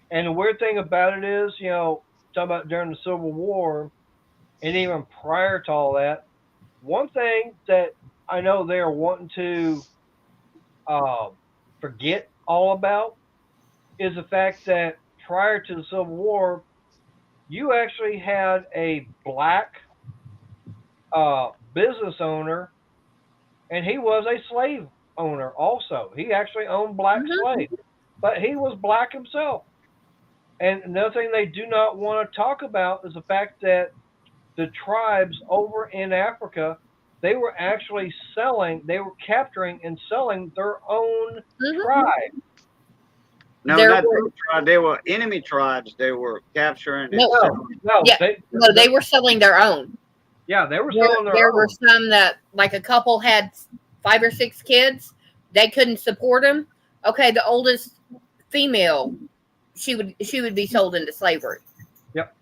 S1: And the weird thing about it is, talking about during the Civil War, and even prior to all that, one thing that I know they are wanting to forget all about is the fact that prior to the Civil War, you actually had a black business owner and he was a slave owner also. He actually owned black
S2: Mhm.
S1: slaves, but he was black himself. And another thing they do not want to talk about is the fact that the tribes over in Africa, they were actually selling, they were capturing and selling their own
S2: Mhm.
S1: tribe.
S3: No,
S2: There
S3: not
S2: were
S3: their tribe. They were enemy tribes. They were capturing and
S2: no,
S1: No,
S3: selling.
S1: no,
S2: yeah, no, they were selling their own.
S1: yeah, they were
S2: There,
S1: selling their
S2: there were
S1: own.
S2: some that, like a couple had 5 or 6 kids. They couldn't support them. Okay, the oldest female, she would be sold into slavery
S1: Yep,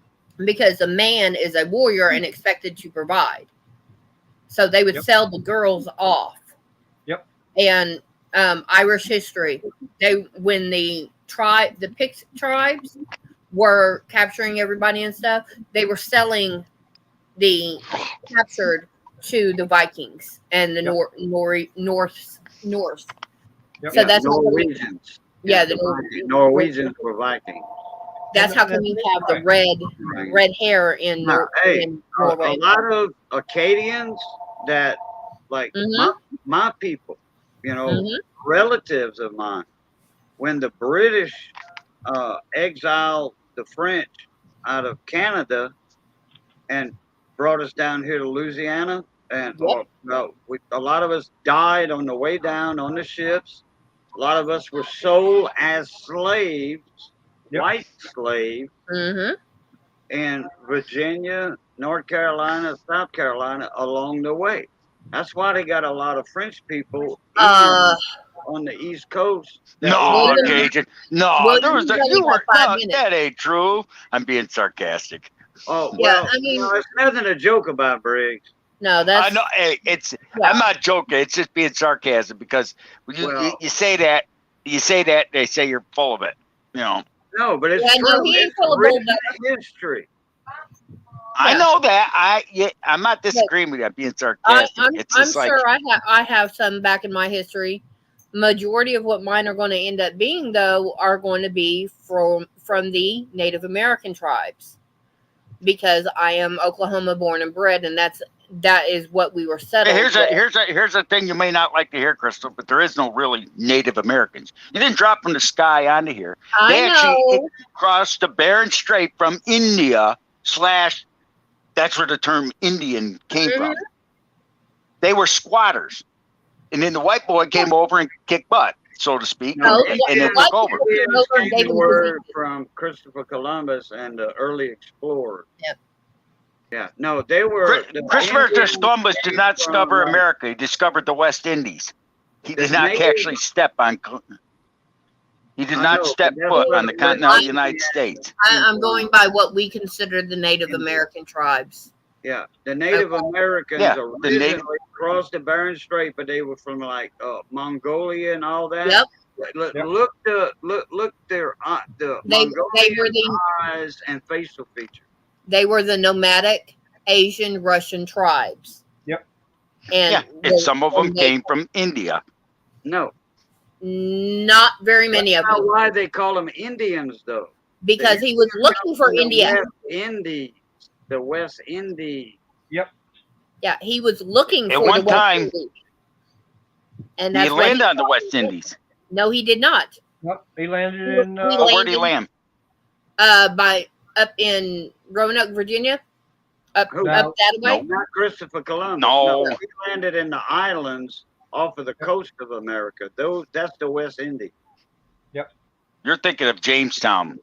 S2: because a man is a warrior and expected to provide. So they would
S1: yep,
S2: sell the girls off.
S1: yep,
S2: And Irish history, they when the Picts tribes were capturing everybody and stuff, they were selling the captured to the Vikings and the
S1: yep,
S2: North.
S1: yep.
S2: So
S3: Yeah,
S2: that's how come
S3: Norwegians. Yeah,
S2: yeah,
S3: the
S2: the
S3: Vikings. Norwegians were Vikings.
S2: that's how
S1: And
S2: come you have the
S1: right.
S2: red hair in
S3: Now, hey,
S2: in
S3: a
S2: Norway.
S3: lot of Acadians that, like
S2: Mhm.
S3: my people,
S2: Mhm.
S3: relatives of mine, when the British exiled the French out of Canada and brought us down here to Louisiana, and
S2: Yep.
S3: a lot of us died on the way down on the ships. A lot of us were sold as slaves,
S1: Yep.
S3: white slaves,
S2: Mhm.
S3: in Virginia, North Carolina, South Carolina along the way. That's why they got a lot of French people
S2: Uh,
S3: in on the East Coast that were
S4: No,
S2: William
S3: there.
S4: Cajun. No, there was
S2: William's
S4: a
S2: only
S4: you
S2: got
S4: were
S2: 5 minutes.
S4: that ain't true. I'm being sarcastic.
S3: Oh
S2: Yeah,
S3: well,
S2: I mean,
S3: it's nothing to joke about, Briggs.
S2: no,
S4: I
S2: that's
S4: know. Hey,
S2: yeah.
S4: I'm not joking. It's just being sarcasm because when
S3: Well,
S4: you say that, they say you're full of it. You know.
S3: no, but it's
S2: Yeah, no,
S3: true.
S2: he ain't
S3: It's
S2: full of bull.
S3: written history.
S4: I
S2: Yeah,
S4: know that. I'm not
S2: but
S4: disagreeing with you. I'm being sarcastic. It's
S2: I'm
S4: just like
S2: sure I have some back in my history. Majority of what mine are going to end up being though are going to be from the Native American tribes because I am Oklahoma born and bred, and that is what we were
S4: hey,
S2: settled with.
S4: here's a thing you may not like to hear, Crystal, but there is no really Native Americans. You didn't drop from the sky onto here.
S2: I
S4: They actually
S2: know.
S4: crossed the Bering Strait from India slash. That's where the term Indian came
S2: Mhm.
S4: from. They were squatters, and then the white boy came over and kicked butt, so to speak,
S3: No,
S2: No,
S4: and then
S2: white
S4: took over.
S2: people came
S3: Indians
S2: over and
S3: came
S2: gave
S3: the
S2: them
S3: word
S2: diseases.
S3: from Christopher Columbus and the early explorers.
S2: Yep.
S3: Yeah, no, they were the
S4: Christopher
S3: Indians
S4: Columbus did
S3: came
S4: not
S3: from
S4: discover America. He discovered the West Indies. He
S3: the
S4: did not
S3: native.
S4: actually step on. He did
S3: I
S4: not
S3: know, but
S4: step
S3: that's
S4: foot
S3: where
S4: on the
S3: the word
S4: continental
S2: I,
S4: United
S3: Indian
S4: States.
S3: came
S2: I'm going
S3: from.
S2: by what we consider the Native
S3: India.
S2: American tribes.
S3: Yeah, the Native
S2: Okay.
S3: Americans
S4: Yeah, the
S3: originally
S4: native.
S3: crossed the Bering Strait, but they were from like Mongolia and all that.
S2: Yep.
S1: Yep.
S3: Look their the
S2: They were
S3: Mongolian
S2: the
S3: eyes and facial features.
S2: they were the nomadic Asian Russian tribes,
S1: Yep.
S2: and
S4: Yeah, and some of them came from India.
S3: No,
S2: not very
S3: that's
S2: many of
S3: not
S2: them
S3: why they call them Indians, though. The
S2: because he was
S3: Indians
S2: looking
S3: come
S2: for
S3: from the
S2: India.
S3: West Indies. The West Indies.
S1: Yep.
S2: Yeah, he was looking
S4: At
S2: for the
S4: one
S2: West
S4: time,
S2: Indies, and
S4: he
S2: that's what
S4: landed
S2: he
S4: on the
S2: thought
S4: West
S2: he did.
S4: Indies.
S2: No, he did not.
S1: Yep. He landed
S2: He,
S1: in.
S2: he
S4: Oh, where'd he
S2: landed
S4: land?
S2: by up in Roanoke, Virginia, up
S3: Who?
S1: No.
S2: that way.
S4: Nope.
S3: Not Christopher Columbus.
S4: No.
S3: He landed in the islands off of the coast of America. That's the West Indies.
S1: Yep.
S4: You're thinking of Jamestown.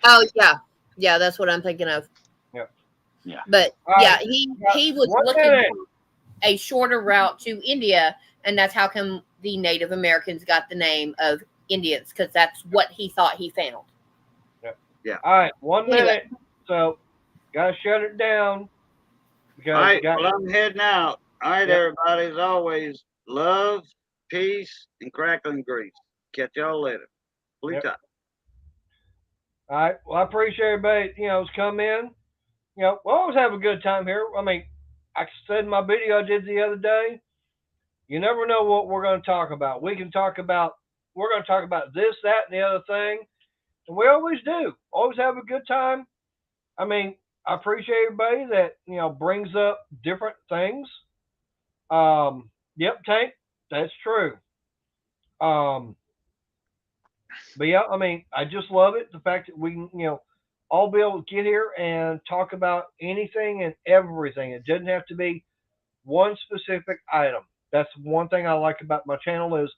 S2: Oh yeah, that's what I'm thinking of.
S1: Yep.
S4: Yeah.
S2: But
S1: All
S2: yeah,
S1: right.
S2: he was
S1: One
S2: looking
S1: minute.
S2: for a shorter route to India, and that's how come the Native Americans got the name of Indians because that's what he thought he found.
S1: All right. 1
S2: Anyway.
S1: minute. So, gotta shut it down because
S3: All right,
S1: got.
S3: well, I'm heading out. All right,
S1: Yep.
S3: everybody, as always, love, peace, and crackling grease. Catch y'all later. Blue
S1: Yep.
S3: top.
S1: All right. Well, I appreciate everybody. Has come in. We always have a good time here. I mean, I said in my video I did the other day. You never know what we're going to talk about. We're going to talk about this, that, and the other thing, and we always do. Always have a good time. I mean, I appreciate everybody that brings up different things. Yep, Tank. That's true. But yeah, I mean, I just love it. The fact that we can, all be able to get here and talk about anything and everything. It doesn't have to be one specific item. That's one thing I like about my channel is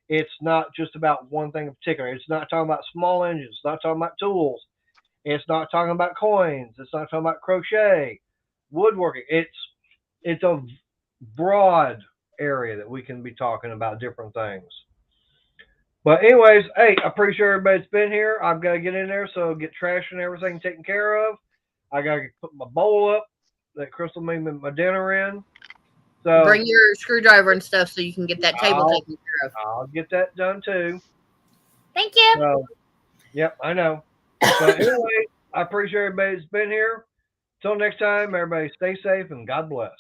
S1: it's not just about one thing in particular. It's not talking about small engines. It's not talking about tools. It's not talking about coins. It's not talking about crochet, woodworking. It's a broad area that we can be talking about different things. But anyways, hey, I appreciate everybody's been here. I've got to get in there, so get trash and everything taken care of. I got to put my bowl up that Crystal made me my dinner in. So
S2: Bring your screwdriver and stuff so you can get that table taken care of.
S1: I'll get that done too.
S2: Thank you.
S1: So, yep, I know. But anyway, I appreciate everybody's been here. Till next time, everybody stay safe and God bless.